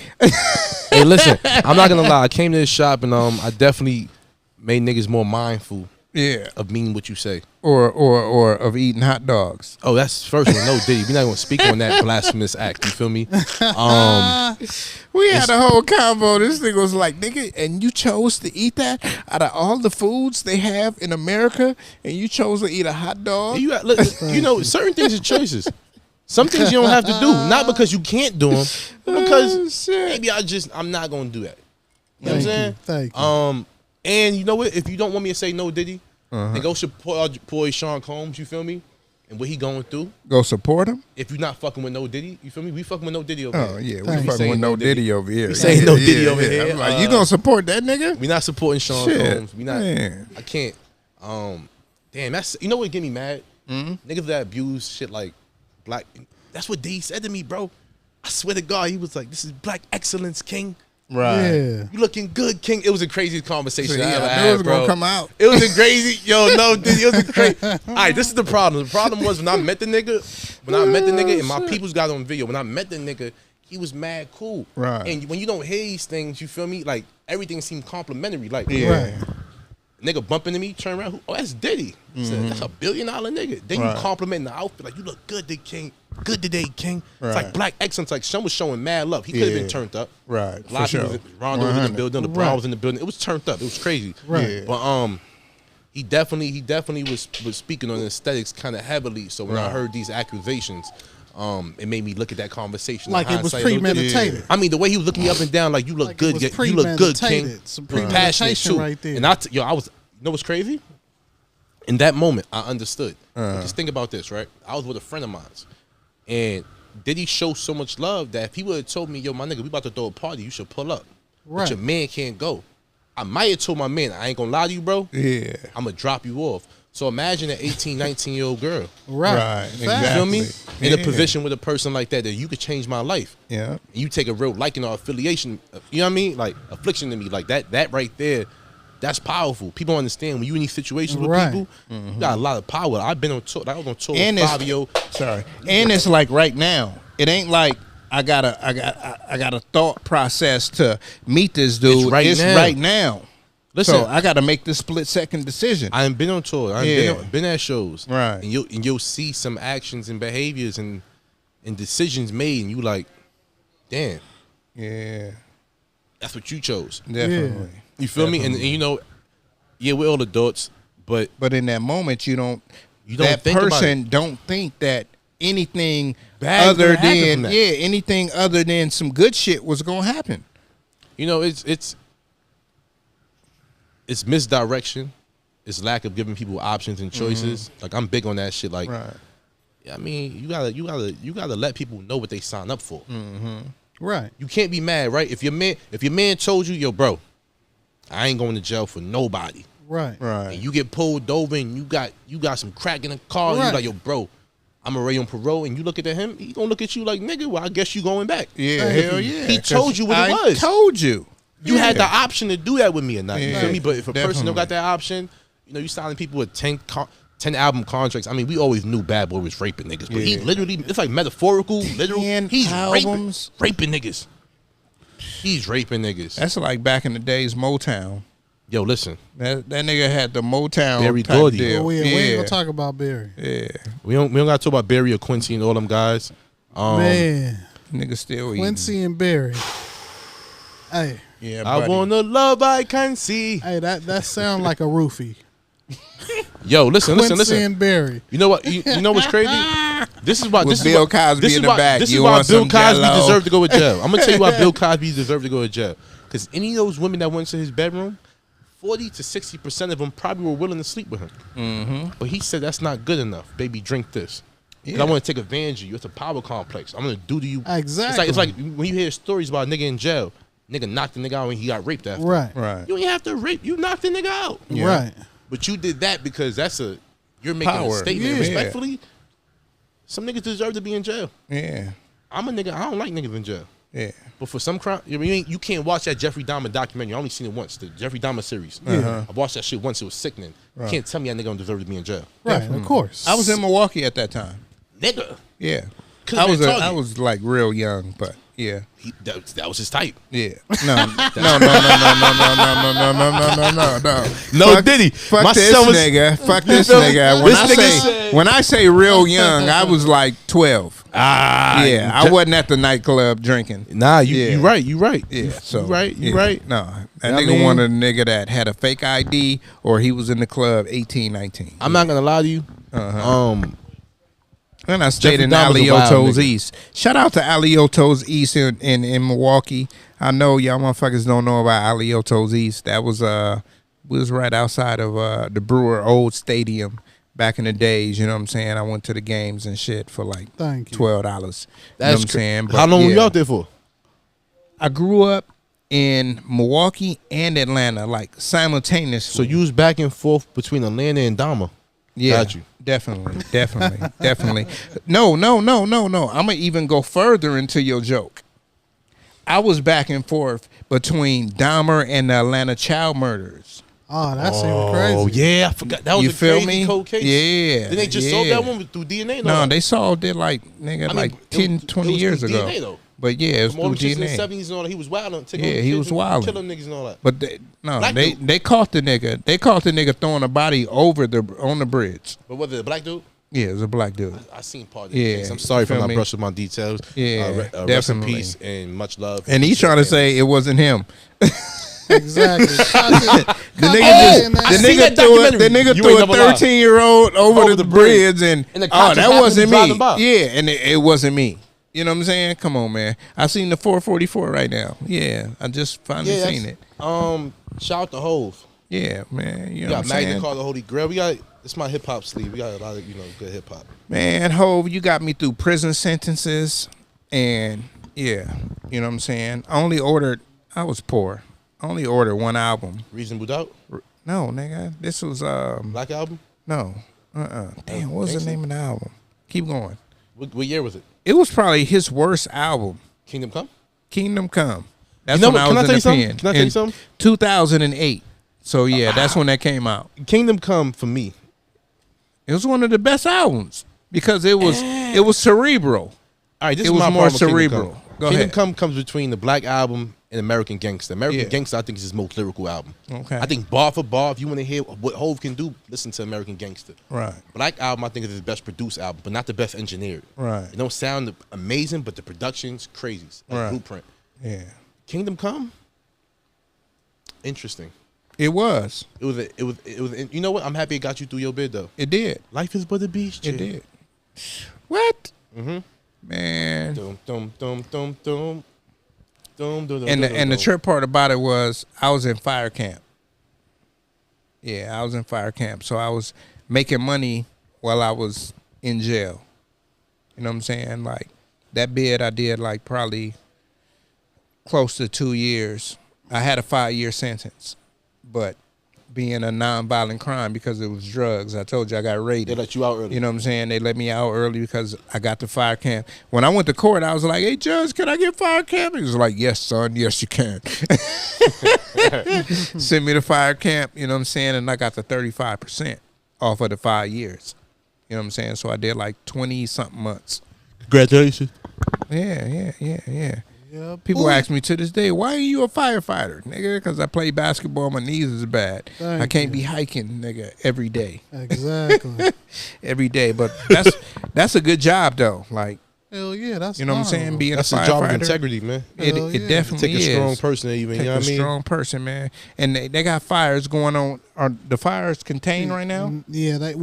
[SPEAKER 5] Hey, listen, I'm not gonna lie. I came to this shop and I definitely made niggas more mindful
[SPEAKER 3] Yeah.
[SPEAKER 5] of meaning what you say.
[SPEAKER 3] Or of eating hot dogs.
[SPEAKER 5] Oh, that's first one. No Diddy. We're not gonna speak on that blasphemous act. You feel me?
[SPEAKER 3] We had a whole convo. This nigga was like, nigga, and you chose to eat that out of all the foods they have in America, and you chose to eat a hot dog?
[SPEAKER 5] You, look, you know, certain things are choices. Some things you don't have to do, not because you can't do them, but because maybe I'm not gonna do that. You know what I'm saying?
[SPEAKER 4] Thank you.
[SPEAKER 5] And you know what? If you don't want me to say no Diddy, then go support our boy Sean Combs. You feel me? And what he going through.
[SPEAKER 3] Go support him?
[SPEAKER 5] If you're not fucking with no Diddy, you feel me? We fucking with no Diddy over
[SPEAKER 3] Oh,
[SPEAKER 5] here.
[SPEAKER 3] yeah.
[SPEAKER 4] Thank
[SPEAKER 3] We
[SPEAKER 4] you.
[SPEAKER 3] fucking with no Diddy over here.
[SPEAKER 5] We saying no Diddy over here.
[SPEAKER 3] I'm like, you gonna support that nigga?
[SPEAKER 5] We not supporting Sean
[SPEAKER 3] Shit,
[SPEAKER 5] Combs. We not.
[SPEAKER 3] man.
[SPEAKER 5] I can't. Damn. That's, you know what get me mad? Niggas that abuse shit like black. That's what D said to me, bro. I swear to God, he was like, "This is black excellence, King.
[SPEAKER 4] Yeah.
[SPEAKER 5] You looking good, King." It was a crazy conversation
[SPEAKER 3] So,
[SPEAKER 5] I
[SPEAKER 3] yeah,
[SPEAKER 5] ever
[SPEAKER 3] I knew
[SPEAKER 5] had,
[SPEAKER 3] it was
[SPEAKER 5] bro.
[SPEAKER 3] gonna come out.
[SPEAKER 5] It was a crazy, no, dude, it was a crazy. All right, this is the problem. The problem was when I met the nigga, and my peoples got on video. When I met the nigga, he was mad cool.
[SPEAKER 3] Right.
[SPEAKER 5] And when you don't hear these things, you feel me? Like everything seemed complimentary. Like,
[SPEAKER 3] Yeah.
[SPEAKER 4] Right.
[SPEAKER 5] nigga bumping into me, turn around, oh, that's Diddy. I said, that's $1 billion nigga. Then
[SPEAKER 3] Right.
[SPEAKER 5] you compliment the outfit, like, you look good, King. Good today, King. It's
[SPEAKER 3] Right.
[SPEAKER 5] like black excellence. Like, Sean was showing mad love. He could have
[SPEAKER 3] Yeah.
[SPEAKER 5] been turned up.
[SPEAKER 3] Right,
[SPEAKER 5] A lot of
[SPEAKER 3] for
[SPEAKER 5] people,
[SPEAKER 3] sure.
[SPEAKER 5] Rondo was in the
[SPEAKER 3] 100.
[SPEAKER 5] building, LeBron
[SPEAKER 4] Right.
[SPEAKER 5] was in the building. It was turned up. It was crazy.
[SPEAKER 4] Right.
[SPEAKER 3] Yeah.
[SPEAKER 5] But he definitely was speaking on aesthetics kind of heavily. So when I
[SPEAKER 3] Right.
[SPEAKER 5] heard these accusations, it made me look at that conversation
[SPEAKER 4] Like
[SPEAKER 5] in
[SPEAKER 4] it was
[SPEAKER 5] hindsight a little bit.
[SPEAKER 4] premeditated.
[SPEAKER 5] I mean, the way he was looking me up and down, like you look
[SPEAKER 4] Like it
[SPEAKER 5] good,
[SPEAKER 4] was
[SPEAKER 5] you look good, King.
[SPEAKER 4] premeditated. Some
[SPEAKER 5] Passionate
[SPEAKER 4] premeditation
[SPEAKER 5] too.
[SPEAKER 4] right there.
[SPEAKER 5] And I was, you know what's crazy? In that moment, I understood. Just think about this, right? I was with a friend of mine, and Diddy show so much love that if he would have told me, yo, my nigga, we about to throw a party, you should pull up.
[SPEAKER 4] Right.
[SPEAKER 5] But your man can't go. I might have told my man, I ain't gonna lie to you, bro.
[SPEAKER 3] Yeah.
[SPEAKER 5] I'm gonna drop you off. So imagine an 18, 19-year-old girl.
[SPEAKER 4] Right.
[SPEAKER 5] You feel me?
[SPEAKER 3] Exactly.
[SPEAKER 5] In a position with a person like that you could change my life.
[SPEAKER 3] Yeah.
[SPEAKER 5] And you take a real liking or affiliation, you know what I mean? Like affliction to me, like that right there, that's powerful. People understand when you in these situations with people, you got a lot of power. I've been on tour. I was on tour with Fabio.
[SPEAKER 3] Sorry. And it's like right now. It ain't like I got a thought process to meet this dude.
[SPEAKER 5] It's
[SPEAKER 3] right now.
[SPEAKER 5] Listen,
[SPEAKER 3] So I got to make this split-second decision.
[SPEAKER 5] I ain't been on tour. I ain't been at shows.
[SPEAKER 3] Right.
[SPEAKER 5] And you'll see some actions and behaviors and decisions made, and you like, damn.
[SPEAKER 3] Yeah.
[SPEAKER 5] That's what you chose.
[SPEAKER 3] Definitely.
[SPEAKER 5] You feel me? And you know, yeah, we're all adults, but
[SPEAKER 3] in that moment, you don't
[SPEAKER 5] think about
[SPEAKER 3] person
[SPEAKER 5] it.
[SPEAKER 3] don't think that anything
[SPEAKER 5] Bad
[SPEAKER 3] other
[SPEAKER 5] gonna happen
[SPEAKER 3] than
[SPEAKER 5] from that.
[SPEAKER 3] anything other than some good shit was gonna happen.
[SPEAKER 5] You know, it's misdirection. It's lack of giving people options and choices. Like I'm big on that shit. Like,
[SPEAKER 3] Right.
[SPEAKER 5] yeah, I mean, you gotta let people know what they sign up for.
[SPEAKER 4] Right.
[SPEAKER 5] You can't be mad, right? If your man told you, yo, bro, I ain't going to jail for nobody.
[SPEAKER 4] Right.
[SPEAKER 3] Right.
[SPEAKER 5] And you get pulled over and you got some crack in the car. And you
[SPEAKER 4] Right.
[SPEAKER 5] like, yo, bro, I'm already on parole. And you look at him, he gonna look at you like, nigga, well, I guess you going back.
[SPEAKER 3] Yeah, hell yeah.
[SPEAKER 5] He told you what it
[SPEAKER 3] I
[SPEAKER 5] was.
[SPEAKER 3] told you.
[SPEAKER 5] You had the option to do that with me or not. You
[SPEAKER 3] Yeah,
[SPEAKER 5] feel me? But if a person don't
[SPEAKER 3] definitely.
[SPEAKER 5] got that option, you know, you signing people with 10 album contracts. I mean, we always knew Bad Boy was raping niggas, but he
[SPEAKER 3] Yeah.
[SPEAKER 5] literally, it's like metaphorical, literal.
[SPEAKER 3] 10
[SPEAKER 5] He's
[SPEAKER 3] albums.
[SPEAKER 5] raping niggas. He's raping niggas.
[SPEAKER 3] That's like back in the days, Motown.
[SPEAKER 5] Yo, listen,
[SPEAKER 3] That nigga had the Motown
[SPEAKER 5] Barry
[SPEAKER 3] type
[SPEAKER 5] Gordy.
[SPEAKER 3] deal.
[SPEAKER 4] We ain't
[SPEAKER 3] yeah.
[SPEAKER 4] gonna talk about Barry.
[SPEAKER 3] Yeah.
[SPEAKER 5] we don't got to talk about Barry or Quincy and all them guys.
[SPEAKER 4] Man,
[SPEAKER 3] Nigga still eating.
[SPEAKER 4] Quincy and Barry. Hey,
[SPEAKER 3] Yeah,
[SPEAKER 5] I
[SPEAKER 3] buddy.
[SPEAKER 5] want the love I can see.
[SPEAKER 4] that sound like a roofie.
[SPEAKER 5] Yo, listen.
[SPEAKER 4] Quincy and Barry.
[SPEAKER 5] You know what? You know what's crazy? This is why
[SPEAKER 3] With Bill Cosby in the back,
[SPEAKER 5] This
[SPEAKER 3] you
[SPEAKER 5] is why
[SPEAKER 3] want
[SPEAKER 5] Bill
[SPEAKER 3] some
[SPEAKER 5] Cosby
[SPEAKER 3] Jell-O.
[SPEAKER 5] deserved to go to jail. I'm gonna tell you why Bill Cosby deserved to go to jail. Because any of those women that went to his bedroom, 40 to 60% of them probably were willing to sleep with him. Mm-hmm. But he said that's not good enough. Baby, drink this. 'Cause
[SPEAKER 3] Yeah.
[SPEAKER 5] I want to take advantage of you. It's a power complex. I'm gonna do to you.
[SPEAKER 4] Exactly.
[SPEAKER 5] It's like when you hear stories about a nigga in jail. Nigga knocked the nigga out when he got raped after.
[SPEAKER 4] Right.
[SPEAKER 3] Right.
[SPEAKER 5] You ain't have to rape. You knocked the nigga out.
[SPEAKER 3] Yeah.
[SPEAKER 4] Right.
[SPEAKER 5] But you did that because you're making a
[SPEAKER 3] Power.
[SPEAKER 5] statement.
[SPEAKER 3] Yeah.
[SPEAKER 5] Respectfully, some niggas deserve to be in jail.
[SPEAKER 3] Yeah.
[SPEAKER 5] I'm a nigga. I don't like niggas in jail.
[SPEAKER 3] Yeah.
[SPEAKER 5] But for some crime, you can't watch that Jeffrey Dahmer documentary. I only seen it once, the Jeffrey Dahmer series. I watched that shit once. It was sickening. You can't tell me that nigga don't deserve to be in jail.
[SPEAKER 4] Right. Of course.
[SPEAKER 3] I was in Milwaukee at that time.
[SPEAKER 5] Nigga.
[SPEAKER 3] Yeah.
[SPEAKER 5] Could've
[SPEAKER 3] I was
[SPEAKER 5] been Target.
[SPEAKER 3] I was like real young, but yeah.
[SPEAKER 5] That was his type.
[SPEAKER 3] Yeah. No. No.
[SPEAKER 5] No,
[SPEAKER 3] Fuck,
[SPEAKER 5] Diddy.
[SPEAKER 3] Fuck
[SPEAKER 5] My
[SPEAKER 3] this
[SPEAKER 5] son was-
[SPEAKER 3] nigga. Fuck this
[SPEAKER 5] feel me?
[SPEAKER 3] nigga. When I say real young, I was like 12. Yeah. I wasn't at the nightclub drinking.
[SPEAKER 5] Nah, you
[SPEAKER 3] Yeah.
[SPEAKER 5] right. You right.
[SPEAKER 3] Yeah. So
[SPEAKER 5] You
[SPEAKER 3] yeah.
[SPEAKER 5] right.
[SPEAKER 3] No. That
[SPEAKER 5] I
[SPEAKER 3] nigga
[SPEAKER 5] mean-
[SPEAKER 3] wanted a nigga that had a fake ID or he was in the club 18, 19.
[SPEAKER 5] I'm not gonna lie to you.
[SPEAKER 3] And I stayed
[SPEAKER 5] Jeffrey
[SPEAKER 3] in
[SPEAKER 5] Dahmer's a wild
[SPEAKER 3] Alioto's
[SPEAKER 5] nigga.
[SPEAKER 3] East. Shout out to Alioto's East in Milwaukee. I know y'all motherfuckers don't know about Alioto's East. That was we was right outside of the Brewer Old Stadium back in the days. You know what I'm saying? I went to the games and shit for like
[SPEAKER 4] Thank you.
[SPEAKER 3] $12. You know what
[SPEAKER 5] That's
[SPEAKER 3] I'm saying?
[SPEAKER 5] How long were you
[SPEAKER 3] yeah.
[SPEAKER 5] out there for?
[SPEAKER 3] I grew up in Milwaukee and Atlanta, like simultaneously.
[SPEAKER 5] So you was back and forth between Atlanta and Dahmer.
[SPEAKER 3] Yeah,
[SPEAKER 5] Got you.
[SPEAKER 3] definitely. No. I'm gonna even go further into your joke. I was back and forth between Dahmer and the Atlanta child murders.
[SPEAKER 4] Oh, that seemed crazy.
[SPEAKER 5] Oh yeah, I forgot that was
[SPEAKER 3] You
[SPEAKER 5] a
[SPEAKER 3] feel
[SPEAKER 5] crazy
[SPEAKER 3] me?
[SPEAKER 5] cold case.
[SPEAKER 3] Yeah.
[SPEAKER 5] Then they just solved that one through DNA.
[SPEAKER 3] No, they solved it like nigga, like 10, 20 years ago.
[SPEAKER 5] DNA, though.
[SPEAKER 3] But yeah, it was
[SPEAKER 5] From all
[SPEAKER 3] through
[SPEAKER 5] the shits in the
[SPEAKER 3] DNA.
[SPEAKER 5] 70s and all that, he was wild.
[SPEAKER 3] Yeah, he was wildin'.
[SPEAKER 5] killing niggas and all that.
[SPEAKER 3] But
[SPEAKER 5] Black
[SPEAKER 3] they
[SPEAKER 5] dude.
[SPEAKER 3] caught the nigga. They caught the nigga throwing a body over on the bridge.
[SPEAKER 5] But was it a black dude?
[SPEAKER 3] Yeah, it was a black dude.
[SPEAKER 5] I seen part of the
[SPEAKER 3] Yeah,
[SPEAKER 5] case. I'm sorry for
[SPEAKER 3] feel
[SPEAKER 5] my
[SPEAKER 3] me?
[SPEAKER 5] brush with my details.
[SPEAKER 3] Yeah,
[SPEAKER 5] rest in
[SPEAKER 3] definitely.
[SPEAKER 5] peace and much love.
[SPEAKER 3] And he's trying to say it wasn't him.
[SPEAKER 4] Exactly.
[SPEAKER 3] The
[SPEAKER 4] Hey, man.
[SPEAKER 3] nigga
[SPEAKER 5] You
[SPEAKER 3] threw
[SPEAKER 5] ain't
[SPEAKER 3] a
[SPEAKER 5] never lied.
[SPEAKER 3] 13-year-old over the bridge and
[SPEAKER 5] And the
[SPEAKER 3] oh,
[SPEAKER 5] cops just
[SPEAKER 3] that
[SPEAKER 5] happened
[SPEAKER 3] wasn't
[SPEAKER 5] to
[SPEAKER 3] me.
[SPEAKER 5] drive him by.
[SPEAKER 3] Yeah, and it wasn't me. You know what I'm saying? Come on, man. I seen the 444 right now. Yeah, I just finally seen it.
[SPEAKER 5] Shout out to Hove.
[SPEAKER 3] Yeah, man. You
[SPEAKER 5] We
[SPEAKER 3] know
[SPEAKER 5] got
[SPEAKER 3] what I'm
[SPEAKER 5] Magna
[SPEAKER 3] saying?
[SPEAKER 5] Carta Holy Grail. It's my hip hop sleeve. We got a lot of good hip hop.
[SPEAKER 3] Man, Hove, you got me through prison sentences, and yeah, you know what I'm saying. I was poor. I only ordered one album.
[SPEAKER 5] Reasonable Doubt.
[SPEAKER 3] No, nigga, this was
[SPEAKER 5] Black album.
[SPEAKER 3] No. Damn, what was the name of the album? Keep going.
[SPEAKER 5] What year was it?
[SPEAKER 3] It was probably his worst album.
[SPEAKER 5] Kingdom Come?
[SPEAKER 3] Kingdom Come. That's
[SPEAKER 5] You know
[SPEAKER 3] when
[SPEAKER 5] what?
[SPEAKER 3] I
[SPEAKER 5] Can
[SPEAKER 3] was
[SPEAKER 5] I tell
[SPEAKER 3] in
[SPEAKER 5] you
[SPEAKER 3] the
[SPEAKER 5] something?
[SPEAKER 3] pen.
[SPEAKER 5] Can I tell you
[SPEAKER 3] In
[SPEAKER 5] something?
[SPEAKER 3] 2008. So yeah, that's when that came out.
[SPEAKER 5] Kingdom Come for me.
[SPEAKER 3] It was one of the best albums because it was cerebral.
[SPEAKER 5] All right, this
[SPEAKER 3] It
[SPEAKER 5] is
[SPEAKER 3] was
[SPEAKER 5] my
[SPEAKER 3] more
[SPEAKER 5] problem with Kingdom
[SPEAKER 3] cerebral.
[SPEAKER 5] Come.
[SPEAKER 3] Go
[SPEAKER 5] Kingdom
[SPEAKER 3] ahead.
[SPEAKER 5] Come comes between the Black Album and American Gangster. American
[SPEAKER 3] Yeah.
[SPEAKER 5] Gangster, I think, is his most lyrical album.
[SPEAKER 3] Okay.
[SPEAKER 5] I think bar for bar, if you want to hear what Hove can do, listen to American Gangster.
[SPEAKER 3] Right.
[SPEAKER 5] Black Album, I think, is his best produced album, but not the best engineered.
[SPEAKER 3] Right.
[SPEAKER 5] It don't sound amazing, but the production's crazy. It's like
[SPEAKER 3] Right.
[SPEAKER 5] Blueprint.
[SPEAKER 3] Yeah.
[SPEAKER 5] Kingdom Come, interesting.
[SPEAKER 3] It was.
[SPEAKER 5] It was. You know what? I'm happy it got you through your bid though.
[SPEAKER 3] It did.
[SPEAKER 5] Life is but a beast.
[SPEAKER 3] It did. What?
[SPEAKER 5] Mm-hmm.
[SPEAKER 3] Man.
[SPEAKER 5] Dum dum dum dum dum. Dum, dum, dum,
[SPEAKER 3] And
[SPEAKER 5] dum,
[SPEAKER 3] the
[SPEAKER 5] dum.
[SPEAKER 3] trip part about it was I was in fire camp. Yeah, I was in fire camp. So I was making money while I was in jail. You know what I'm saying? Like that bid I did like probably close to 2 years. I had a 5-year sentence. But being a nonviolent crime because it was drugs, I told you I got
[SPEAKER 5] They
[SPEAKER 3] raided.
[SPEAKER 5] let you out early.
[SPEAKER 3] You know what I'm saying? They let me out early because I got to fire camp. When I went to court, I was like, hey, Judge, can I get fire camp? He was like, yes, son. Yes, you can. Sent me to fire camp, you know what I'm saying? And I got the 35% off of the 5 years. You know what I'm saying? So I did like 20-something months.
[SPEAKER 5] Congratulations.
[SPEAKER 3] Yeah.
[SPEAKER 4] Yeah,
[SPEAKER 3] People
[SPEAKER 4] boy.
[SPEAKER 3] ask me to this day, why are you a firefighter, nigga? Because I play basketball, my knees is bad.
[SPEAKER 4] Thank
[SPEAKER 3] I can't
[SPEAKER 4] you.
[SPEAKER 3] be hiking, nigga, every day.
[SPEAKER 4] Exactly.
[SPEAKER 3] Every day. But that's a good job, though. Like,
[SPEAKER 4] Hell yeah, that's
[SPEAKER 3] you know what I'm saying?
[SPEAKER 4] honorable.
[SPEAKER 3] Being
[SPEAKER 5] That's
[SPEAKER 3] a
[SPEAKER 5] a job of
[SPEAKER 3] firefighter.
[SPEAKER 5] integrity, man.
[SPEAKER 3] It
[SPEAKER 4] Hell yeah.
[SPEAKER 3] definitely
[SPEAKER 5] Take a strong
[SPEAKER 3] is.
[SPEAKER 5] person, even.
[SPEAKER 3] Take
[SPEAKER 5] You know what I
[SPEAKER 3] a
[SPEAKER 5] mean?
[SPEAKER 3] strong person, man. And they got fires going on. Are the fires contained right now?
[SPEAKER 4] Yeah, they like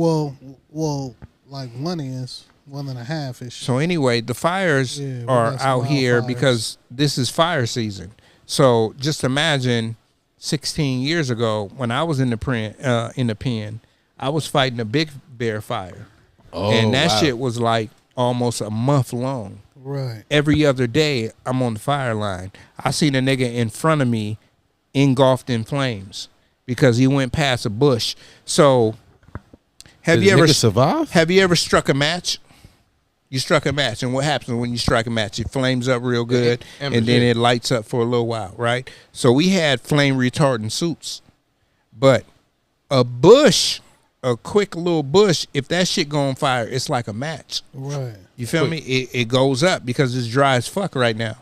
[SPEAKER 4] one is 1.5 ish.
[SPEAKER 3] So anyway, the fires
[SPEAKER 4] Yeah, we
[SPEAKER 3] are
[SPEAKER 4] got some
[SPEAKER 3] out here
[SPEAKER 4] wildfires.
[SPEAKER 3] because this is fire season. So just imagine 16 years ago when I was in the pen, I was fighting a big bear fire.
[SPEAKER 5] Oh,
[SPEAKER 3] and that
[SPEAKER 5] wow.
[SPEAKER 3] shit was like almost a month long.
[SPEAKER 4] Right.
[SPEAKER 3] Every other day I'm on the fire line. I seen a nigga in front of me engulfed in flames because he went past a bush. So have
[SPEAKER 5] Did
[SPEAKER 3] you
[SPEAKER 5] this
[SPEAKER 3] ever
[SPEAKER 5] nigga survive?
[SPEAKER 3] have you ever struck a match? You struck a match, and what happens when you strike a match? It flames up real good,
[SPEAKER 5] Yeah,
[SPEAKER 3] and then it lights up for a little while, right? So we had flame retardant suits, but a bush, a quick little bush, if that shit go on fire, it's like a match.
[SPEAKER 4] Right.
[SPEAKER 3] You feel me? It goes up because it's dry as fuck right now.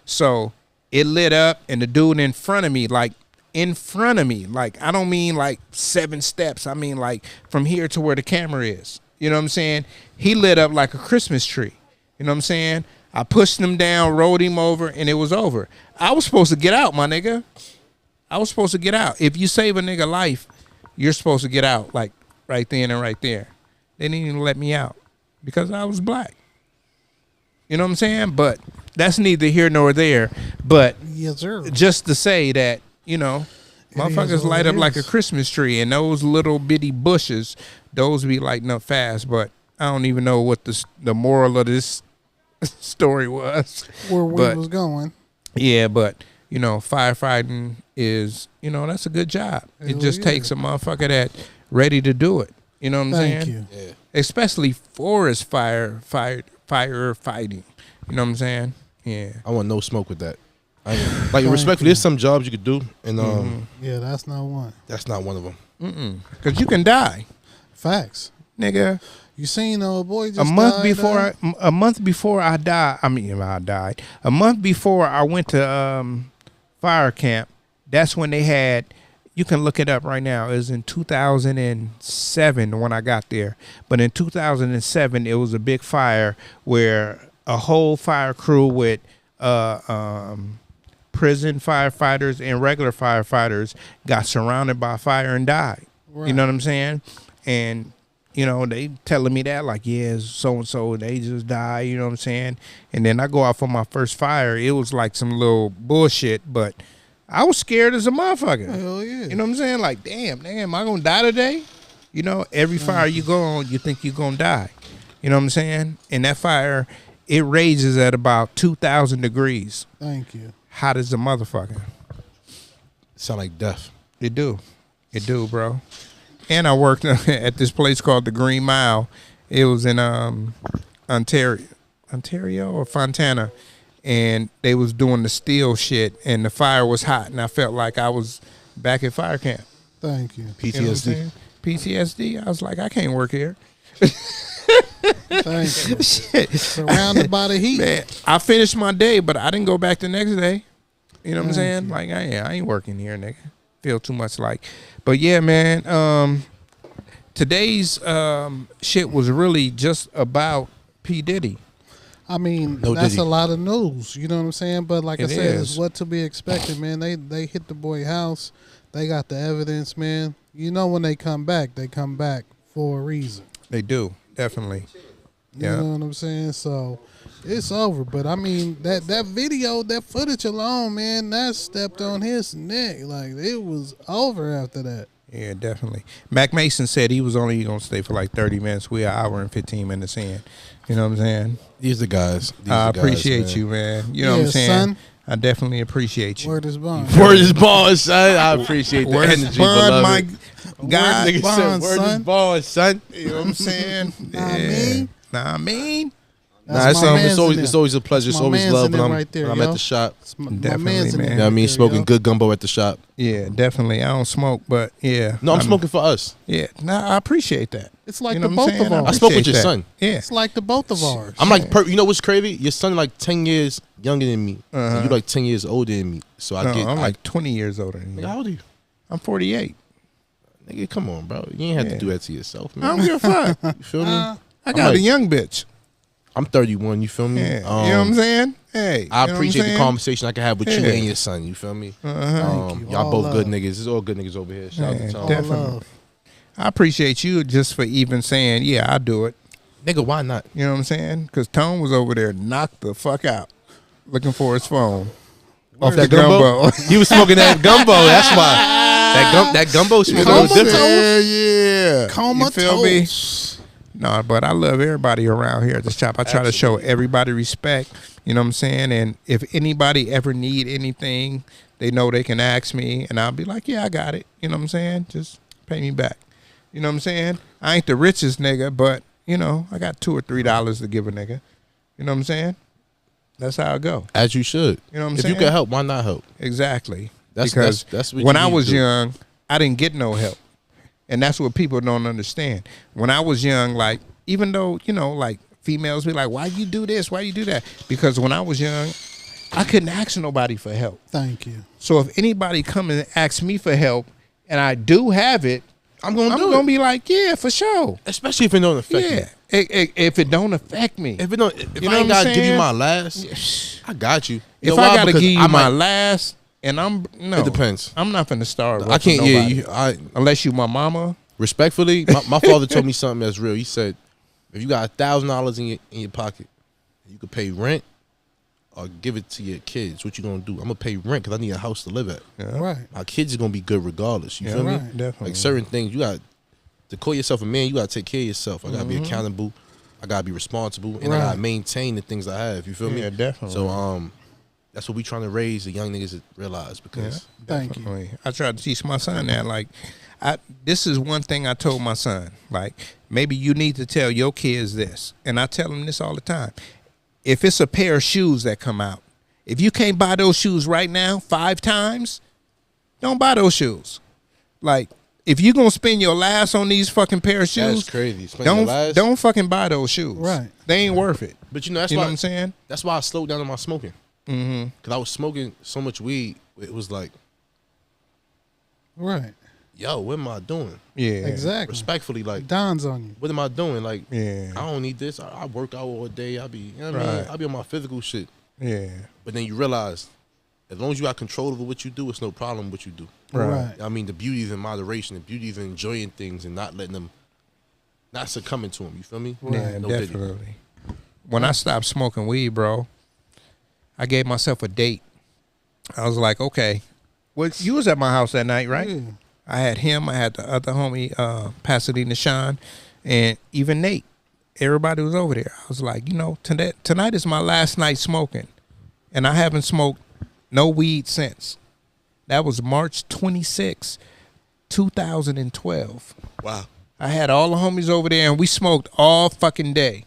[SPEAKER 3] So it lit up, and the dude in front of me, like I don't mean like 7 steps. I mean like from here to where the camera is. You know what I'm saying? He lit up like a Christmas tree. You know what I'm saying? I pushed him down, rolled him over, and it was over. I was supposed to get out, my nigga. I was supposed to get out. If you save a nigga life, you're supposed to get out, like right then and right there. They didn't even let me out because I was black. You know what I'm saying? But that's neither here nor there. But
[SPEAKER 4] Yes, sir.
[SPEAKER 3] just to say that, you know,
[SPEAKER 4] It
[SPEAKER 3] motherfuckers
[SPEAKER 4] is what
[SPEAKER 3] light
[SPEAKER 4] it
[SPEAKER 3] up like a
[SPEAKER 4] is.
[SPEAKER 3] Christmas tree, and those little bitty bushes, those be lighting up fast. But I don't even know what the moral of this story was.
[SPEAKER 4] Where we
[SPEAKER 3] But-
[SPEAKER 4] was going.
[SPEAKER 3] Yeah, but you know, firefighting is, you know, that's a good job. It
[SPEAKER 4] Hell
[SPEAKER 3] just
[SPEAKER 4] yeah.
[SPEAKER 3] takes a motherfucker that ready to do it. You know what I'm
[SPEAKER 4] Thank
[SPEAKER 3] saying?
[SPEAKER 4] you.
[SPEAKER 5] Yeah.
[SPEAKER 3] Especially forest firefighting. You know what I'm saying? Yeah.
[SPEAKER 5] I want no smoke with that. Like respectfully, there's some jobs you could do, and
[SPEAKER 4] Yeah, that's not one.
[SPEAKER 5] that's not one of them.
[SPEAKER 3] Because you can die,
[SPEAKER 4] Facts.
[SPEAKER 3] nigga.
[SPEAKER 4] You seen boy just
[SPEAKER 3] A month
[SPEAKER 4] died,
[SPEAKER 3] before I died. I died. A month before I went to fire camp. That's when they had. You can look it up right now. It was in 2007 when I got there. But in 2007, it was a big fire where a whole fire crew with prison firefighters and regular firefighters got surrounded by fire and died. You
[SPEAKER 4] Right.
[SPEAKER 3] know what I'm saying? And you know, they telling me that like, yeah, so and so they just died. You know what I'm saying? And then I go out for my first fire. It was like some little bullshit, but I was scared as a motherfucker.
[SPEAKER 4] Hell yeah.
[SPEAKER 3] You know what I'm saying? Like, damn, am I gonna die today? You know, every fire you go on, you think you're gonna die. You know what I'm saying? And that fire, it rages at about 2,000 degrees.
[SPEAKER 4] Thank you.
[SPEAKER 3] Hot as a motherfucker.
[SPEAKER 5] Sound like death.
[SPEAKER 3] It do, bro. And I worked at this place called the Green Mile. It was in Ontario or Fontana, and they was doing the steel shit, and the fire was hot, and I felt like I was back at fire camp.
[SPEAKER 4] Thank you.
[SPEAKER 3] You know what I'm
[SPEAKER 5] PTSD.
[SPEAKER 3] saying? PTSD. I was like, I can't work here.
[SPEAKER 4] Thank you.
[SPEAKER 3] Shit.
[SPEAKER 4] Surrounded by the heat.
[SPEAKER 3] Man, I finished my day, but I didn't go back the next day. You know what I'm saying? Like, I ain't working here, nigga. Feel too much like. But yeah, man. Today's shit was really just about P. Diddy.
[SPEAKER 4] I mean,
[SPEAKER 5] No
[SPEAKER 4] that's
[SPEAKER 5] Diddy.
[SPEAKER 4] a lot of news. You know what I'm saying? But like I
[SPEAKER 3] It
[SPEAKER 4] said,
[SPEAKER 3] is.
[SPEAKER 4] it's what to be expected, man. They hit the boy house. They got the evidence, man. You know when they come back for a reason.
[SPEAKER 3] They do, definitely.
[SPEAKER 4] You
[SPEAKER 3] Yeah.
[SPEAKER 4] know what I'm saying? So it's over. But I mean, that video, that footage alone, man, that stepped on his neck. Like, it was over after that.
[SPEAKER 3] Yeah, definitely. Mack Mason said he was only going to stay for like 30 minutes. We're an hour and 15 minutes in. You know what I'm saying?
[SPEAKER 5] These the guys.
[SPEAKER 3] I appreciate you, man. You know what I'm
[SPEAKER 4] Yeah,
[SPEAKER 3] saying?
[SPEAKER 4] son.
[SPEAKER 3] I definitely appreciate you.
[SPEAKER 4] Word is bond.
[SPEAKER 5] Word is bond, son. I appreciate the
[SPEAKER 3] Word is
[SPEAKER 5] energy,
[SPEAKER 3] bond, my
[SPEAKER 5] beloved.
[SPEAKER 3] guy.
[SPEAKER 5] Nigga
[SPEAKER 4] bond,
[SPEAKER 5] said, word
[SPEAKER 4] son.
[SPEAKER 5] is bond, son.
[SPEAKER 3] You know what I'm saying?
[SPEAKER 4] I mean?
[SPEAKER 3] Nah, I mean.
[SPEAKER 5] Nah,
[SPEAKER 4] That's my man's in
[SPEAKER 5] it's
[SPEAKER 4] there.
[SPEAKER 5] always a pleasure.
[SPEAKER 4] That's
[SPEAKER 5] It's
[SPEAKER 4] my
[SPEAKER 5] always
[SPEAKER 4] man's
[SPEAKER 5] love
[SPEAKER 4] in
[SPEAKER 5] when
[SPEAKER 4] there
[SPEAKER 5] I'm,
[SPEAKER 4] right there,
[SPEAKER 5] when I'm
[SPEAKER 4] yo.
[SPEAKER 5] at the shop.
[SPEAKER 4] It's my
[SPEAKER 3] Definitely,
[SPEAKER 4] man's in
[SPEAKER 3] man.
[SPEAKER 4] there
[SPEAKER 5] You know what I mean?
[SPEAKER 4] right there,
[SPEAKER 5] Smoking
[SPEAKER 4] yo.
[SPEAKER 5] good gumbo at the shop.
[SPEAKER 3] Yeah, definitely. I don't smoke, but yeah.
[SPEAKER 5] No, I'm smoking for us.
[SPEAKER 3] Yeah, nah, I appreciate that.
[SPEAKER 4] It's like
[SPEAKER 3] You know
[SPEAKER 4] the
[SPEAKER 3] what I'm
[SPEAKER 4] both of
[SPEAKER 3] saying?
[SPEAKER 4] ours.
[SPEAKER 5] I smoke with
[SPEAKER 3] appreciate
[SPEAKER 5] your
[SPEAKER 3] that.
[SPEAKER 5] son.
[SPEAKER 3] Yeah.
[SPEAKER 4] It's like the both of ours.
[SPEAKER 5] I'm like, you know what's crazy? Your son like 10 years younger than me. And you like 10 years older than me. So I
[SPEAKER 3] No,
[SPEAKER 5] get,
[SPEAKER 3] I'm like 20 years older than
[SPEAKER 5] nigga,
[SPEAKER 3] you.
[SPEAKER 5] how old are you?
[SPEAKER 3] I'm 48.
[SPEAKER 5] Nigga, come on, bro. You ain't have
[SPEAKER 3] Yeah.
[SPEAKER 5] to do that to yourself,
[SPEAKER 3] I
[SPEAKER 5] man.
[SPEAKER 3] don't give a fuck.
[SPEAKER 5] You feel me?
[SPEAKER 3] I
[SPEAKER 5] I'm
[SPEAKER 3] got a
[SPEAKER 5] like-
[SPEAKER 3] young bitch.
[SPEAKER 5] I'm 31, you feel me?
[SPEAKER 3] Yeah. You know what I'm saying? Hey.
[SPEAKER 5] I
[SPEAKER 3] you know what
[SPEAKER 5] appreciate
[SPEAKER 3] I'm
[SPEAKER 5] the
[SPEAKER 3] saying?
[SPEAKER 5] conversation I can have with you
[SPEAKER 3] Yeah.
[SPEAKER 5] and your son, you feel me?
[SPEAKER 4] Thank you.
[SPEAKER 5] Y'all
[SPEAKER 4] All
[SPEAKER 5] both good
[SPEAKER 4] love.
[SPEAKER 5] niggas. It's all good niggas over here. Shout
[SPEAKER 3] Yeah,
[SPEAKER 5] out to Tom.
[SPEAKER 3] definitely.
[SPEAKER 4] Love.
[SPEAKER 3] I appreciate you just for even saying, yeah, I'll do it.
[SPEAKER 5] Nigga, why not?
[SPEAKER 3] You know what I'm saying? Because Tone was over there knocked the fuck out looking for his phone. Off the
[SPEAKER 5] That gumbo?
[SPEAKER 3] gumbo.
[SPEAKER 5] He was smoking that gumbo. That's why. That gumbo smell a little different.
[SPEAKER 3] Yeah, yeah.
[SPEAKER 4] Comatose.
[SPEAKER 3] You feel me? No, but I love everybody around here at the shop. I try to show everybody respect. You know what I'm saying? And if anybody ever need anything, they know they can ask me, and I'll be like, yeah, I got it. You know what I'm saying? Just pay me back. You know what I'm saying? I ain't the richest nigga, but, you know, I got $2 or $3 to give a nigga. You know what I'm saying? That's how it go.
[SPEAKER 5] As you should.
[SPEAKER 3] You know what I'm
[SPEAKER 5] if
[SPEAKER 3] saying?
[SPEAKER 5] you can help, why not help?
[SPEAKER 3] Exactly.
[SPEAKER 5] That's-
[SPEAKER 3] because
[SPEAKER 5] that's what
[SPEAKER 3] when
[SPEAKER 5] you
[SPEAKER 3] I
[SPEAKER 5] need
[SPEAKER 3] was
[SPEAKER 5] to do.
[SPEAKER 3] young, I didn't get no help. And that's what people don't understand. When I was young, like, even though, you know, like, females be like, why you do this? Why you do that? Because when I was young, I couldn't ask nobody for help.
[SPEAKER 4] Thank you.
[SPEAKER 3] So if anybody come and ask me for help, and I do have it,
[SPEAKER 5] I'm gonna
[SPEAKER 3] I'm
[SPEAKER 5] do
[SPEAKER 3] gonna
[SPEAKER 5] it.
[SPEAKER 3] be like, yeah, for sure.
[SPEAKER 5] Especially if it don't affect
[SPEAKER 3] Yeah.
[SPEAKER 5] me.
[SPEAKER 3] If it don't affect me.
[SPEAKER 5] If it don't, if
[SPEAKER 3] You know
[SPEAKER 5] I ain't
[SPEAKER 3] what I'm
[SPEAKER 5] gotta give you
[SPEAKER 3] saying?
[SPEAKER 5] my last, I got you. You
[SPEAKER 3] If
[SPEAKER 5] know
[SPEAKER 3] I
[SPEAKER 5] why?
[SPEAKER 3] gotta
[SPEAKER 5] Because
[SPEAKER 3] give you
[SPEAKER 5] I
[SPEAKER 3] my
[SPEAKER 5] might-
[SPEAKER 3] last, and I'm no,
[SPEAKER 5] It depends.
[SPEAKER 3] I'm not finna starve.
[SPEAKER 5] I can't. Yeah, you.
[SPEAKER 3] Unless you my mama.
[SPEAKER 5] Respectfully, my father told me something that's real. He said, if you got $1,000 in your pocket, you could pay rent or give it to your kids. What you gonna do? I'm gonna pay rent because I need a house to live at.
[SPEAKER 3] Yeah.
[SPEAKER 4] Right.
[SPEAKER 5] My kids are gonna be good regardless. You
[SPEAKER 3] Yeah,
[SPEAKER 5] feel me?
[SPEAKER 4] right.
[SPEAKER 3] Definitely.
[SPEAKER 5] Like certain things, you got to call yourself a man. You gotta take care of yourself. I gotta be accountable. I gotta be responsible, and I
[SPEAKER 4] Right.
[SPEAKER 5] gotta maintain the things I have. You feel me?
[SPEAKER 3] Yeah, definitely.
[SPEAKER 5] So that's what we trying to raise the young niggas to realize because
[SPEAKER 4] Thank you.
[SPEAKER 3] Definitely. I tried to teach my son that. Like, this is one thing I told my son. Like, maybe you need to tell your kids this, and I tell them this all the time. If it's a pair of shoes that come out, if you can't buy those shoes right now 5 times, don't buy those shoes. Like, if you gonna spend your last on these fucking pair of shoes,
[SPEAKER 5] that's crazy. Spend your last-
[SPEAKER 3] don't fucking buy those shoes.
[SPEAKER 4] Right.
[SPEAKER 3] They ain't worth it.
[SPEAKER 5] But you know that's
[SPEAKER 3] You know
[SPEAKER 5] why
[SPEAKER 3] what I'm saying?
[SPEAKER 5] That's why I slowed down on my smoking. Mm-hmm. Cause I was smoking so much weed. It was like,
[SPEAKER 4] Right.
[SPEAKER 5] yo, what am I doing?
[SPEAKER 3] Yeah.
[SPEAKER 4] Exactly.
[SPEAKER 5] Respectfully, like,
[SPEAKER 4] Dawns on you.
[SPEAKER 5] what am I doing? Like,
[SPEAKER 3] Yeah.
[SPEAKER 5] I don't need this. I work out all day. I be, you know what I mean?
[SPEAKER 3] Right.
[SPEAKER 5] I be on my physical shit.
[SPEAKER 3] Yeah.
[SPEAKER 5] But then you realize, as long as you got control over what you do, it's no problem what you do.
[SPEAKER 3] Right.
[SPEAKER 5] I mean, the beauty is in moderation. The beauty is in enjoying things and not letting them, not succumbing to them. You feel me?
[SPEAKER 3] Yeah,
[SPEAKER 5] No Diddy.
[SPEAKER 3] definitely. When I stopped smoking weed, bro, I gave myself a date. I was like, okay, well, you was at my house that night, right?
[SPEAKER 4] Yeah.
[SPEAKER 3] I had him. I had the other homie, Pasadena Sean, and even Nate. Everybody was over there. I was like, you know, tonight is my last night smoking, and I haven't smoked no weed since. That was March 26, 2012.
[SPEAKER 5] Wow.
[SPEAKER 3] I had all the homies over there, and we smoked all fucking day.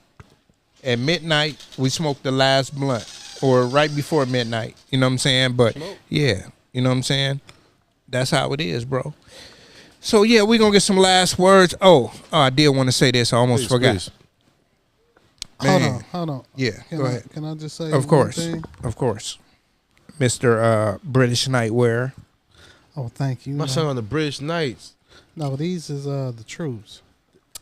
[SPEAKER 3] At midnight, we smoked the last blunt, or right before midnight. You know what I'm saying? But yeah, you know what I'm saying? That's how it is, bro. So yeah, we're gonna get some last words. Oh, I did want to say this. I almost forgot.
[SPEAKER 5] Please.
[SPEAKER 4] Hold on.
[SPEAKER 3] Yeah, go ahead.
[SPEAKER 4] Can I just say
[SPEAKER 3] Of course,
[SPEAKER 4] one thing?
[SPEAKER 3] of course. Mr. British Nightwear.
[SPEAKER 4] Oh, thank you.
[SPEAKER 5] My son on the British Knights.
[SPEAKER 4] No, these is the troops.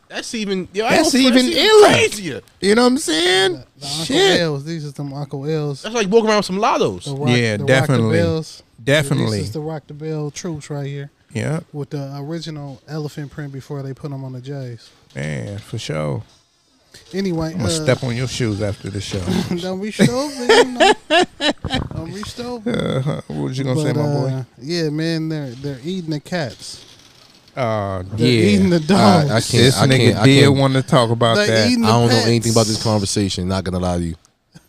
[SPEAKER 5] That's even. Yo,
[SPEAKER 3] That's
[SPEAKER 5] even
[SPEAKER 3] even iller.
[SPEAKER 5] crazier.
[SPEAKER 3] You know what I'm saying?
[SPEAKER 4] The Uncle
[SPEAKER 3] Shit.
[SPEAKER 4] L's. These is them Uncle L's.
[SPEAKER 5] That's like walking around with some lottos.
[SPEAKER 3] Yeah,
[SPEAKER 4] the
[SPEAKER 3] definitely.
[SPEAKER 4] Rock the Bells.
[SPEAKER 3] Definitely.
[SPEAKER 4] This is the Rock the Bell troops right here
[SPEAKER 3] Yeah,
[SPEAKER 4] with the original elephant print before they put them on the J's.
[SPEAKER 3] man, for sure.
[SPEAKER 4] Anyway,
[SPEAKER 3] I'm gonna step on your shoes after the show.
[SPEAKER 4] don't be stupid, you know. Don't be stupid.
[SPEAKER 3] What was you gonna say, my boy?
[SPEAKER 4] Yeah, man, they're eating the cats.
[SPEAKER 3] Yeah.
[SPEAKER 4] They're eating the dogs.
[SPEAKER 5] I can't-
[SPEAKER 3] This nigga did want to talk about
[SPEAKER 4] They
[SPEAKER 3] that,
[SPEAKER 4] eating
[SPEAKER 5] I
[SPEAKER 4] the
[SPEAKER 5] don't know
[SPEAKER 4] pets
[SPEAKER 5] anything about this conversation. Not gonna lie to you.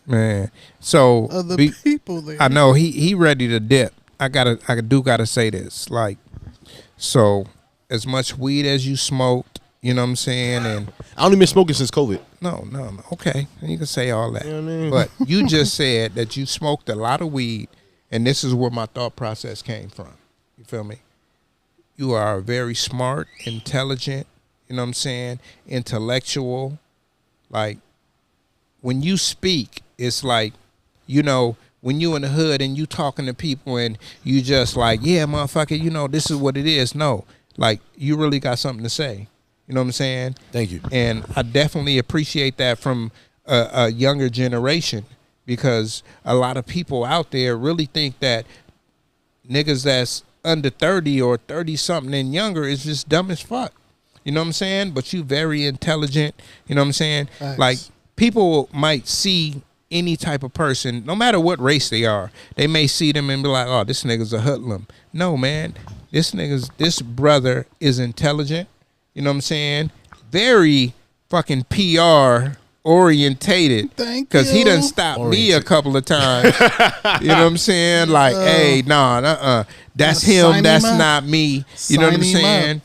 [SPEAKER 3] man. So
[SPEAKER 4] of the people there.
[SPEAKER 3] I know he ready to dip. I gotta say this. Like, so as much weed as you smoked, you know what I'm saying, and
[SPEAKER 5] I only been smoking since COVID.
[SPEAKER 3] no, okay, you can say all that.
[SPEAKER 5] You know what I mean?
[SPEAKER 3] But you just said that you smoked a lot of weed, and this is where my thought process came from. You feel me? You are very smart, intelligent, you know what I'm saying, intellectual. Like, when you speak, it's like, you know, when you in the hood and you talking to people and you just like, yeah, motherfucker, you know, this is what it is. No, like, you really got something to say. You know what I'm saying?
[SPEAKER 5] Thank you.
[SPEAKER 3] And I definitely appreciate that from a younger generation, because a lot of people out there really think that niggas that's under 30 or 30 something and younger is just dumb as fuck. You know what I'm saying? But you very intelligent. You know what I'm saying?
[SPEAKER 4] Thanks.
[SPEAKER 3] Like, people might see any type of person, no matter what race they are, they may see them and be like, oh, this nigga's a hoodlum. No, man. This brother is intelligent. You know what I'm saying? Very fucking PR orientated.
[SPEAKER 4] Thank
[SPEAKER 3] Because he
[SPEAKER 4] you.
[SPEAKER 3] done stopped me a couple of times. You know what I'm saying? Like, hey, nah, that's him.
[SPEAKER 4] Sign
[SPEAKER 3] That's
[SPEAKER 4] him up.
[SPEAKER 3] not me. You know what I'm
[SPEAKER 4] Sign him
[SPEAKER 3] saying?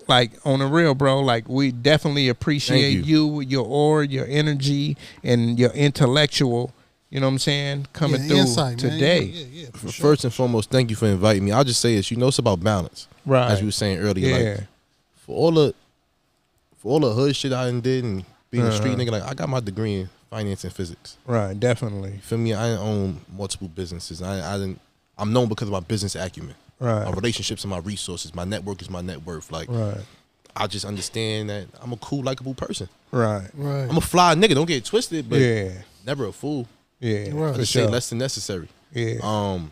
[SPEAKER 3] Like, on the real, bro, like, we definitely appreciate
[SPEAKER 5] Thank
[SPEAKER 3] you, your aura, your energy, and your intellectual, you know what I'm saying, coming through
[SPEAKER 4] insight, man.
[SPEAKER 3] today.
[SPEAKER 4] Yeah, for sure.
[SPEAKER 5] First and foremost, thank you for inviting me. I'll just say this. You know, it's about balance.
[SPEAKER 3] Right.
[SPEAKER 5] As you were saying earlier.
[SPEAKER 3] Yeah.
[SPEAKER 5] Like, for all the hood shit I done did and being a street nigga, like, I got my degree in finance and physics.
[SPEAKER 3] Right, definitely.
[SPEAKER 5] You feel me? I didn't own multiple businesses. I'm known because of my business acumen.
[SPEAKER 3] Right.
[SPEAKER 5] My relationships and my resources. My network is my net worth. Like,
[SPEAKER 3] Right.
[SPEAKER 5] I just understand that I'm a cool, likable person.
[SPEAKER 3] Right.
[SPEAKER 4] Right.
[SPEAKER 5] I'm a fly nigga. Don't get it twisted, but
[SPEAKER 3] Yeah.
[SPEAKER 5] never a fool.
[SPEAKER 3] Yeah.
[SPEAKER 4] Right.
[SPEAKER 5] I
[SPEAKER 3] For
[SPEAKER 5] just say
[SPEAKER 3] sure.
[SPEAKER 5] less than necessary.
[SPEAKER 3] Yeah.
[SPEAKER 5] And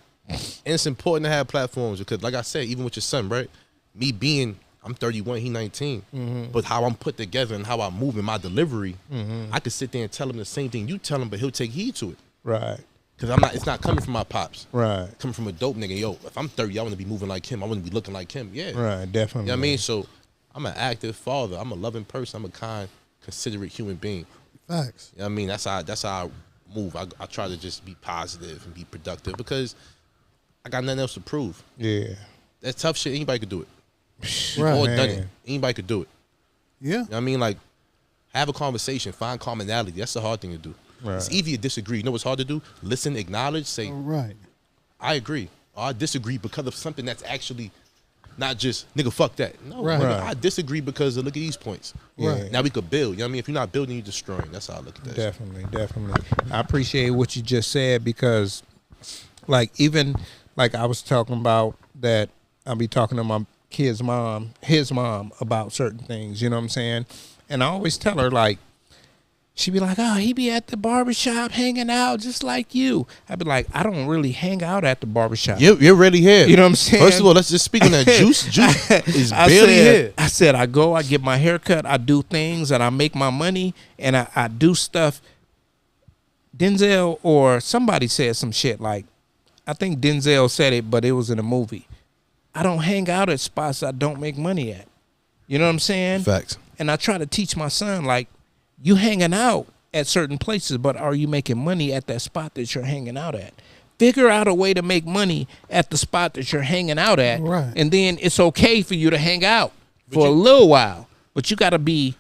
[SPEAKER 5] it's important to have platforms because, like I said, even with your son, right? Me being, I'm 31, he 19, but how I'm put together and how I move in my delivery, I could sit there and tell him the same thing you tell him, but he'll take heed to it.
[SPEAKER 3] Right.
[SPEAKER 5] Because it's not coming from my pops.
[SPEAKER 3] Right.
[SPEAKER 5] Coming from a dope nigga. Yo, if I'm 30, I want to be moving like him. I want to be looking like him. Yeah.
[SPEAKER 3] Right. Definitely.
[SPEAKER 5] You know what I mean? So I'm an active father. I'm a loving person. I'm a kind, considerate human being.
[SPEAKER 4] Facts.
[SPEAKER 5] You know what I mean? That's how I move. I try to just be positive and be productive because I got nothing else to prove.
[SPEAKER 3] Yeah.
[SPEAKER 5] That tough shit, anybody could do it. We've
[SPEAKER 4] Right.
[SPEAKER 5] all
[SPEAKER 3] Man.
[SPEAKER 5] done it. Anybody could do it.
[SPEAKER 4] Yeah.
[SPEAKER 5] You know what I mean? Like, have a conversation, find commonality. That's the hard thing to do.
[SPEAKER 3] Right.
[SPEAKER 5] It's easy to disagree. You know what's hard to do? Listen, acknowledge, say,
[SPEAKER 4] Right.
[SPEAKER 5] I agree. Or I disagree because of something that's actually not just, nigga, fuck that. No,
[SPEAKER 4] Right.
[SPEAKER 5] nigga,
[SPEAKER 3] Right.
[SPEAKER 5] I disagree because of look at these points.
[SPEAKER 3] Right.
[SPEAKER 5] Now we could build. You know what I mean? If you're not building, you're destroying. That's how I look at that. shit.
[SPEAKER 3] Definitely. I appreciate what you just said because, like, even like I was talking about that, I'll be talking to my kid's mom, his mom, about certain things. You know what I'm saying? And I always tell her, like, she be like, oh, he be at the barbershop hanging out just like you. I'd be like, I don't really hang out at the barbershop.
[SPEAKER 5] You're really here.
[SPEAKER 3] You know what I'm saying?
[SPEAKER 5] First of all, let's just speak on that. Juice is
[SPEAKER 3] I
[SPEAKER 5] barely
[SPEAKER 3] said,
[SPEAKER 5] here.
[SPEAKER 3] I said, I go, I get my hair cut, I do things, and I make my money, and I do stuff. Denzel or somebody said some shit like, I think Denzel said it, but it was in a movie. I don't hang out at spots I don't make money at. You know what I'm saying?
[SPEAKER 5] Facts.
[SPEAKER 3] And I try to teach my son, like, you hanging out at certain places, but are you making money at that spot that you're hanging out at? Figure out a way to make money at the spot that you're hanging out at.
[SPEAKER 4] Right.
[SPEAKER 3] And then it's okay for you to hang out for a little while. But you got to be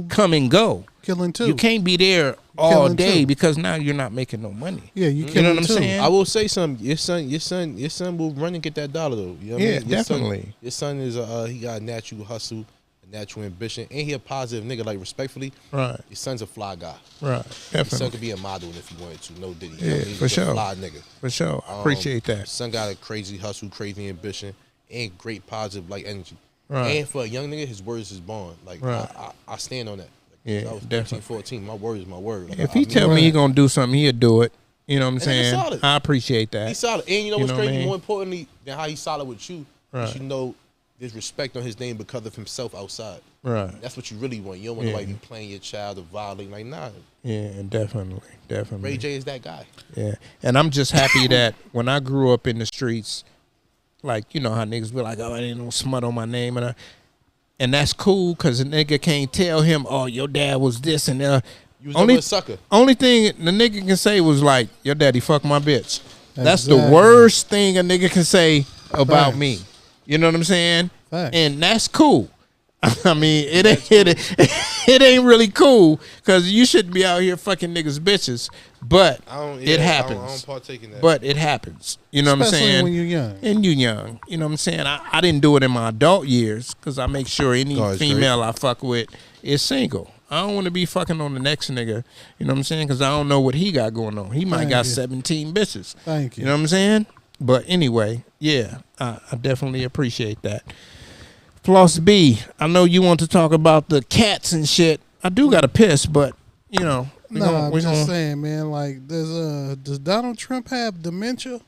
[SPEAKER 3] come and go.
[SPEAKER 4] Killing two.
[SPEAKER 3] You can't be there all
[SPEAKER 4] Killing
[SPEAKER 3] day
[SPEAKER 4] two.
[SPEAKER 3] because now you're not making no money.
[SPEAKER 4] Yeah, you
[SPEAKER 3] You know what I'm
[SPEAKER 4] two.
[SPEAKER 3] saying?
[SPEAKER 5] I will say something. Your son will run and get that dollar though. You know what I
[SPEAKER 3] Yeah,
[SPEAKER 5] mean? Your son-
[SPEAKER 3] definitely.
[SPEAKER 5] Your son is he got a natural hustle, a natural ambition, and he a positive nigga. Like respectfully,
[SPEAKER 3] Right.
[SPEAKER 5] your son's a fly guy.
[SPEAKER 3] Right.
[SPEAKER 5] Your son
[SPEAKER 3] Definitely.
[SPEAKER 5] could be a model if he wanted to. No Diddy.
[SPEAKER 3] Yeah,
[SPEAKER 5] He's
[SPEAKER 3] for
[SPEAKER 5] a
[SPEAKER 3] sure.
[SPEAKER 5] Fly nigga.
[SPEAKER 3] For sure. I appreciate
[SPEAKER 5] Your
[SPEAKER 3] that.
[SPEAKER 5] son got a crazy hustle, crazy ambition, and great positive like energy.
[SPEAKER 3] Right.
[SPEAKER 5] And for a young nigga, his words is bond. Like
[SPEAKER 3] Right.
[SPEAKER 5] I stand on that.
[SPEAKER 3] Yeah,
[SPEAKER 5] I was 13,
[SPEAKER 3] definitely.
[SPEAKER 5] 14. My word is my word. Like,
[SPEAKER 3] If
[SPEAKER 5] I
[SPEAKER 3] he tell me he gonna do something, he'll do it. You know what I'm
[SPEAKER 5] that's
[SPEAKER 3] saying?
[SPEAKER 5] solid.
[SPEAKER 3] I appreciate that.
[SPEAKER 5] He's solid. And you know
[SPEAKER 3] You
[SPEAKER 5] what's
[SPEAKER 3] know what I
[SPEAKER 5] crazy?
[SPEAKER 3] mean?
[SPEAKER 5] More importantly than how he's solid with you,
[SPEAKER 3] Right.
[SPEAKER 5] is you know there's respect on his name because of himself outside.
[SPEAKER 3] Right.
[SPEAKER 5] That's what you really want. You don't want
[SPEAKER 3] Yeah.
[SPEAKER 5] nobody be playing your child or violating. Like, nah,
[SPEAKER 3] Yeah, definitely. Definitely.
[SPEAKER 5] Ray J is that guy.
[SPEAKER 3] Yeah. And I'm just happy that when I grew up in the streets, like, you know how niggas be like, oh, I ain't no smut on my name. And that's cool because a nigga can't tell him, oh, your dad was this and
[SPEAKER 5] You was
[SPEAKER 3] only
[SPEAKER 5] never a sucker.
[SPEAKER 3] Only thing the nigga can say was like, your daddy fucked my bitch. That's the
[SPEAKER 4] Exactly.
[SPEAKER 3] worst thing a nigga can say about
[SPEAKER 4] Facts.
[SPEAKER 3] me. You know what I'm saying?
[SPEAKER 4] Facts.
[SPEAKER 3] And that's cool. I mean, it ain't really cool because you shouldn't be out here fucking niggas bitches. But it happens.
[SPEAKER 5] I don't partake in that.
[SPEAKER 3] But it happens. You know what I'm
[SPEAKER 4] Especially
[SPEAKER 3] saying?
[SPEAKER 4] when you're young.
[SPEAKER 3] And you young. You know what I'm saying? I didn't do it in my adult years because I make sure any
[SPEAKER 5] God, it's
[SPEAKER 3] female I fuck with is single. I don't want to be fucking on the next nigga. You know what I'm saying? Because I don't know what he got going on. He might
[SPEAKER 4] Thank
[SPEAKER 3] got
[SPEAKER 4] you.
[SPEAKER 3] 17 bitches.
[SPEAKER 4] Thank you.
[SPEAKER 3] You know what I'm saying? But anyway, yeah, I definitely appreciate that. Floss B, I know you want to talk about the cats and shit. I do got to piss, but, you know.
[SPEAKER 4] I'm just saying, man. Like, does Donald Trump have dementia?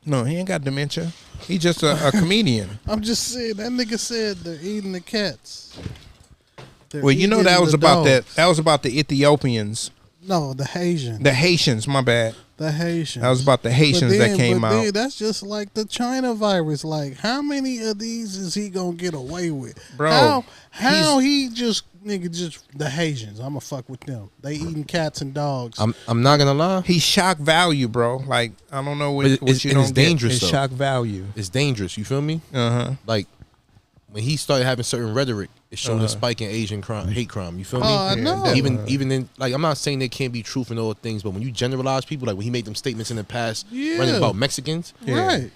[SPEAKER 3] No, he ain't got dementia. He just a comedian.
[SPEAKER 4] I'm just saying that nigga said they're eating the cats. They're
[SPEAKER 3] Well, you know that
[SPEAKER 4] eating
[SPEAKER 3] was
[SPEAKER 4] the
[SPEAKER 3] about
[SPEAKER 4] dogs.
[SPEAKER 3] that was about the Ethiopians.
[SPEAKER 4] No, the Haitians.
[SPEAKER 3] The Haitians, my bad.
[SPEAKER 4] The Haitians.
[SPEAKER 3] That was about the Haitians that came out.
[SPEAKER 4] Then, that's just like the China virus. Like, how many of these is he gonna get away with?
[SPEAKER 3] Bro,
[SPEAKER 4] how he just the Haitians? I'ma fuck with them. They eating cats and dogs.
[SPEAKER 5] I'm not gonna lie.
[SPEAKER 3] He's shock value, bro. Like, I don't know what,
[SPEAKER 5] But
[SPEAKER 3] what you
[SPEAKER 5] and
[SPEAKER 3] don't
[SPEAKER 5] it's
[SPEAKER 3] get.
[SPEAKER 5] dangerous,
[SPEAKER 3] It's
[SPEAKER 5] though.
[SPEAKER 3] shock value.
[SPEAKER 5] It's dangerous. You feel me?
[SPEAKER 3] Uh-huh.
[SPEAKER 5] Like when he started having certain rhetoric, it showed a spike in Asian crime, hate crime. You feel me?
[SPEAKER 4] I know.
[SPEAKER 5] Even in like, I'm not saying there can't be truth in all things, but when you generalize people, like when he made them statements in the past, running about Mexicans,
[SPEAKER 4] Right.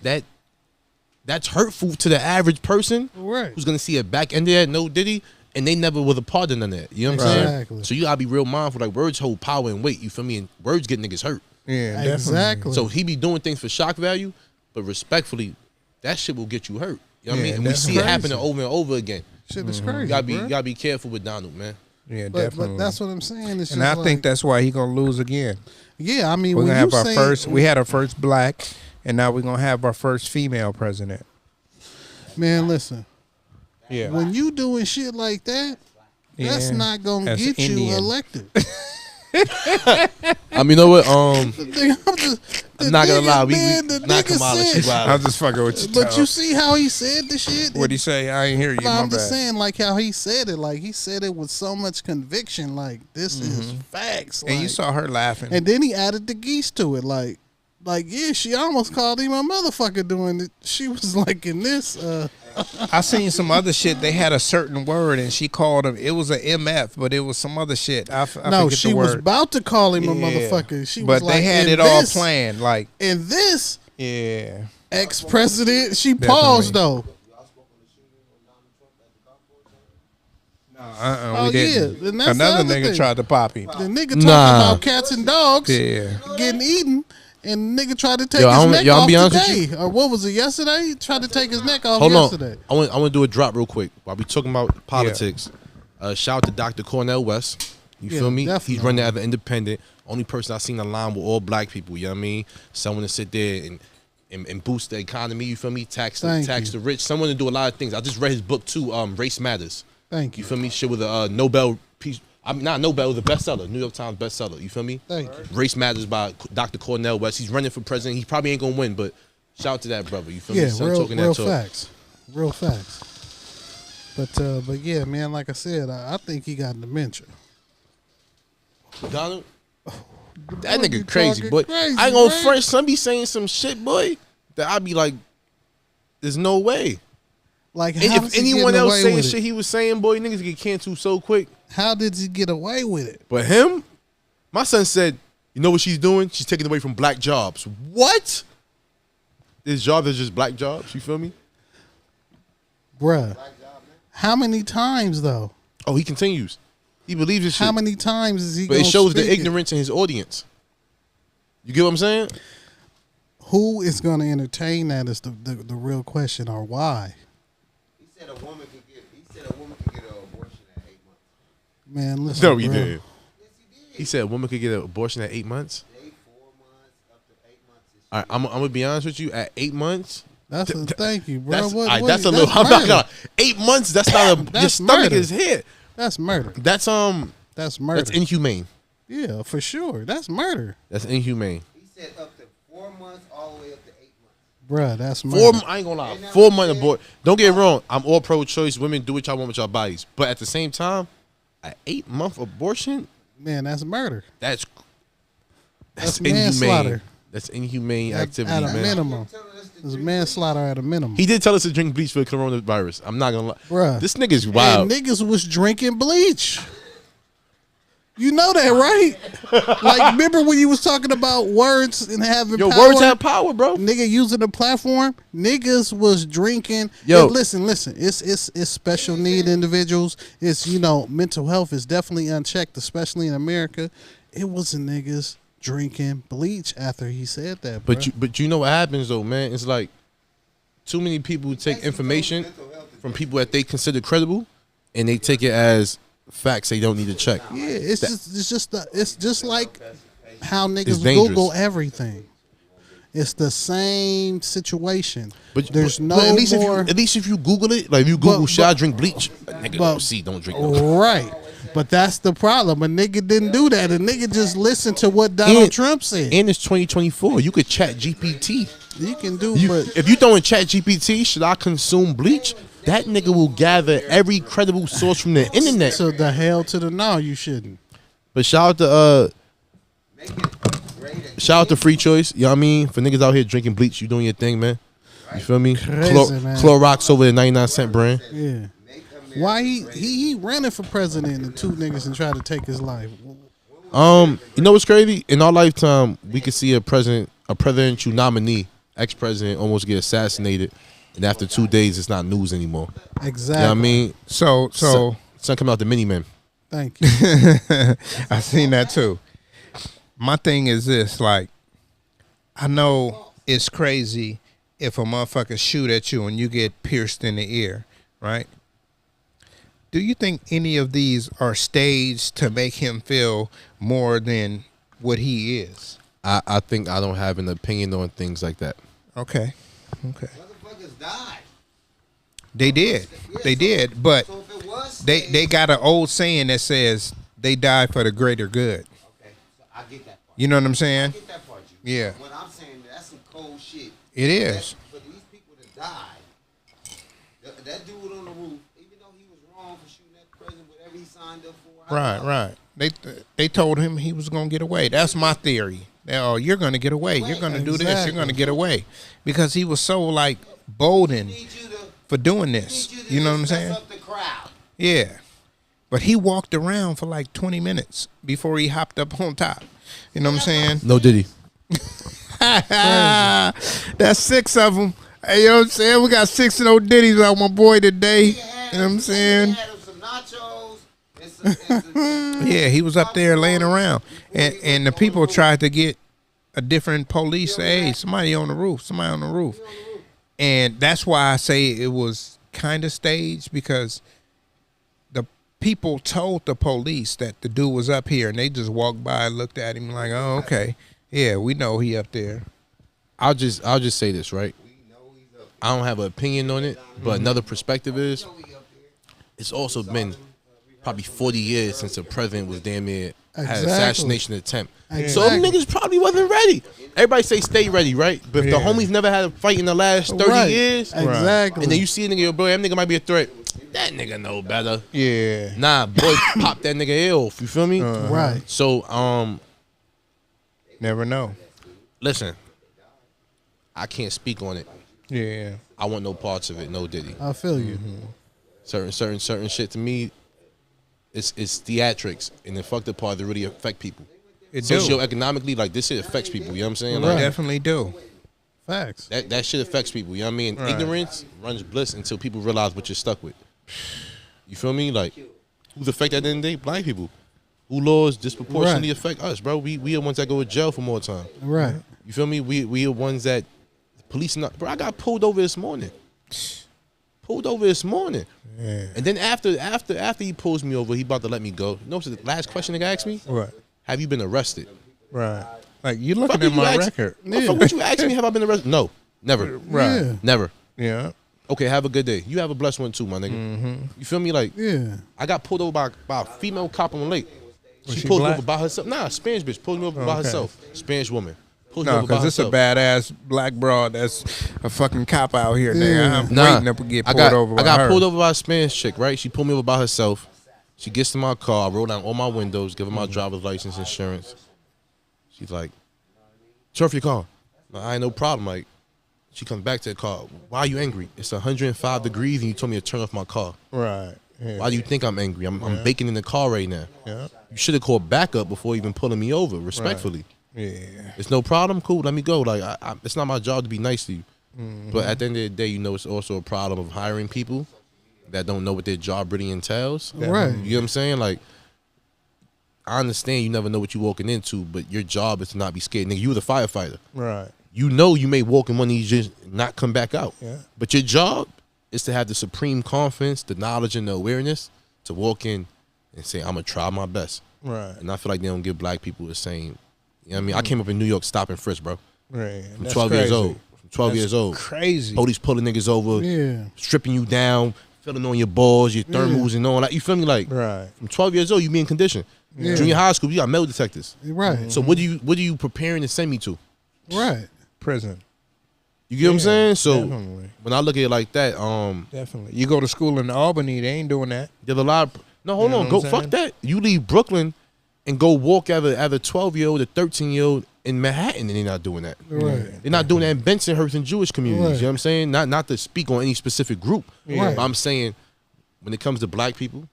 [SPEAKER 5] that's hurtful to the average person
[SPEAKER 4] Right.
[SPEAKER 5] who's gonna see a back end of that, no Diddy, and they never was a part of none of that. You know what I'm saying?
[SPEAKER 4] Exactly.
[SPEAKER 5] So you gotta be real mindful. Like words hold power and weight. You feel me? And words get niggas hurt.
[SPEAKER 3] Yeah, definitely.
[SPEAKER 4] Exactly.
[SPEAKER 5] So he be doing things for shock value, but respectfully, that shit will get you hurt. You know what I
[SPEAKER 3] Yeah,
[SPEAKER 5] mean? And we
[SPEAKER 3] that's
[SPEAKER 5] see it
[SPEAKER 4] crazy.
[SPEAKER 5] happening over and over again.
[SPEAKER 4] Shit is crazy.
[SPEAKER 5] You gotta be
[SPEAKER 4] bruh.
[SPEAKER 5] you gotta be careful with Donald, man.
[SPEAKER 3] Yeah,
[SPEAKER 4] But
[SPEAKER 3] definitely.
[SPEAKER 4] that's what I'm saying. It's
[SPEAKER 3] and
[SPEAKER 4] just
[SPEAKER 3] I think
[SPEAKER 4] like-
[SPEAKER 3] that's why he gonna lose again.
[SPEAKER 4] Yeah, I mean,
[SPEAKER 3] We're
[SPEAKER 4] when
[SPEAKER 3] gonna
[SPEAKER 4] you
[SPEAKER 3] have our
[SPEAKER 4] say,
[SPEAKER 3] first. We had our first black, and now we're gonna have our first female president.
[SPEAKER 4] man, listen.
[SPEAKER 3] Yeah.
[SPEAKER 4] When you doing shit like that, that's
[SPEAKER 3] Yeah.
[SPEAKER 4] not gonna
[SPEAKER 3] That's
[SPEAKER 4] get you
[SPEAKER 3] Indian.
[SPEAKER 4] elected.
[SPEAKER 5] I mean, you know what?
[SPEAKER 4] I'm
[SPEAKER 5] not gonna lie, we
[SPEAKER 4] the
[SPEAKER 5] not
[SPEAKER 4] nigga
[SPEAKER 5] Kamala. She
[SPEAKER 4] said,
[SPEAKER 3] I'm
[SPEAKER 5] wild.
[SPEAKER 3] just fucking with you.
[SPEAKER 4] but
[SPEAKER 3] Tom.
[SPEAKER 4] you see how he said the shit.
[SPEAKER 3] What'd he say? I ain't hear you.
[SPEAKER 4] No,
[SPEAKER 3] My
[SPEAKER 4] I'm just
[SPEAKER 3] bad.
[SPEAKER 4] saying, like how he said it. Like he said it with so much conviction. Like this is facts.
[SPEAKER 3] And you
[SPEAKER 4] like-
[SPEAKER 3] saw her laughing.
[SPEAKER 4] And then he added the geese to it. Like yeah, she almost called him a motherfucker doing it. She was like in this.
[SPEAKER 3] I seen some other shit. They had a certain word, and she called him. It was a MF, but it was some other shit. I
[SPEAKER 4] no,
[SPEAKER 3] forget
[SPEAKER 4] she
[SPEAKER 3] the
[SPEAKER 4] was
[SPEAKER 3] word.
[SPEAKER 4] about to call him a
[SPEAKER 3] Yeah.
[SPEAKER 4] motherfucker. She
[SPEAKER 3] But
[SPEAKER 4] was like,
[SPEAKER 3] they had
[SPEAKER 4] "In
[SPEAKER 3] it all
[SPEAKER 4] this-
[SPEAKER 3] planned. Like,
[SPEAKER 4] In this
[SPEAKER 3] yeah.
[SPEAKER 4] ex-president, she paused though.
[SPEAKER 3] We
[SPEAKER 4] Oh,
[SPEAKER 3] didn't.
[SPEAKER 4] yeah, and that's the
[SPEAKER 3] Another
[SPEAKER 4] other
[SPEAKER 3] nigga
[SPEAKER 4] thing.
[SPEAKER 3] tried to pop him.
[SPEAKER 4] The nigga talking
[SPEAKER 5] Nah.
[SPEAKER 4] about cats and dogs
[SPEAKER 3] Yeah.
[SPEAKER 4] getting eaten, and nigga tried to take
[SPEAKER 5] Yo,
[SPEAKER 4] his
[SPEAKER 5] I'm-
[SPEAKER 4] neck
[SPEAKER 5] yo, I'm
[SPEAKER 4] off
[SPEAKER 5] be honest with
[SPEAKER 4] today. Or what was it, yesterday? He tried to take his neck off
[SPEAKER 5] Hold
[SPEAKER 4] yesterday.
[SPEAKER 5] on. I want to do a drop real quick while we talking about politics. Shout out to Dr. Cornell West. You
[SPEAKER 4] Yeah,
[SPEAKER 5] feel me?
[SPEAKER 4] definitely.
[SPEAKER 5] He's running as an independent. Only person I seen align with all black people. You know what I mean? Someone to sit there and boost the economy. You feel me? Tax
[SPEAKER 4] Thank
[SPEAKER 5] the rich. Someone to do a lot of things. I just read his book too. Race Matters.
[SPEAKER 4] Thank
[SPEAKER 5] You
[SPEAKER 4] you.
[SPEAKER 5] feel me? Shit with a Nobel piece. I'm not Nobel, the bestseller, New York Times bestseller. You feel me?
[SPEAKER 4] Thank you.
[SPEAKER 5] Race Matters by Dr. Cornell West. He's running for president. He probably ain't gonna win, but shout out to that brother. You feel me?
[SPEAKER 4] Yeah,
[SPEAKER 5] Son
[SPEAKER 4] real
[SPEAKER 5] talking that talk.
[SPEAKER 4] facts. Real facts. But yeah, man, like I said, I think he got dementia.
[SPEAKER 5] Donald, That
[SPEAKER 4] Boy,
[SPEAKER 5] nigga
[SPEAKER 4] you
[SPEAKER 5] crazy,
[SPEAKER 4] talking
[SPEAKER 5] boy.
[SPEAKER 4] crazy,
[SPEAKER 5] I ain't gonna
[SPEAKER 4] man.
[SPEAKER 5] front. Some be saying some shit, boy, that I be like, there's no way.
[SPEAKER 4] Like,
[SPEAKER 5] And
[SPEAKER 4] how
[SPEAKER 5] if
[SPEAKER 4] is he
[SPEAKER 5] anyone
[SPEAKER 4] getting
[SPEAKER 5] else
[SPEAKER 4] away
[SPEAKER 5] saying
[SPEAKER 4] with
[SPEAKER 5] shit
[SPEAKER 4] it?
[SPEAKER 5] he was saying, boy, niggas get canceled so quick.
[SPEAKER 4] How did he get away with it?
[SPEAKER 5] But him, my son said, you know what she's doing? She's taking away from black jobs. What? This job is just black jobs. You feel me?
[SPEAKER 4] Bruh. How many times, though?
[SPEAKER 5] Oh, he continues. He believes this shit.
[SPEAKER 4] How many times is he
[SPEAKER 5] But
[SPEAKER 4] going
[SPEAKER 5] it
[SPEAKER 4] to
[SPEAKER 5] shows the ignorance in his audience. You get what I'm saying?
[SPEAKER 4] Who is going to entertain that is the real question, or why?
[SPEAKER 6] He said a woman could get an abortion at 8 months.
[SPEAKER 4] Man, listen,
[SPEAKER 5] No, he
[SPEAKER 4] bruh.
[SPEAKER 5] did.
[SPEAKER 6] Yes, he did.
[SPEAKER 5] He said a woman could get an abortion at 8 months.
[SPEAKER 6] 4 months up to 8 months.
[SPEAKER 5] All right, I'm gonna be honest with you. At 8 months,
[SPEAKER 4] That's a thank you, bro.
[SPEAKER 5] that's,
[SPEAKER 4] What-
[SPEAKER 5] all right,
[SPEAKER 4] what-
[SPEAKER 5] that's a little. I'm not
[SPEAKER 4] murder.
[SPEAKER 5] gonna. 8 months. That's not a. Your
[SPEAKER 4] That's
[SPEAKER 5] stomach
[SPEAKER 4] murder.
[SPEAKER 5] is here.
[SPEAKER 4] That's murder.
[SPEAKER 5] That's
[SPEAKER 4] That's murder.
[SPEAKER 5] That's inhumane.
[SPEAKER 4] Yeah, for sure. That's murder,
[SPEAKER 5] That's inhumane.
[SPEAKER 6] He said up to 4 months, all the way up to 8 months.
[SPEAKER 4] bruh. That's murder.
[SPEAKER 5] I ain't gonna lie. 4 month abort. Don't get it wrong. I'm all pro-choice. Women do what y'all want with your bodies. But at the same time, an 8-month abortion.
[SPEAKER 4] Man, that's murder.
[SPEAKER 5] That's
[SPEAKER 4] That's
[SPEAKER 5] inhumane.
[SPEAKER 4] manslaughter.
[SPEAKER 5] That's inhumane
[SPEAKER 4] At
[SPEAKER 5] activity,
[SPEAKER 4] a
[SPEAKER 5] man.
[SPEAKER 4] minimum. It's manslaughter at a minimum.
[SPEAKER 5] He did tell us to drink bleach for the coronavirus. I'm not gonna lie.
[SPEAKER 4] Bruh.
[SPEAKER 5] This nigga's wild.
[SPEAKER 4] And niggas was drinking bleach. You know that, right? Like, remember when you was talking about words and having
[SPEAKER 5] Yo,
[SPEAKER 4] power?
[SPEAKER 5] words have power, bro.
[SPEAKER 4] Nigga using the platform, niggas was drinking.
[SPEAKER 5] Yo.
[SPEAKER 4] And listen. It's special need individuals. It's, mental health is definitely unchecked, especially in America. It was niggas drinking bleach after he said that, bro.
[SPEAKER 5] But you know what happens though, man? It's like too many people take information from people that they consider credible, and they take it as facts they don't need to check.
[SPEAKER 4] Yeah, it's just like how
[SPEAKER 5] It's
[SPEAKER 4] niggas
[SPEAKER 5] dangerous.
[SPEAKER 4] Google everything. It's the same situation.
[SPEAKER 5] But
[SPEAKER 4] there's no
[SPEAKER 5] at least
[SPEAKER 4] more.
[SPEAKER 5] At least if you Google it, like if you Google,
[SPEAKER 4] But-
[SPEAKER 5] should I drink bleach? Nigga,
[SPEAKER 4] but-
[SPEAKER 5] don't see, don't drink. No.
[SPEAKER 4] Right. But that's the problem. A nigga didn't do that. A nigga just listened to what Donald
[SPEAKER 5] And-
[SPEAKER 4] Trump said.
[SPEAKER 5] And it's 2024. You could chat GPT.
[SPEAKER 4] You can do,
[SPEAKER 5] But if you throwing chat GPT, should I consume bleach? That nigga will gather every credible source from the internet.
[SPEAKER 4] to the hell to the no, you shouldn't.
[SPEAKER 5] But shout out to Free Choice. You know what I mean? For niggas out here drinking bleach, you doing your thing, man. You feel me?
[SPEAKER 4] Crazy, man.
[SPEAKER 5] Clorox over the 99-cent brand.
[SPEAKER 4] Yeah. Why he running for president and two niggas and try to take his life?
[SPEAKER 5] You know what's crazy? In our lifetime, we could see a presidential nominee, ex-president, almost get assassinated, and after 2 days, it's not news anymore.
[SPEAKER 4] Exactly.
[SPEAKER 5] You know what I mean?
[SPEAKER 3] So
[SPEAKER 5] Son coming out the Miniman.
[SPEAKER 4] Thank you.
[SPEAKER 3] I seen that too. My thing is this, like, I know it's crazy if a motherfucker shoot at you and you get pierced in the ear, right? Do you think any of these are staged to make him feel more than what he is?
[SPEAKER 5] I think I don't have an opinion on things like that.
[SPEAKER 3] Okay.
[SPEAKER 6] Motherfuckers died.
[SPEAKER 3] They did, but
[SPEAKER 6] So if it was
[SPEAKER 3] they got an old saying that says they die for the greater good.
[SPEAKER 6] okay, so I get that part.
[SPEAKER 3] You know what I'm
[SPEAKER 6] I
[SPEAKER 3] saying?
[SPEAKER 6] get that part, you.
[SPEAKER 3] Yeah.
[SPEAKER 6] What I'm saying, that's some cold shit.
[SPEAKER 3] It is.
[SPEAKER 6] For these people that died, that dude on the roof, even though he was wrong for shooting that president, whatever he signed up for.
[SPEAKER 3] Right. They told him he was gonna get away. That's my theory. Oh, you're gonna get away. You're gonna do this.
[SPEAKER 4] Exactly.
[SPEAKER 3] You're gonna get away, because he was so like bolden for doing this. You know what I'm saying?
[SPEAKER 6] Up the crowd.
[SPEAKER 3] Yeah. But he walked around for like 20 minutes before he hopped up on top. You know what I'm saying?
[SPEAKER 5] No Diddy.
[SPEAKER 3] That's 6 of them. Hey, you know what I'm saying? We got 6 of those Diddies out my boy today. You know what I'm saying?
[SPEAKER 6] He had him some nachos and some
[SPEAKER 3] Yeah, he was up there laying around. And the people tried to get a different police. Say, hey, somebody on the roof. And that's why I say it was kind of staged, because the people told the police that the dude was up here, and they just walked by and looked at him like, oh, okay. Yeah, we know he up there.
[SPEAKER 5] I'll just say this, right? I don't have an opinion on it, but another perspective is it's also been probably 40 years since a president was damn near had an
[SPEAKER 4] Exactly.
[SPEAKER 5] assassination attempt. So
[SPEAKER 4] Exactly.
[SPEAKER 5] them niggas probably wasn't ready. Everybody say stay ready, right? But if the homies never had a fight in the last 30
[SPEAKER 4] Right.
[SPEAKER 5] years,
[SPEAKER 4] Exactly.
[SPEAKER 5] and then you see a nigga, yo, bro, that nigga might be a threat. That nigga know better.
[SPEAKER 3] Yeah.
[SPEAKER 5] Nah, boy, pop that nigga ear off. You feel me?
[SPEAKER 4] Right.
[SPEAKER 5] So,
[SPEAKER 3] Never know.
[SPEAKER 5] Listen, I can't speak on it.
[SPEAKER 3] Yeah.
[SPEAKER 5] I want no parts of it. No Diddy.
[SPEAKER 4] I feel you.
[SPEAKER 5] Certain shit to me, it's theatrics, and the fucked up part that really affect people.
[SPEAKER 3] It do.
[SPEAKER 5] Socioeconomically, like this shit affects people. You know what I'm saying?
[SPEAKER 3] They
[SPEAKER 5] Like
[SPEAKER 3] definitely do.
[SPEAKER 4] Facts.
[SPEAKER 5] that shit affects people. You know what I mean?
[SPEAKER 3] Right.
[SPEAKER 5] Ignorance runs bliss until people realize what you're stuck with. You feel me? Like who's affected at the end of the day? Black people. Who laws disproportionately affect us, bro? We are ones that go to jail for more time.
[SPEAKER 4] Right.
[SPEAKER 5] You feel me? We are ones that police not. Bro, I got pulled over this morning.
[SPEAKER 3] Yeah.
[SPEAKER 5] And then after he pulls me over, he about to let me go. You know what's the last question the guy asked me?
[SPEAKER 3] What?
[SPEAKER 5] Have you been arrested?
[SPEAKER 3] Right. Like you looking
[SPEAKER 5] Fuck
[SPEAKER 3] at
[SPEAKER 5] you
[SPEAKER 3] my
[SPEAKER 5] ask-
[SPEAKER 3] record.
[SPEAKER 5] Fuck what you asked me? Have I been arrested? No, never,
[SPEAKER 3] Right.
[SPEAKER 4] Yeah.
[SPEAKER 5] never.
[SPEAKER 3] Yeah.
[SPEAKER 5] Okay, have a good day. You have a blessed one too, my nigga.
[SPEAKER 3] Mm-hmm.
[SPEAKER 5] You feel me? Like
[SPEAKER 4] Yeah.
[SPEAKER 5] I got pulled over by a female cop on the lake.
[SPEAKER 3] Was
[SPEAKER 5] She
[SPEAKER 3] she
[SPEAKER 5] pulled me
[SPEAKER 3] black?
[SPEAKER 5] over by herself. Nah, Spanish bitch pulled me over by
[SPEAKER 3] Okay.
[SPEAKER 5] herself. Spanish woman. Pulled me
[SPEAKER 3] No,
[SPEAKER 5] over by
[SPEAKER 3] because it's a
[SPEAKER 5] herself.
[SPEAKER 3] badass black broad that's a fucking cop out here, nigga. I'm
[SPEAKER 5] Nah,
[SPEAKER 3] waiting to get
[SPEAKER 5] I
[SPEAKER 3] pulled
[SPEAKER 5] got,
[SPEAKER 3] over by
[SPEAKER 5] I got
[SPEAKER 3] her.
[SPEAKER 5] pulled over by a Spanish chick, right? She pulled me over by herself. She gets to my car. I roll down all my windows, give her my driver's license, insurance. She's like, turn off your car. Like, I ain't no problem. Like, she comes back to the car. Why are you angry? It's 105 degrees and you told me to turn off my car.
[SPEAKER 3] Right. Yeah.
[SPEAKER 5] Why do you think I'm angry? I'm baking in the car right now.
[SPEAKER 3] Yeah.
[SPEAKER 5] You should have called backup before even pulling me over, respectfully.
[SPEAKER 3] Yeah.
[SPEAKER 5] It's no problem. Cool, let me go. Like, it's not my job to be nice to you. But at the end of the day, you know, it's also a problem of hiring people that don't know what their job really entails.
[SPEAKER 4] Right.
[SPEAKER 5] You know what I'm saying? Like, I understand you never know what you're walking into, but your job is to not be scared. Nigga, you were the firefighter.
[SPEAKER 3] Right.
[SPEAKER 5] You know you may walk in one of these just not come back out.
[SPEAKER 3] Yeah.
[SPEAKER 5] But your job is to have the supreme confidence, the knowledge, and the awareness to walk in and say, I'm going to try my best.
[SPEAKER 3] Right.
[SPEAKER 5] And I feel like they don't give black people the same. You know what I mean? I came up in New York stopping frisk, bro.
[SPEAKER 3] Right.
[SPEAKER 5] From
[SPEAKER 3] That's
[SPEAKER 5] 12 years
[SPEAKER 3] crazy.
[SPEAKER 5] old. From 12
[SPEAKER 3] That's
[SPEAKER 5] years old.
[SPEAKER 3] Crazy.
[SPEAKER 5] Police pulling niggas over,
[SPEAKER 4] Yeah.
[SPEAKER 5] stripping you down, filling on your balls, your thermals and all that. You feel me? Like,
[SPEAKER 3] Right.
[SPEAKER 5] from 12 years old, you be in condition.
[SPEAKER 4] Yeah.
[SPEAKER 5] Junior high school, you got metal detectors.
[SPEAKER 4] Right.
[SPEAKER 5] So what are you preparing to send me to?
[SPEAKER 4] Right.
[SPEAKER 3] Prison.
[SPEAKER 5] You get what I'm saying? So
[SPEAKER 3] Definitely.
[SPEAKER 5] when I look at it like that,
[SPEAKER 3] Definitely. You go to school in Albany, they ain't doing that.
[SPEAKER 5] there's a lot of, no, hold
[SPEAKER 3] You know
[SPEAKER 5] on,
[SPEAKER 3] what
[SPEAKER 5] go
[SPEAKER 3] I'm
[SPEAKER 5] fuck
[SPEAKER 3] saying?
[SPEAKER 5] that. You leave Brooklyn and go walk at a 12-year-old or 13-year-old in Manhattan, and they're not doing that.
[SPEAKER 4] Right.
[SPEAKER 5] They're not doing that in Bensonhurst and Jewish communities.
[SPEAKER 4] Right.
[SPEAKER 5] You know what I'm saying? Not to speak on any specific group.
[SPEAKER 4] Right.
[SPEAKER 5] But I'm saying when it comes to black people,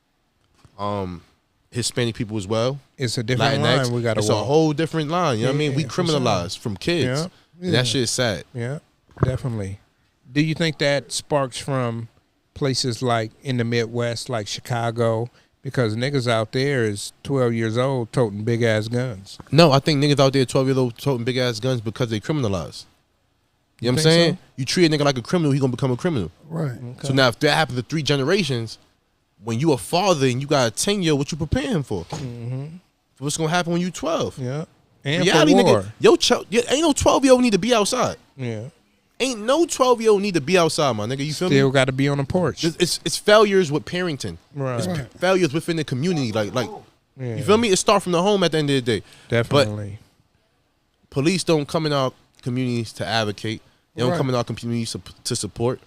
[SPEAKER 5] Hispanic people as well,
[SPEAKER 3] It's a different
[SPEAKER 5] Latinx,
[SPEAKER 3] line we got to
[SPEAKER 5] it's
[SPEAKER 3] walk.
[SPEAKER 5] a whole different line. You know what I mean? We
[SPEAKER 3] Yeah, for sure.
[SPEAKER 5] criminalize from kids.
[SPEAKER 3] Yeah.
[SPEAKER 5] And that shit is sad.
[SPEAKER 3] Yeah, definitely. Do you think that sparks from places like in the Midwest, like Chicago? Because niggas out there is 12 years old toting big ass guns.
[SPEAKER 5] No, I think niggas out there 12 years old toting big ass guns because they criminalized. You know what I'm
[SPEAKER 3] think
[SPEAKER 5] saying?
[SPEAKER 3] so?
[SPEAKER 5] You treat a nigga like a criminal, he gonna become a criminal.
[SPEAKER 4] Right.
[SPEAKER 5] So now if that happens to 3 generations, when you a father and you got a 10-year, what you preparing him for? What's gonna happen when you 12?
[SPEAKER 3] Yeah. And
[SPEAKER 5] Reality,
[SPEAKER 3] for war.
[SPEAKER 5] nigga, ain't no 12-year-old need to be outside.
[SPEAKER 3] Yeah.
[SPEAKER 5] Ain't no 12-year-old need to be outside, my nigga. You feel
[SPEAKER 3] Still
[SPEAKER 5] me?
[SPEAKER 3] got to be on the porch.
[SPEAKER 5] It's failures with parenting.
[SPEAKER 3] Right.
[SPEAKER 5] It's failures within the community. Like
[SPEAKER 3] Yeah.
[SPEAKER 5] you feel me? It start from the home at the end of the day.
[SPEAKER 3] Definitely.
[SPEAKER 5] Police don't come in our communities to advocate. They don't
[SPEAKER 4] Right.
[SPEAKER 5] come in our communities to support.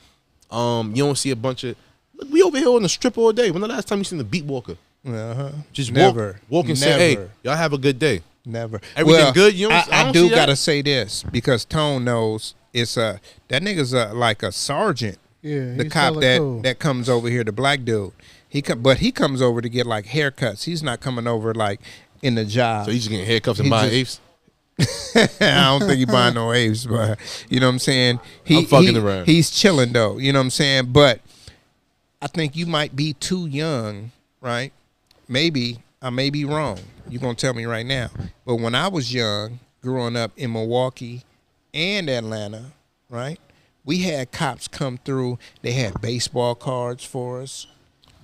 [SPEAKER 5] You don't see a bunch of. Look, we over here on the strip all day. When the last time you seen the beat walker?
[SPEAKER 3] Uh-huh.
[SPEAKER 5] Just
[SPEAKER 3] Never.
[SPEAKER 5] walk and say, "Hey,
[SPEAKER 3] Never.
[SPEAKER 5] y'all have a good day."
[SPEAKER 3] Never.
[SPEAKER 5] Everything good? You don't- I
[SPEAKER 3] I
[SPEAKER 5] don't
[SPEAKER 3] do
[SPEAKER 5] see that.
[SPEAKER 3] gotta say this because Tone knows it's that nigga's like a sergeant.
[SPEAKER 4] Yeah.
[SPEAKER 3] The
[SPEAKER 4] he's
[SPEAKER 3] cop
[SPEAKER 4] hella
[SPEAKER 3] that
[SPEAKER 4] cool.
[SPEAKER 3] that comes over here, the black dude. He comes over to get like haircuts. He's not coming over like in the job.
[SPEAKER 5] So he's just getting haircuts and
[SPEAKER 3] He
[SPEAKER 5] buying
[SPEAKER 3] just-
[SPEAKER 5] apes.
[SPEAKER 3] I don't think he buying no apes, but you know what I'm saying.
[SPEAKER 5] I'm fucking around.
[SPEAKER 3] He's chilling though. You know what I'm saying. But I think you might be too young, right? Maybe I may be wrong. You're gonna tell me right now. But when I was young, growing up in Milwaukee and Atlanta, right? We had cops come through. They had baseball cards for us.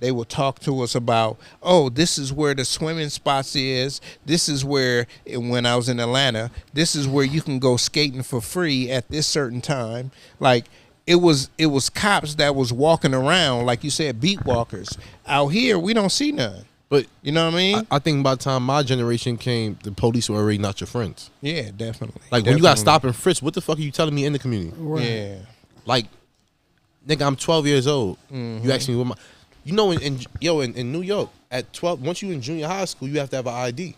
[SPEAKER 3] They would talk to us about, oh, this is where the swimming spots is. This is where, when I was in Atlanta, this is where you can go skating for free at this certain time. Like, it was cops that was walking around, like you said, beat walkers. Out here, we don't see none.
[SPEAKER 5] But
[SPEAKER 3] You know what I mean?
[SPEAKER 5] I think by the time my generation came, the police were already not your friends.
[SPEAKER 3] Yeah, definitely.
[SPEAKER 5] Like when you got
[SPEAKER 3] Definitely.
[SPEAKER 5] stopped and frisked, what the fuck are you telling me in the community?
[SPEAKER 4] Right.
[SPEAKER 3] Yeah.
[SPEAKER 5] Like, nigga, I'm 12 years old.
[SPEAKER 3] Mm-hmm.
[SPEAKER 5] You ask me what my, you know, in New York at 12, once you in junior high school, you have to have an ID.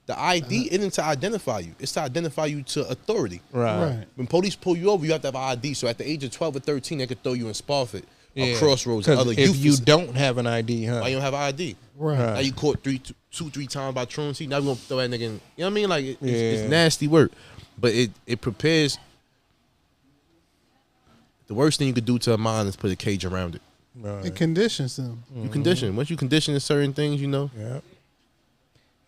[SPEAKER 5] The ID isn't to identify you. It's to identify you to authority.
[SPEAKER 4] Right.
[SPEAKER 5] When police pull you over, you have to have an ID. So at the age of 12 or 13, they could throw you in Spofford or Crossroads or other
[SPEAKER 3] if
[SPEAKER 5] youth.
[SPEAKER 3] you don't have an ID, huh?
[SPEAKER 5] Why you don't have an ID?
[SPEAKER 4] Right.
[SPEAKER 5] Now you caught two, 3 times by truancy. Now we gonna throw that nigga in. You know what I mean? Like it's nasty work, but it prepares. The worst thing you could do to a mind is put a cage around it.
[SPEAKER 3] Right.
[SPEAKER 4] It conditions them.
[SPEAKER 5] You condition. Once you condition to certain things, you know.
[SPEAKER 3] Yeah.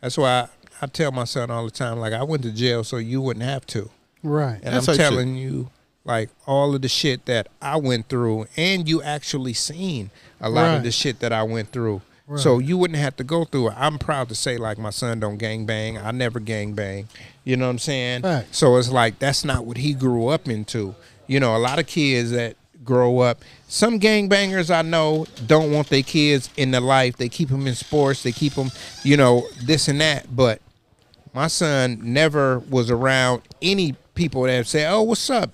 [SPEAKER 3] That's why I tell my son all the time, like, I went to jail so you wouldn't have to.
[SPEAKER 4] Right.
[SPEAKER 3] And
[SPEAKER 5] That's
[SPEAKER 3] I'm
[SPEAKER 5] how you
[SPEAKER 3] telling you, like, all of the shit that I went through, and you actually seen a lot of the shit that I went through.
[SPEAKER 4] Right.
[SPEAKER 3] So you wouldn't have to go through it. I'm proud to say, like, my son don't gang bang. I never gang bang. You know what I'm saying?
[SPEAKER 4] Right.
[SPEAKER 3] So it's like, that's not what he grew up into. You know, a lot of kids that grow up, some gangbangers I know don't want their kids in their life. They keep them in sports. They keep them, you know, this and that. But my son never was around any people that say, oh, what's up?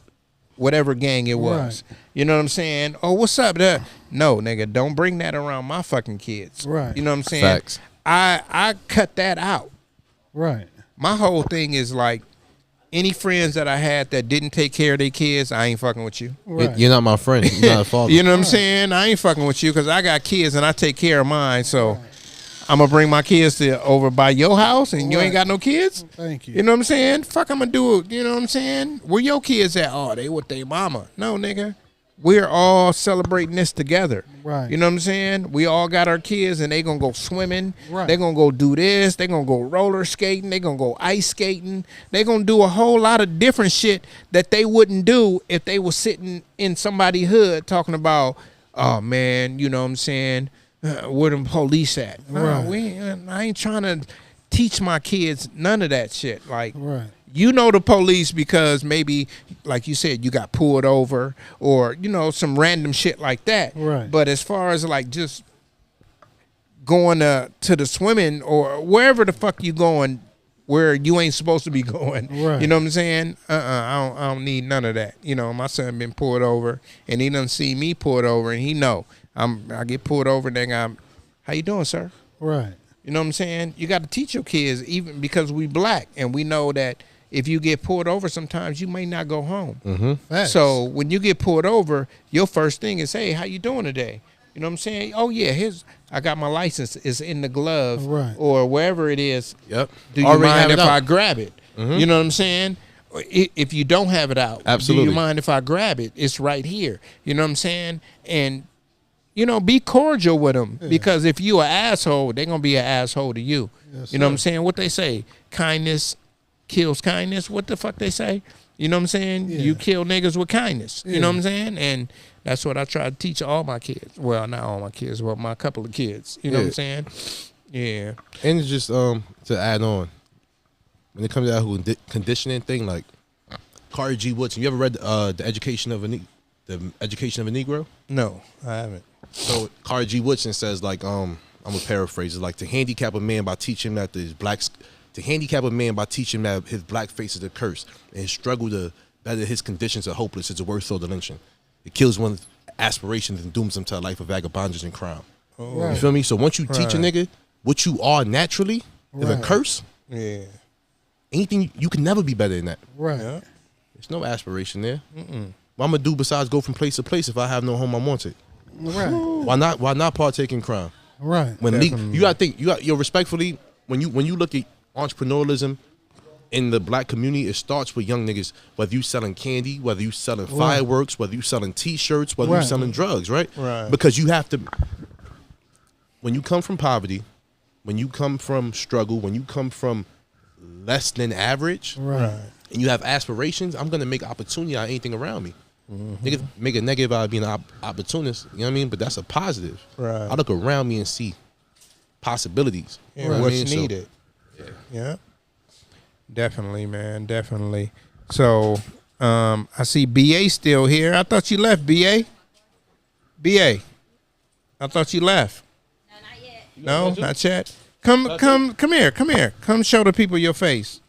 [SPEAKER 3] Whatever gang it was.
[SPEAKER 4] Right.
[SPEAKER 3] You know what I'm saying? Oh, what's up? No, nigga, don't bring that around my fucking kids.
[SPEAKER 4] Right.
[SPEAKER 3] You know what I'm saying?
[SPEAKER 5] Facts.
[SPEAKER 3] I cut that out.
[SPEAKER 4] Right.
[SPEAKER 3] My whole thing is like, any friends that I had that didn't take care of their kids, I ain't fucking with you.
[SPEAKER 4] Right.
[SPEAKER 5] You're not my friend. You're not a father.
[SPEAKER 3] You know what I'm saying? I ain't fucking with you because I got kids and I take care of mine. So I'm going to bring my kids to over by your house and you ain't got no kids?
[SPEAKER 4] Thank you.
[SPEAKER 3] You know what I'm saying? Fuck, I'm going to do it. You know what I'm saying? Where your kids at? Oh, they with their mama. No, nigga. We're all celebrating this together.
[SPEAKER 4] Right.
[SPEAKER 3] You know what I'm saying? We all got our kids and they going to go swimming.
[SPEAKER 4] Right.
[SPEAKER 3] They going to go do this. They going to go roller skating. They going to go ice skating. They going to do a whole lot of different shit that they wouldn't do if they were sitting in somebody's hood talking about, oh, man, you know what I'm saying? Where the police at?
[SPEAKER 4] Right.
[SPEAKER 3] I ain't trying to teach my kids none of that shit. Like,
[SPEAKER 4] Right.
[SPEAKER 3] you know the police because maybe, like you said, you got pulled over or, you know, some random shit like that.
[SPEAKER 4] Right.
[SPEAKER 3] But as far as like just going to the swimming or wherever the fuck you going where you ain't supposed to be going,
[SPEAKER 4] Right.
[SPEAKER 3] you know what I'm saying? I don't need none of that. You know, my son been pulled over and he done see me pulled over and he know I get pulled over and then how you doing, sir?
[SPEAKER 4] Right.
[SPEAKER 3] You know what I'm saying? You got to teach your kids, even because we black and we know that if you get pulled over, sometimes you may not go home.
[SPEAKER 4] Facts.
[SPEAKER 3] So when you get pulled over, your first thing is, hey, how you doing today? You know what I'm saying? Oh, yeah, I got my license. It's in the glove
[SPEAKER 4] Right.
[SPEAKER 3] or wherever it is.
[SPEAKER 5] Yep.
[SPEAKER 3] Do you
[SPEAKER 5] Already
[SPEAKER 3] mind
[SPEAKER 5] have
[SPEAKER 3] if
[SPEAKER 5] it out.
[SPEAKER 3] I grab it? You know what I'm saying? If you don't have it out,
[SPEAKER 5] Absolutely.
[SPEAKER 3] do you mind if I grab it? It's right here. You know what I'm saying? And, you know, be cordial with them because if you an asshole, they're going to be an asshole to you.
[SPEAKER 4] Yes,
[SPEAKER 3] You know what
[SPEAKER 4] sir.
[SPEAKER 3] I'm saying? What they say, kindness kills kindness. What the fuck they say? You know what I'm saying?
[SPEAKER 4] Yeah.
[SPEAKER 3] You kill niggas with kindness. You know what
[SPEAKER 4] Yeah.
[SPEAKER 3] I'm saying? And that's what I try to teach all my kids. Well, not all my kids, but my couple of kids. You know what I'm saying? Yeah.
[SPEAKER 5] And it's just to add on, when it comes to that conditioning thing, like Carter G. Woodson. You ever read the Education of a Negro?
[SPEAKER 3] No, I haven't.
[SPEAKER 5] So Carter G. Woodson says, like, I'm gonna paraphrase it, like, to handicap a man by teaching him that his black face is a curse and his struggle to better his conditions are hopeless is a worse soul than lynching. It kills one's aspirations and dooms them to a life of vagabondage and crime.
[SPEAKER 4] Right.
[SPEAKER 5] You feel me? So once you teach a
[SPEAKER 3] Right.
[SPEAKER 5] nigga what you are naturally is a
[SPEAKER 4] Right.
[SPEAKER 5] curse,
[SPEAKER 3] Yeah.
[SPEAKER 5] anything you can never be better than that.
[SPEAKER 4] Right.
[SPEAKER 5] There's no aspiration there. What I'm gonna do besides go from place to place if I have no home unwanted?
[SPEAKER 4] Right.
[SPEAKER 5] Why not partake in crime?
[SPEAKER 4] Right.
[SPEAKER 5] When you gotta think, respectfully, when you look at entrepreneurialism in the black community, it starts with young niggas, whether you selling candy, whether you selling fireworks, whether you selling t-shirts, whether you
[SPEAKER 4] Right.
[SPEAKER 5] selling drugs, right?
[SPEAKER 3] Right.
[SPEAKER 5] Because you have to, when you come from poverty, when you come from struggle, when you come from less than average,
[SPEAKER 4] Right.
[SPEAKER 5] and you have aspirations, I'm gonna make opportunity out of anything around me. Niggas make a negative out of being an opportunist, you know what I mean? But that's a positive.
[SPEAKER 3] Right.
[SPEAKER 5] I look around me and see possibilities.
[SPEAKER 3] Yeah,
[SPEAKER 5] You know what I
[SPEAKER 3] what's
[SPEAKER 5] mean? So-
[SPEAKER 3] needed. Yeah. Definitely, man. Definitely. So, I see BA still here. I thought you left, BA. BA. I thought you left. No, not yet. Come here. Come show the people your face.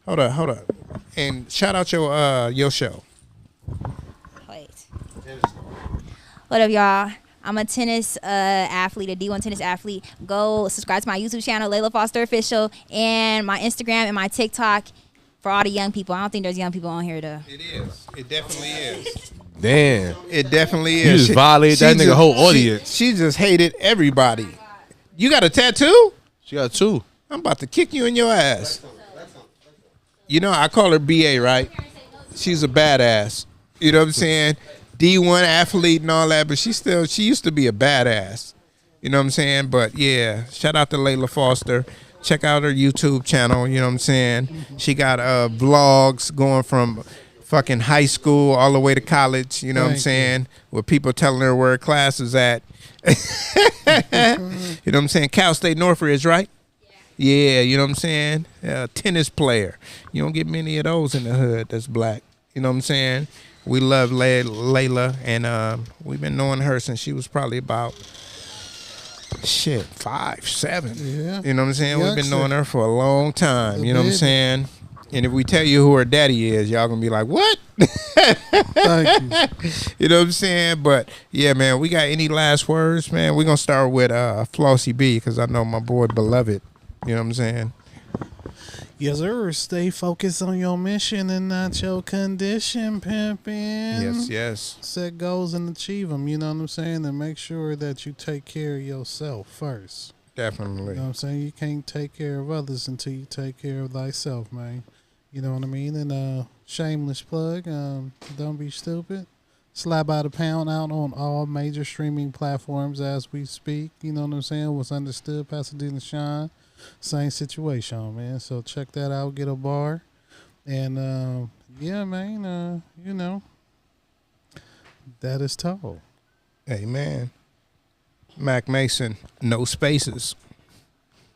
[SPEAKER 3] Hold up. And shout out your show.
[SPEAKER 7] Wait. What up, y'all? I'm a tennis athlete, a D1 tennis athlete. Go subscribe to my YouTube channel, Layla Foster Official, and my Instagram and my TikTok for all the young people. I don't think there's young people on here though.
[SPEAKER 3] It is. It definitely is.
[SPEAKER 5] Damn.
[SPEAKER 3] It definitely
[SPEAKER 5] You
[SPEAKER 3] is.
[SPEAKER 5] just violated that nigga whole audience.
[SPEAKER 3] She just hated everybody. You got a tattoo?
[SPEAKER 5] She got 2.
[SPEAKER 3] I'm about to kick you in your ass. You know, I call her BA, right? She's a badass. You know what I'm saying? D1 athlete and all that, but she used to be a badass. You know what I'm saying? But yeah, shout out to Layla Foster. Check out her YouTube channel. You know what I'm saying? She got vlogs going from fucking high school all the way to college. You know what I'm saying? With people telling her where her class is at. You know what I'm saying? Cal State Northridge, right? Yeah, you know what I'm saying? Tennis player. You don't get many of those in the hood that's black. You know what I'm saying? We love Layla, and we've been knowing her since she was probably about, 5, 7.
[SPEAKER 4] Yeah.
[SPEAKER 3] You know what I'm saying? We've been
[SPEAKER 4] Youngster.
[SPEAKER 3] knowing her for a long time. You know what I'm saying? And if we tell you who her daddy is, y'all gonna be like, what?
[SPEAKER 4] Thank you.
[SPEAKER 3] You know what I'm saying? But yeah, man, we got any last words, man? We're gonna start with Flossie B, because I know my boy beloved. You know what I'm saying?
[SPEAKER 4] Yes, sir. Stay focused on your mission and not your condition, pimpin'.
[SPEAKER 3] Yes.
[SPEAKER 4] Set goals and achieve them, you know what I'm saying? And make sure that you take care of yourself first.
[SPEAKER 3] Definitely.
[SPEAKER 4] You know what I'm saying? You can't take care of others until you take care of thyself, man. You know what I mean? And shameless plug, don't be stupid. Slap Out a Pound out on all major streaming platforms as we speak. You know what I'm saying? What's understood, Pasadena Shine. Same situation, man. So check that out. Get a bar. And, yeah, man, you know, that is told.
[SPEAKER 3] Amen. Mack Mason, no spaces.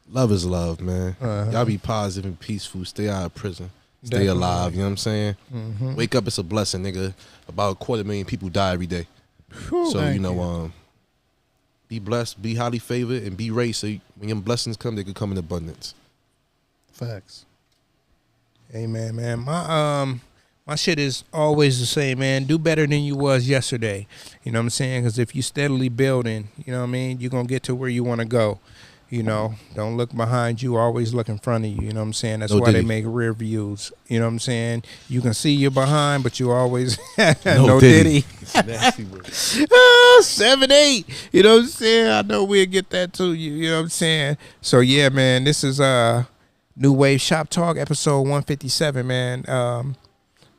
[SPEAKER 5] Love is love, man. Y'all be positive and peaceful. Stay out of prison. Stay
[SPEAKER 3] Definitely.
[SPEAKER 5] alive. You know what I'm saying? Wake up, it's a blessing, nigga. About 250,000 people die every day. So,
[SPEAKER 4] Thank
[SPEAKER 5] you know, be blessed, be highly favored, and be raised. So when your blessings come, they can come in abundance.
[SPEAKER 4] Facts.
[SPEAKER 3] Amen, man. My shit is always the same, man. Do better than you was yesterday. You know what I'm saying? Because if you steadily building, you know what I mean, you're going to get to where you want to go. You know, don't look behind you, always look in front of you. You know what I'm saying? That's
[SPEAKER 5] No
[SPEAKER 3] why
[SPEAKER 5] Diddy.
[SPEAKER 3] they make rear views. You know what I'm saying? You can see you're behind, but you always
[SPEAKER 5] No
[SPEAKER 3] Diddy.
[SPEAKER 5] Nasty word.
[SPEAKER 3] 7, 8. You know what I'm saying? I know we'll get that to you. You know what I'm saying? So yeah, man, this is New Wave Shop Talk, episode 157, man.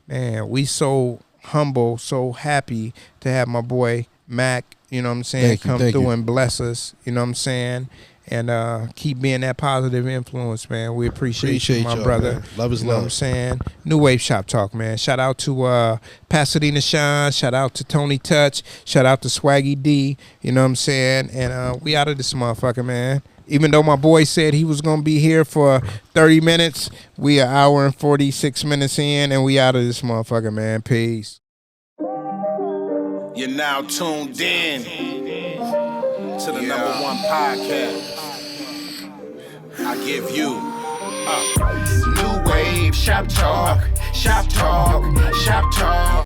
[SPEAKER 3] Man, we so humble, so happy to have my boy Mac, you know what I'm saying,
[SPEAKER 5] Thank you,
[SPEAKER 3] come
[SPEAKER 5] thank
[SPEAKER 3] through
[SPEAKER 5] you.
[SPEAKER 3] and bless us, you know what I'm saying, and keep being that positive influence, man. We appreciate you, my
[SPEAKER 5] y'all,
[SPEAKER 3] brother.
[SPEAKER 5] man. Love is
[SPEAKER 3] You know what I'm
[SPEAKER 5] love.
[SPEAKER 3] saying? New Wave Shop Talk, man. Shout out to Pasadena Shine. Shout out to Tony Touch. Shout out to Swaggy D. You know what I'm saying? And we out of this motherfucker, man. Even though my boy said he was going to be here for 30 minutes, we an hour and 46 minutes in, and we out of this motherfucker, man. Peace.
[SPEAKER 1] You're now tuned in to the number one podcast. I give you New Wave Shop Talk, Shop Talk, Shop Talk.